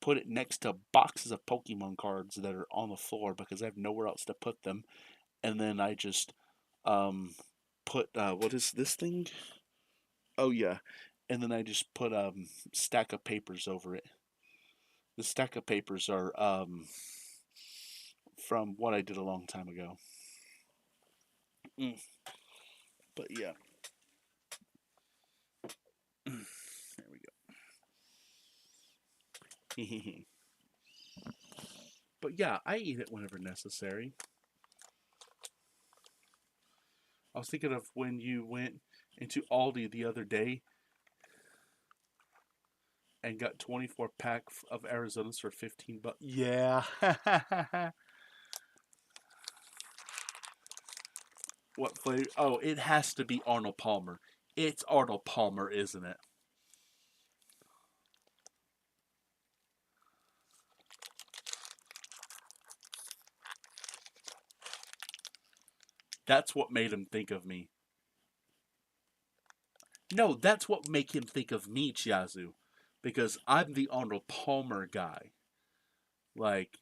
put it next to boxes of Pokemon cards that are on the floor because I have nowhere else to put them. And then I just um, put what is this thing? Oh yeah, and then I just put stack of papers over it. The stack of papers are from what I did a long time ago. Mm, but yeah, there we go. But yeah, I eat it whenever necessary. I was thinking of when you went into Aldi the other day and got 24 pack of Arizonas for 15 bucks. Yeah. What flavor? Oh, it has to be Arnold Palmer. It's Arnold Palmer, isn't it? That's what made him think of me. No, that's what make him think of me, Chiazu, because I'm the Arnold Palmer guy. Like,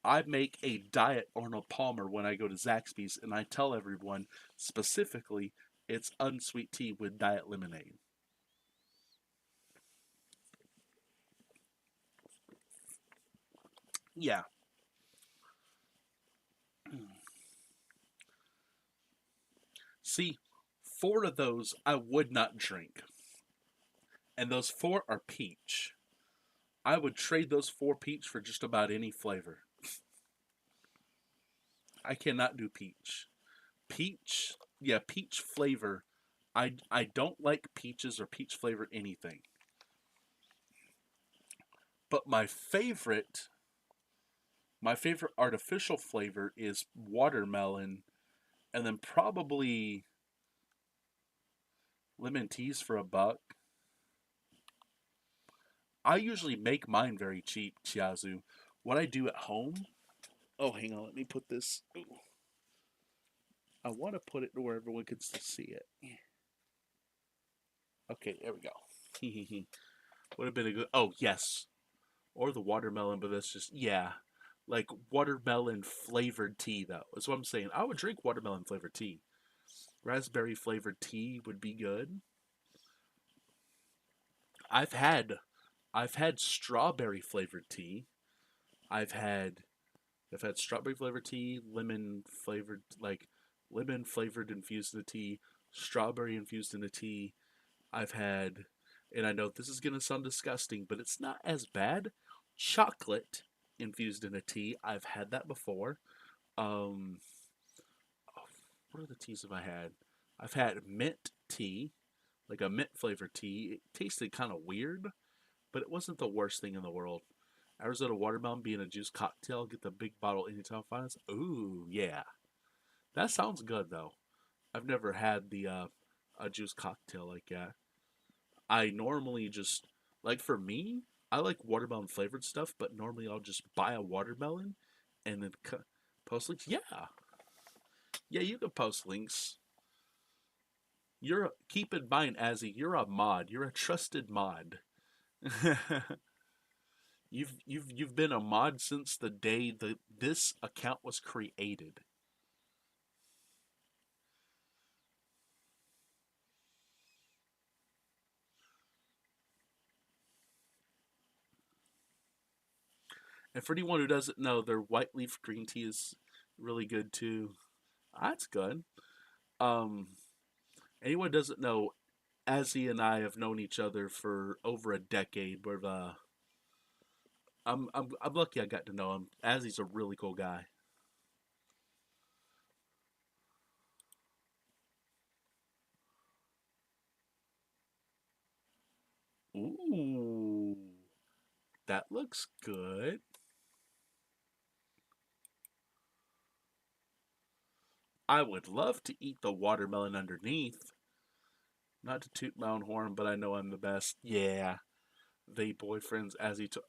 I make a diet Arnold Palmer when I go to Zaxby's, and I tell everyone specifically it's unsweet tea with diet lemonade. Yeah. See, four of those I would not drink, and those four are peach. I would trade those four peach for just about any flavor. I cannot do peach. Peach, yeah, peach flavor. I don't like peaches or peach flavor anything. But my favorite artificial flavor is watermelon, and then probably lemon teas for $1. I usually make mine very cheap, Chiazu. What I do at home. Oh, hang on, let me put this. Ooh, I want to put it to where everyone can still see it. Okay, there we go. Would have been a good. Oh yes, or the watermelon, but that's just yeah, like watermelon flavored tea though. That's what I'm saying. I would drink watermelon flavored tea. Raspberry flavored tea would be good. I've had I've had strawberry flavored tea. I've had I've had strawberry flavored tea, lemon flavored infused in the tea, strawberry infused in the tea. I've had, and I know this is gonna sound disgusting, but it's not as bad. Chocolate infused in a tea. I've had that before. Um, what other teas have I had? I've had mint tea, like a mint flavored tea. It tasted kind of weird, but it wasn't the worst thing in the world. Arizona watermelon being a juice cocktail, get the big bottle anytime finance. Ooh, yeah. That sounds good though. I've never had the a juice cocktail like that. I normally just like for me, I like watermelon flavored stuff, but normally I'll just buy a watermelon and then post links. Yeah, yeah, you can post links. Keep in mind, Azzy, you're a mod. You're a trusted mod. You've been a mod since the day that this account was created. And for anyone who doesn't know, their white leaf green tea is really good too. That's good. Um, anyone who doesn't know, Azzy and I have known each other for over a decade. I'm lucky I got to know him. Azzy's a really cool guy. Ooh, that looks good. I would love to eat the watermelon underneath. Not to toot my own horn, but I know I'm the best. Yeah, they boyfriends as he took.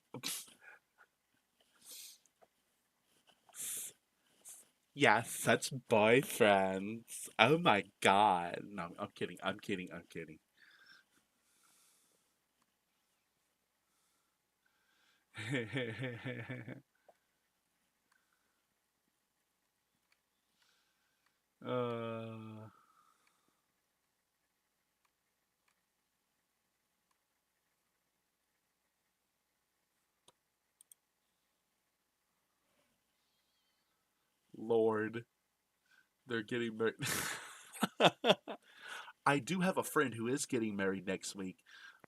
Yeah, such boyfriends. Oh my god. No, I'm kidding. I'm kidding. I'm kidding. uh, Lord, they're getting married. I do have a friend who is getting married next week,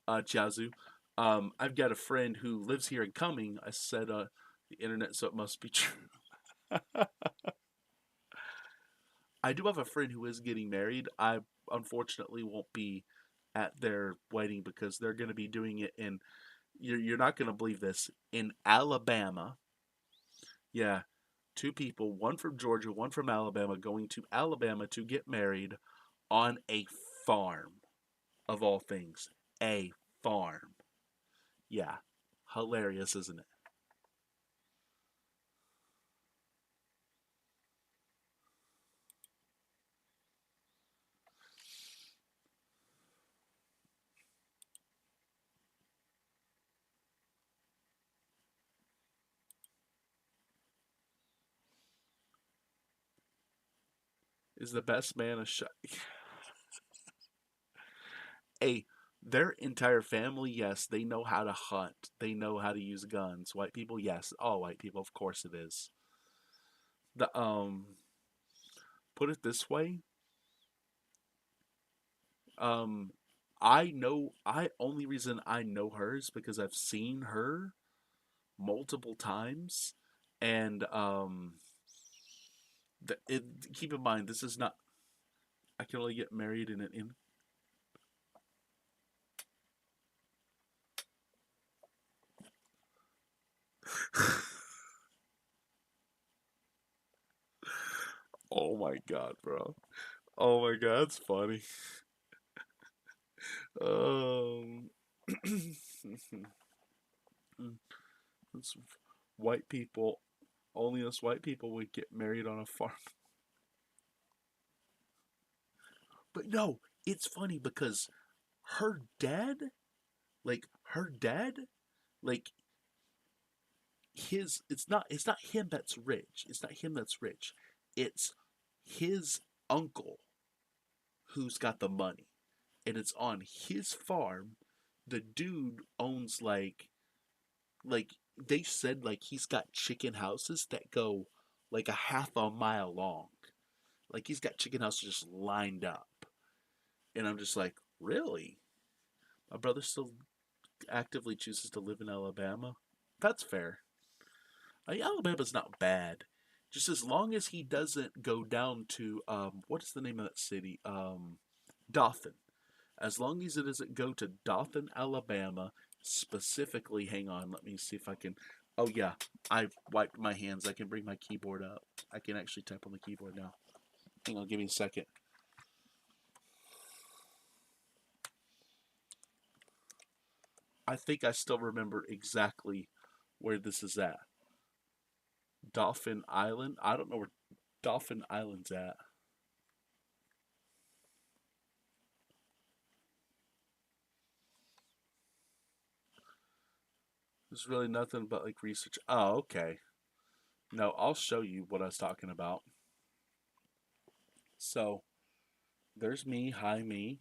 Jiazu. I've got a friend who lives here in Cumming. I said the internet, so it must be true. I do have a friend who is getting married. I unfortunately won't be at their wedding because they're going to be doing it in, you're not going to believe this, in Alabama. Yeah, two people, one from Georgia, one from Alabama, going to Alabama to get married on a farm, of all things. A farm. Yeah, hilarious, isn't it? Is the best man a shot? A Their entire family, yes, they know how to hunt. They know how to use guns. White people, yes, all white people, of course it is. The Put it this way, um, I only reason I know her is because I've seen her multiple times, and keep in mind this is not. I can only get married in an in. Oh my god, bro. Oh my god, it's funny. Um, it's white people. Only us white people would get married on a farm. But no, it's funny because her dad, her dad, like it's not him that's rich. It's not him that's rich. It's his uncle who's got the money. And it's on his farm. The dude owns like they said like he's got chicken houses that go like a half a mile long. Like he's got chicken houses just lined up. And I'm just like, really? My brother still actively chooses to live in Alabama? That's fair. Alabama's not bad. Just as long as he doesn't go down to what is the name of that city? Dothan. As long as it doesn't go to Dothan, Alabama, specifically. Hang on, let me see if I can. Oh yeah, I wiped my hands. I can bring my keyboard up. I can actually type on the keyboard now. Hang on, give me a second. I think I still remember exactly where this is at. Dolphin Island? I don't know where Dolphin Island's at. There's really nothing but like research. Oh, okay. No, I'll show you what I was talking about. So there's me. Hi, me.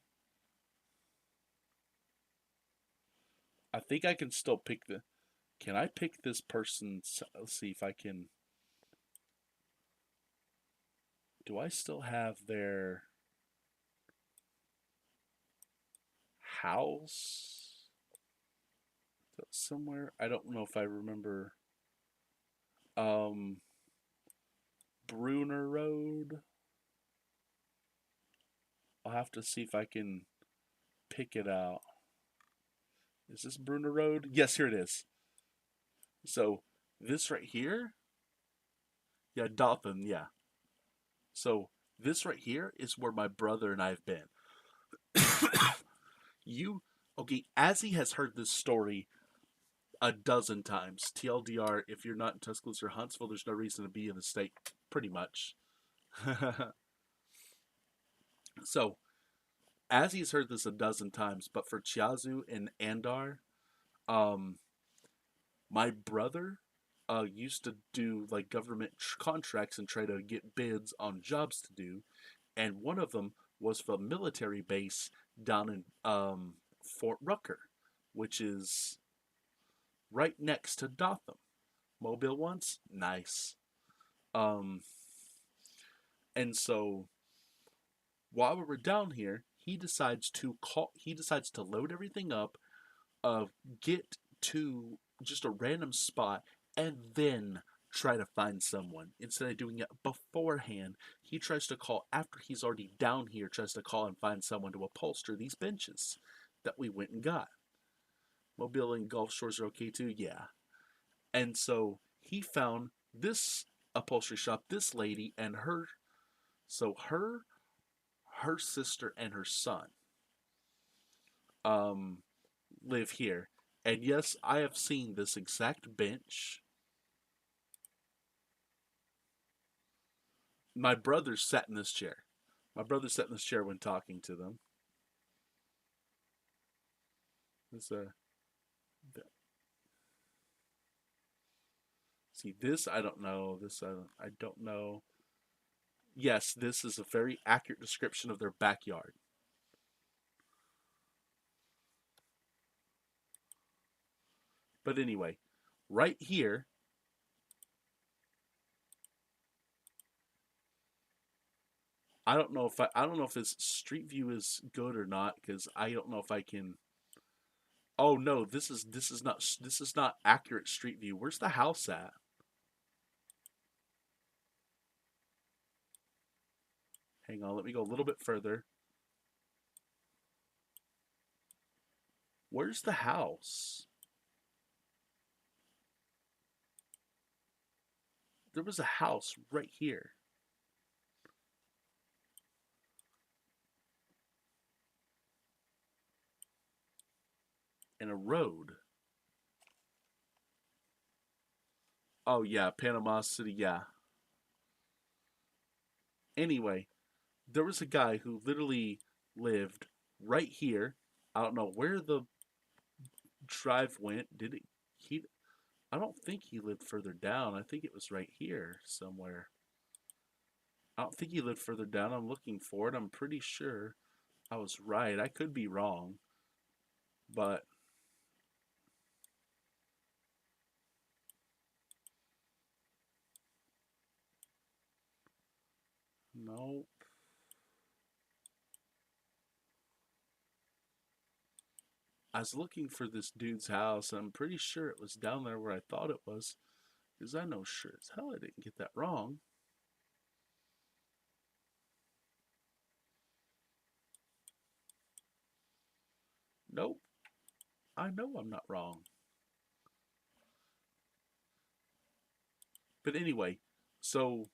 I think I can still pick the. Can I pick this person's? Let's see if I can. Do I still have their house somewhere? I don't know if I remember. Um, Bruner Road. I'll have to see if I can pick it out. Is this Bruner Road? Yes, here it is. So this right here, yeah, Dothan, yeah. So this right here is where my brother and I have been. You okay? As he has heard this story a dozen times. TLDR: if you're not in Tuscaloosa or Huntsville, there's no reason to be in the state. Pretty much. So as he's heard this a dozen times, but for Chiazu and Andar, um, my brother used to do like government contracts and try to get bids on jobs to do, and one of them was for a military base down in Fort Rucker, which is right next to Dothan. Mobile once, nice. Um, and so while we were down here, he decides to call. He decides to load everything up, get to just a random spot, and then try to find someone instead of doing it beforehand. He tries to call after he's already down here. Tries to call and find someone to upholster these benches that we went and got. Mobile and Gulf Shores are okay too, yeah. And so he found this upholstery shop, this lady and her. So her sister and her son um live here. And yes, I have seen this exact bench. My brother sat in this chair. My brother sat in this chair when talking to them. This see this I don't know. This I don't know. Yes, this is a very accurate description of their backyard. But anyway, right here, I don't know if this street view is good or not because I don't know if I can. Oh no, this is not accurate street view. Where's the house at? Hang on, let me go a little bit further. Where's the house? There was a house right here and a road. Oh yeah, Panama City, yeah. Anyway, there was a guy who literally lived right here. I don't know where the drive went. Did it? He? I don't think he lived further down. I think it was right here somewhere. I don't think he lived further down. I'm looking for it. I'm pretty sure I was right. I could be wrong, but no. I was looking for this dude's house. I'm pretty sure it was down there where I thought it was, because I know sure as hell I didn't get that wrong. Nope. I know I'm not wrong. But anyway, so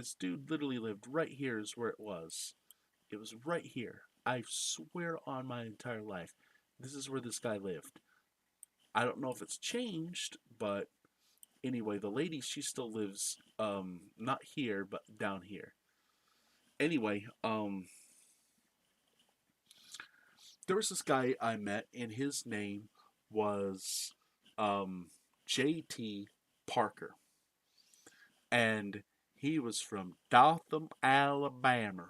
This dude literally lived right here, is where it was. It was right here. I swear on my entire life, this is where this guy lived. I don't know if it's changed, but anyway, the lady, she still lives, not here, but down here. Anyway, there was this guy I met, and his name was, um, J.T. Parker. And he was from Dothan, Alabama.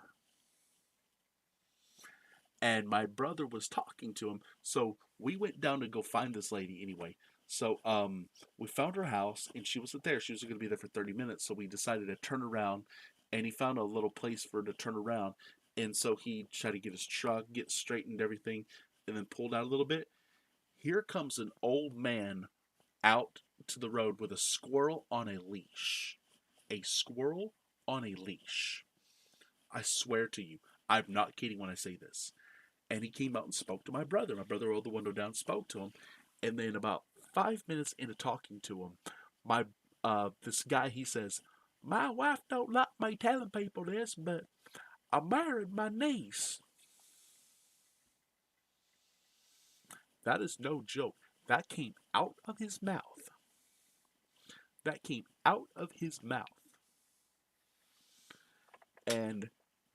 And my brother was talking to him. So we went down to go find this lady anyway. So we found her house, and she wasn't there. She was going to be there for 30 minutes. So we decided to turn around, and he found a little place for her to turn around. And so he tried to get his truck, get straightened, everything, and then pulled out a little bit. Here comes an old man out to the road with a squirrel on a leash. A squirrel on a leash. I swear to you, I'm not kidding when I say this. And he came out and spoke to my brother. My brother rolled the window down, spoke to him, and then about 5 minutes into talking to him, my this guy, he says, "My wife don't like me telling people this, but I married my niece." That is no joke. That came out of his mouth. That came out of his mouth. And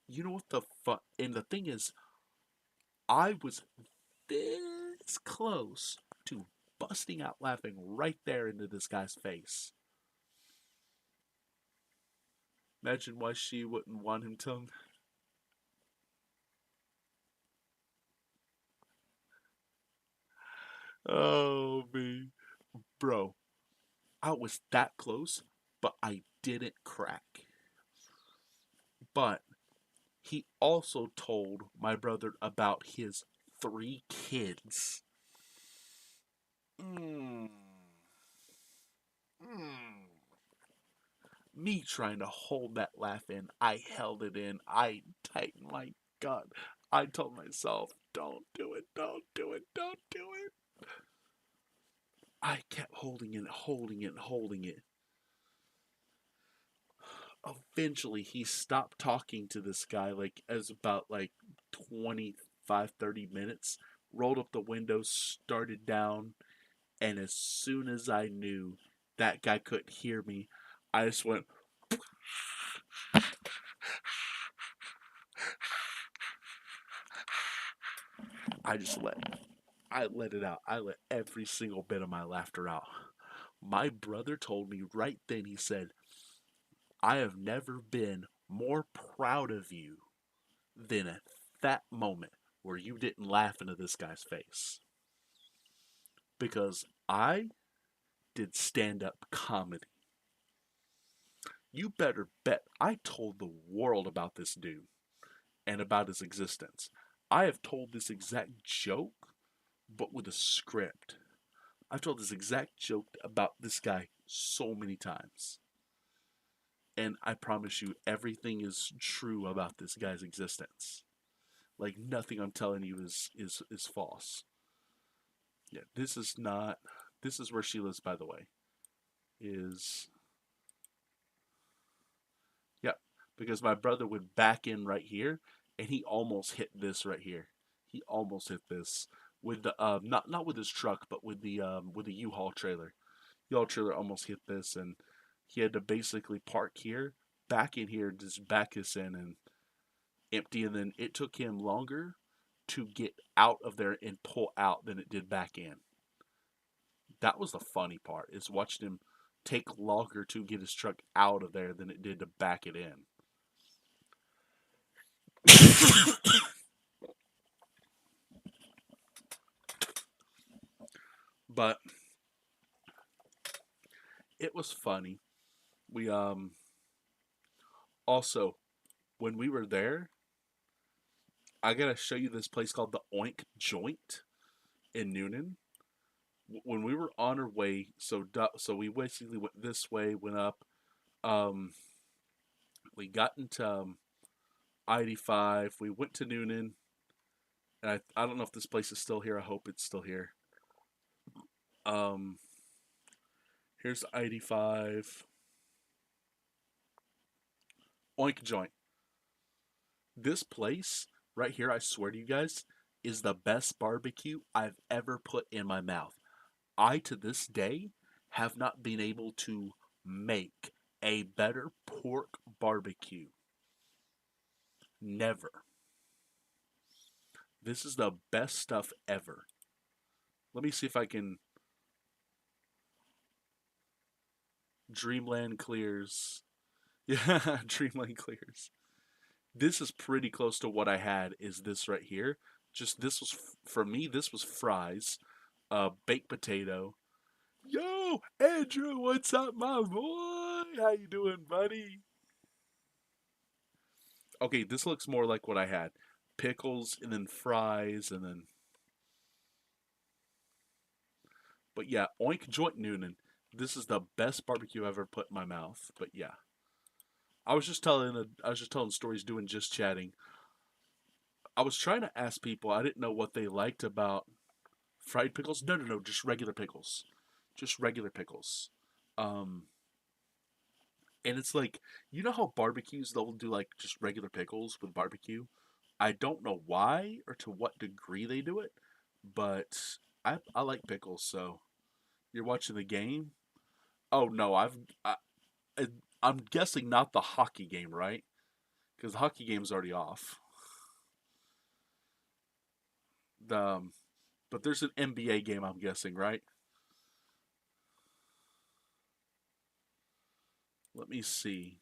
you know what the fuck? And the thing is, I was this close to busting out laughing right there into this guy's face. Imagine why she wouldn't want him to. Oh, me. Bro, I was that close, but I didn't crack. But he also told my brother about his 3 kids. Mm. Mm. Me trying to hold that laugh in, I held it in. I tightened my gut. I told myself, don't do it, don't do it, don't do it. I kept holding it, holding it, holding it. Eventually, he stopped talking to this guy, like, as about like 25, 30 minutes. Rolled up the window, started down, and as soon as I knew that guy couldn't hear me, I just went, I just I let it out. I let every single bit of my laughter out. My brother told me right then, he said, I have never been more proud of you than at that moment where you didn't laugh into this guy's face. Because I did stand up comedy. You better bet I told the world about this dude and about his existence. I have told this exact joke, but with a script. I've told this exact joke about this guy so many times. And I promise you, everything is true about this guy's existence. Like nothing I'm telling you is false. Yeah, this is not. This is where she lives, by the way. Is Yep, because my brother would back in right here, and he almost hit this right here. He almost hit this with the not with his truck, but with the U-Haul trailer. U-Haul trailer almost hit this, and he had to basically park here, back in here, just back us in and empty. And then it took him longer to get out of there and pull out than it did back in. That was the funny part, is watching him take longer to get his truck out of there than it did to back it in. But it was funny. We also, when we were there, I gotta show you this place called the Oink Joint in Noonan. When we were on our way, so we basically went this way, went up. Um, we got into I-85. We went to Noonan, and I don't know if this place is still here. I hope it's still here. Um, Here's I-85. Oink joint. This place right here, I swear to you guys, is the best barbecue I've ever put in my mouth. I, to this day, have not been able to make a better pork barbecue. Never. This is the best stuff ever. Let me see if I can. Dreamland clears. Yeah, Dreamland clears. This is pretty close to what I had. Is this right here? Just this was for me. This was fries, baked potato. Yo, Andrew, what's up, my boy? How you doing, buddy? Okay, this looks more like what I had. Pickles and then fries and then. But yeah, Oink Joint Noonan. This is the best barbecue I've ever put in my mouth. But yeah, I was just telling stories, doing just chatting. I was trying to ask people. I didn't know what they liked about fried pickles. No, no, no, just regular pickles, just regular pickles. Um, and it's like you know how barbecues they'll do like just regular pickles with barbecue. I don't know why or to what degree they do it, but I like pickles. So you're watching the game. Oh no, I I'm guessing not the hockey game, right? Because the hockey game's already off. The but there's an NBA game, I'm guessing, right? Let me see.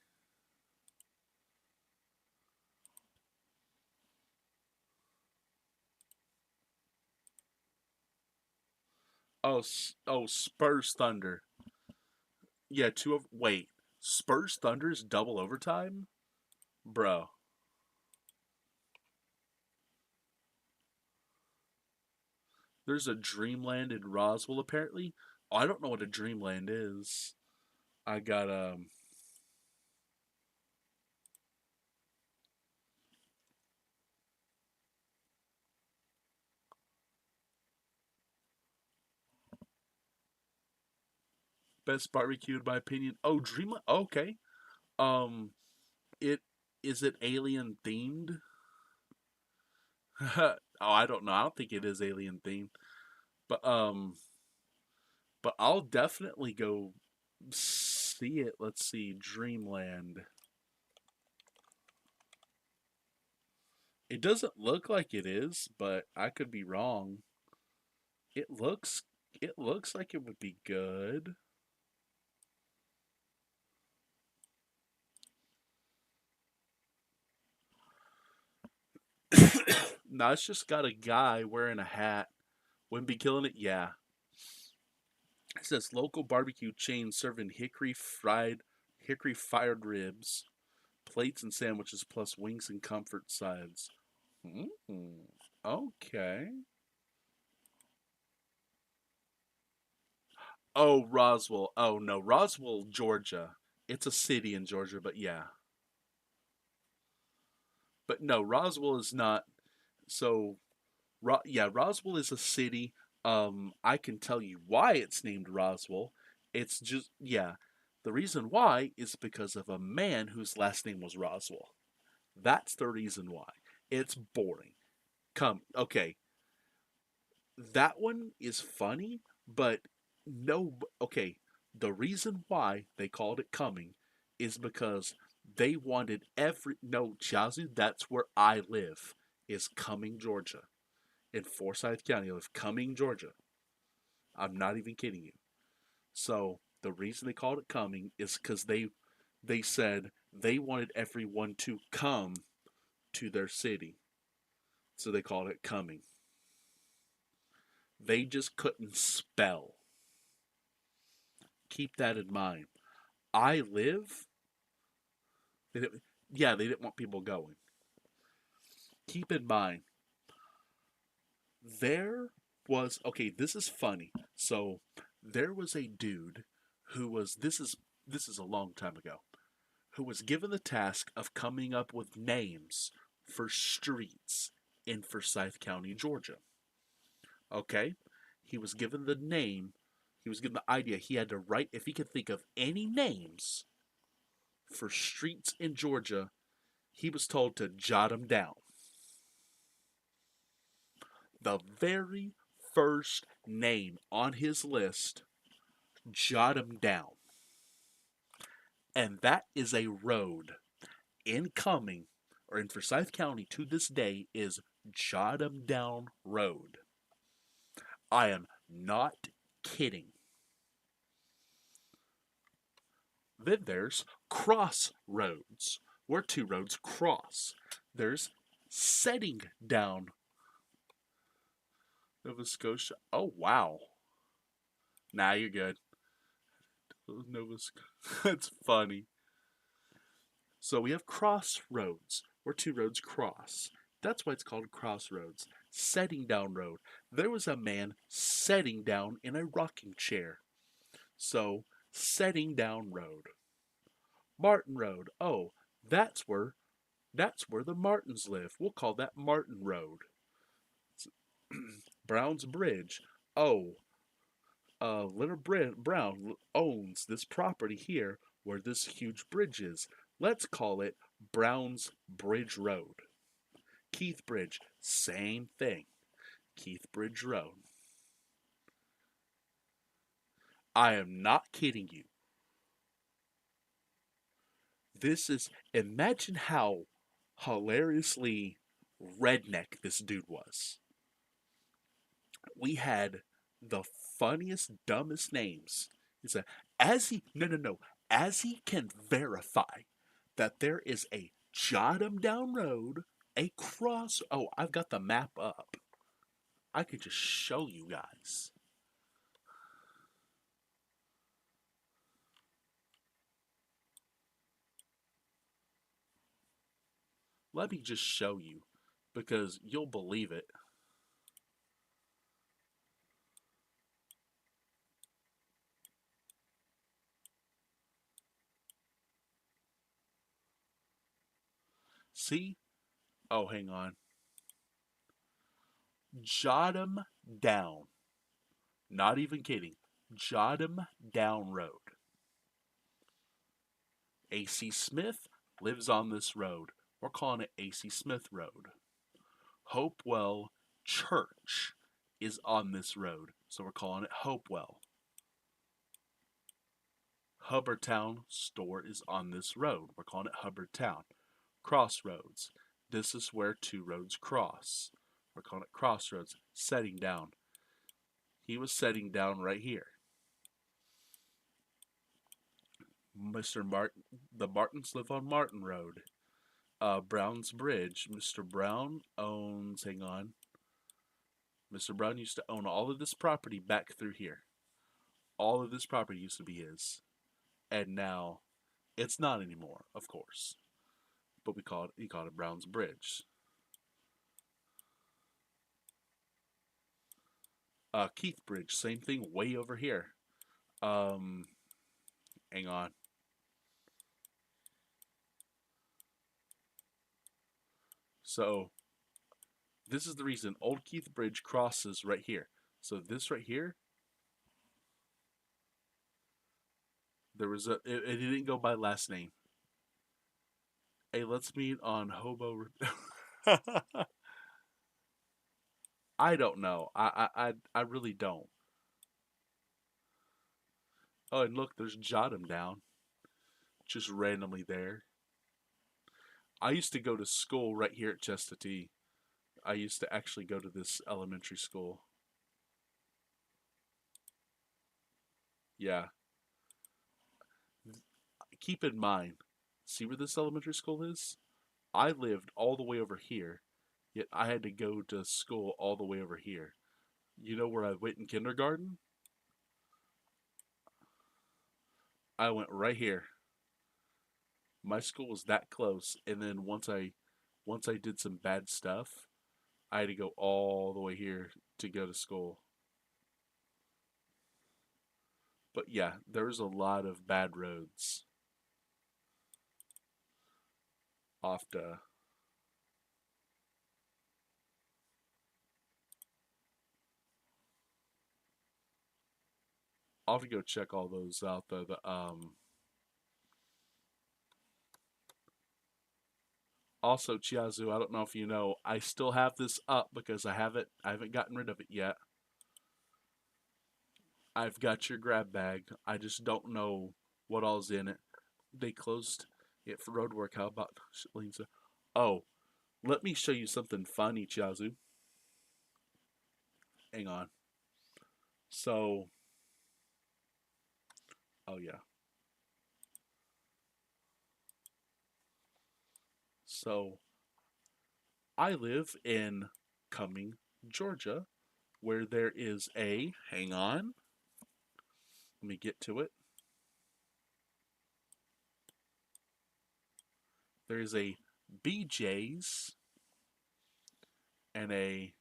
Oh, oh, Spurs Thunder. Yeah, two of wait, Spurs Thunder's double overtime, bro. There's a Dreamland in Roswell apparently. Oh, I don't know what a Dreamland is. I got best barbecue in my opinion. Oh, Dreamland. Okay. Um, it is it alien themed? Oh, I don't know. I don't think it is alien themed, but I'll definitely go see it. Let's see, Dreamland. It doesn't look like it is, but I could be wrong. It looks it looks like it would be good. No, it's just got a guy wearing a hat. Wouldn't be killing it? Yeah. It says local barbecue chain serving hickory fired ribs, plates and sandwiches plus wings and comfort sides. Mm, okay. Oh, Roswell. Oh no, Roswell, Georgia. It's a city in Georgia, but yeah. But no, Roswell is not. So, yeah, Roswell is a city. I can tell you why it's named Roswell. It's just yeah. The reason why is because of a man whose last name was Roswell. That's the reason why. It's boring. Come, okay, that one is funny, but no, okay. The reason why they called it Coming is because they wanted every no Chazu. That's where I live. Is Cumming, Georgia, in Forsyth County. I live Cumming, Georgia. I'm not even kidding you. So the reason they called it Coming is because they said they wanted everyone to come to their city, so they called it Coming. They just couldn't spell. Keep that in mind. I live. They didn't, yeah, they didn't want people going. Keep in mind, there was okay. This is funny. So there was a dude who was this is a long time ago who was given the task of coming up with names for streets in Forsyth County, Georgia. Okay, he was given the name. He was given the idea. He had to write if he could think of any names for streets in Georgia, he was told to jot them down. The very first name on his list, jot them down. And that is a road incoming or in Forsyth County to this day is Jot 'em Down Road. I am not kidding. Then there's Crossroads, where two roads cross. There's Setting Down Nova Scotia. Oh, wow. Nah, you're good. Nova Scotia. That's funny. So we have Crossroads, where two roads cross. That's why it's called Crossroads. Setting Down Road. There was a man setting down in a rocking chair. So, Setting Down Road. Martin Road. Oh, that's where that's where the Martins live. We'll call that Martin Road. Brown's Bridge. Oh, Leonard Brown owns this property here where this huge bridge is. Let's call it Brown's Bridge Road. Keith Bridge, same thing. Keith Bridge Road. I am not kidding you. This is, imagine how hilariously redneck this dude was. We had the funniest, dumbest names. He said, as he, no, no, no, as he can verify that there is a jot 'em down road, a cross. Oh, I've got the map up. I could just show you guys. Let me just show you because you'll believe it. See? Oh, hang on. Jot 'em down. Not even kidding. Jot 'em down road. A.C. Smith lives on this road. We're calling it A.C. Smith Road. Hopewell Church is on this road, so we're calling it Hopewell. Hubbardtown store is on this road. We're calling it Hubbardtown. Crossroads. This is where two roads cross. We're calling it Crossroads. Setting down. He was setting down right here. Mr. Martin, the Martins live on Martin Road. Brown's Bridge. Mr. Brown owns, hang on. Mr. Brown used to own all of this property back through here. All of this property used to be his. And now it's not anymore, of course. But he called it Brown's Bridge. Keith Bridge, same thing, way over here. Um, hang on. So this is the reason Old Keith Bridge crosses right here. So this right here, there was it didn't go by last name. Hey, let's meet on Hobo. I don't know. I really don't. Oh, and look, there's Jot 'em Down, just randomly there. I used to go to school right here at Chestatee. I used to actually go to this elementary school. Yeah. Keep in mind, see where this elementary school is? I lived all the way over here, yet I had to go to school all the way over here. You know where I went in kindergarten? I went right here. My school was that close, and then once I did some bad stuff, I had to go all the way here to go to school. But yeah, there was a lot of bad roads off to. I'll have to go check all those out though. Also, Chiazu, I don't know if you know, I still have this up because I haven't gotten rid of it yet. I've got your grab bag. I just don't know what all's in it. They closed it for road work. How about Lisa? Oh, let me show you something funny, Chiazu. Hang on. So, oh yeah. So, I live in Cumming, Georgia, where there is a, hang on, let me get to it. There is a BJ's and a,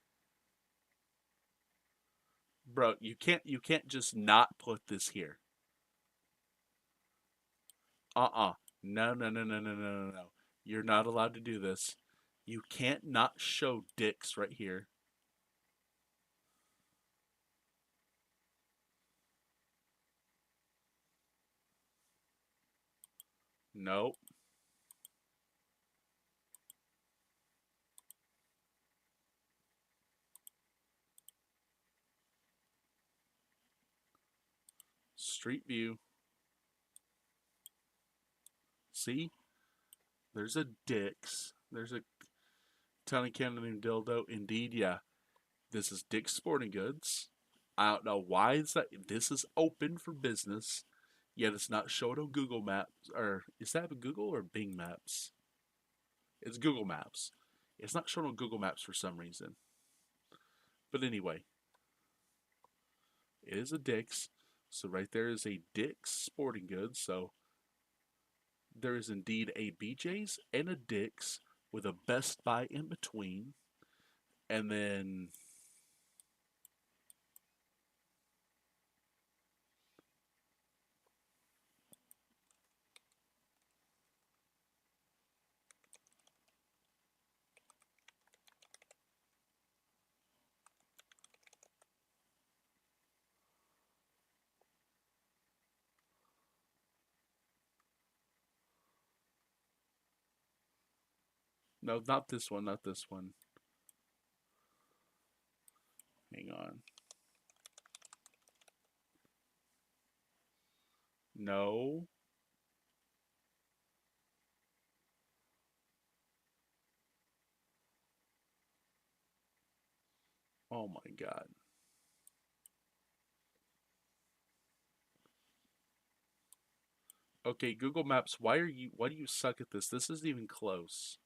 bro, you can't just not put this here. Uh-uh. No, no, no, no, no, no, no, no. You're not allowed to do this. You can't not show dicks right here. Nope. Street view. See? There's a dicks. There's a Tony Cannon named Dildo. Indeed, yeah. This is Dick's Sporting Goods. I don't know why is that. This is open for business, yet it's not showed on Google Maps. Or is that Google or Bing Maps? It's Google Maps. It's not shown on Google Maps for some reason. But anyway, it is a Dick's. So right there is a Dick's Sporting Goods. So there is indeed a BJ's and a Dick's with a Best Buy in between. And then no, not this one, not this one. Hang on. No. Oh my god. Okay, Google Maps, why do you suck at this? This isn't even close.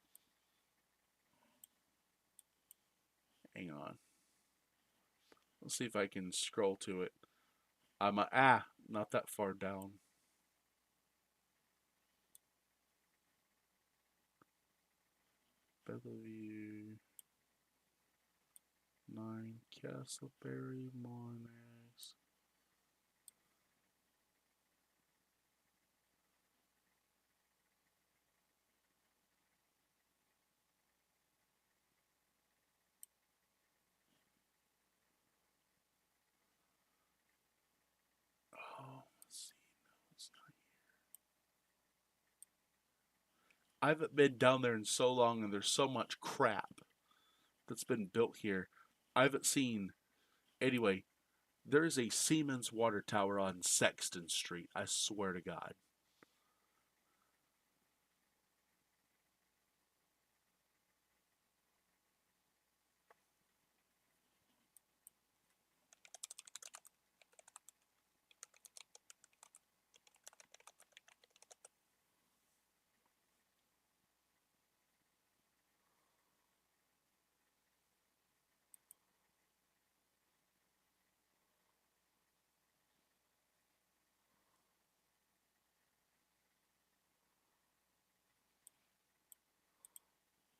Hang on. Let's see if I can scroll to it. Not that far down. Bellevue, 9 Castleberry, Monarchs. Oh, let's see. No, it's not. I haven't been down there in so long, and there's so much crap that's been built here. I haven't seen. Anyway, there is a Siemens water tower on Sexton Street. I swear to God.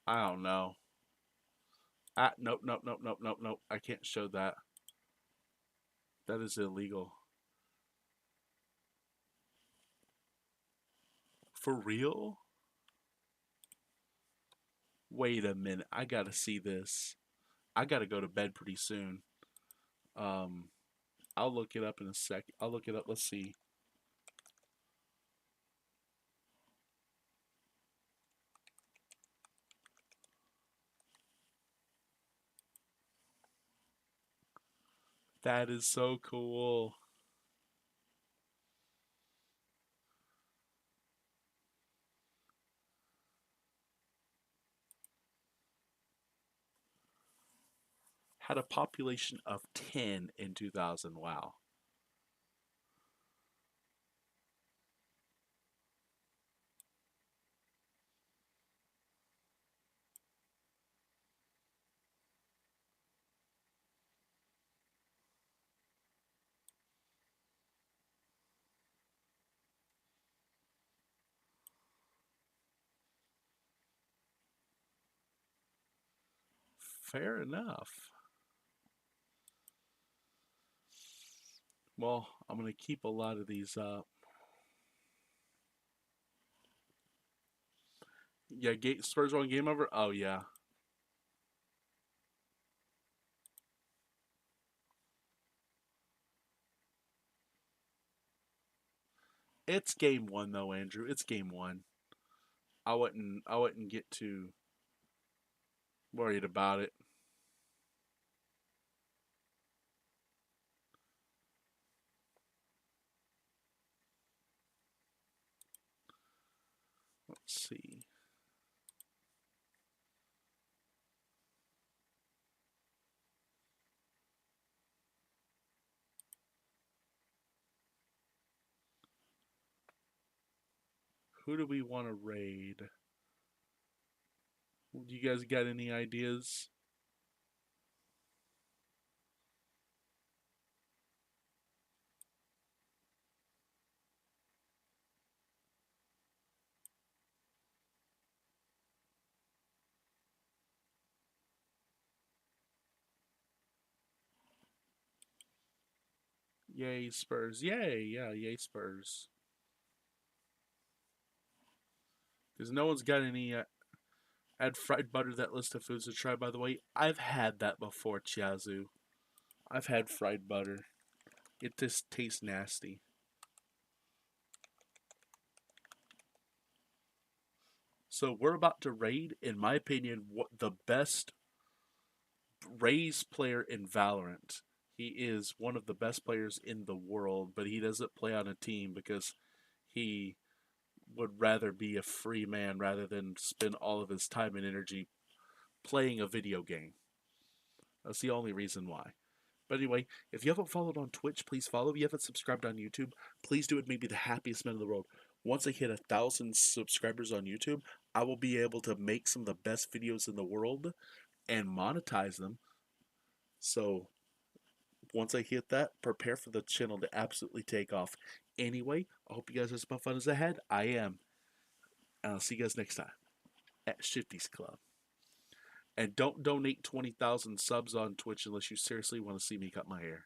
I don't know. Nope, nope, nope, nope, nope, nope. I can't show that. That is illegal. For real? Wait a minute. I gotta see this. I gotta go to bed pretty soon. Um, I'll look it up in a sec. I'll look it up. Let's see. That is so cool. Had a population of 10 in 2000. Wow. Fair enough. Well, I'm going to keep a lot of these up. Yeah, Spurs won game over? Oh, yeah. It's game one, though, Andrew. It's game one. I wouldn't get too worried about it. Let's see. Who do we want to raid? Do you guys got any ideas? Yay, Spurs. Yay, yeah, yay, Spurs. Because no one's got any. Add fried butter to that list of foods to try, by the way. I've had that before, Chiazu. I've had fried butter. It just tastes nasty. So we're about to raid, in my opinion, what the best Rays player in Valorant. He is one of the best players in the world, but he doesn't play on a team because he would rather be a free man rather than spend all of his time and energy playing a video game. That's the only reason why. But anyway, if you haven't followed on Twitch, please follow. If you haven't subscribed on YouTube, please do. It make me the happiest man in the world. Once I hit 1,000 subscribers on YouTube, I will be able to make some of the best videos in the world and monetize them. So once I hit that, prepare for the channel to absolutely take off. Anyway, I hope you guys are as much fun as I had. I am. And I'll see you guys next time at Shifty's Club. And don't donate 20,000 subs on Twitch unless you seriously want to see me cut my hair.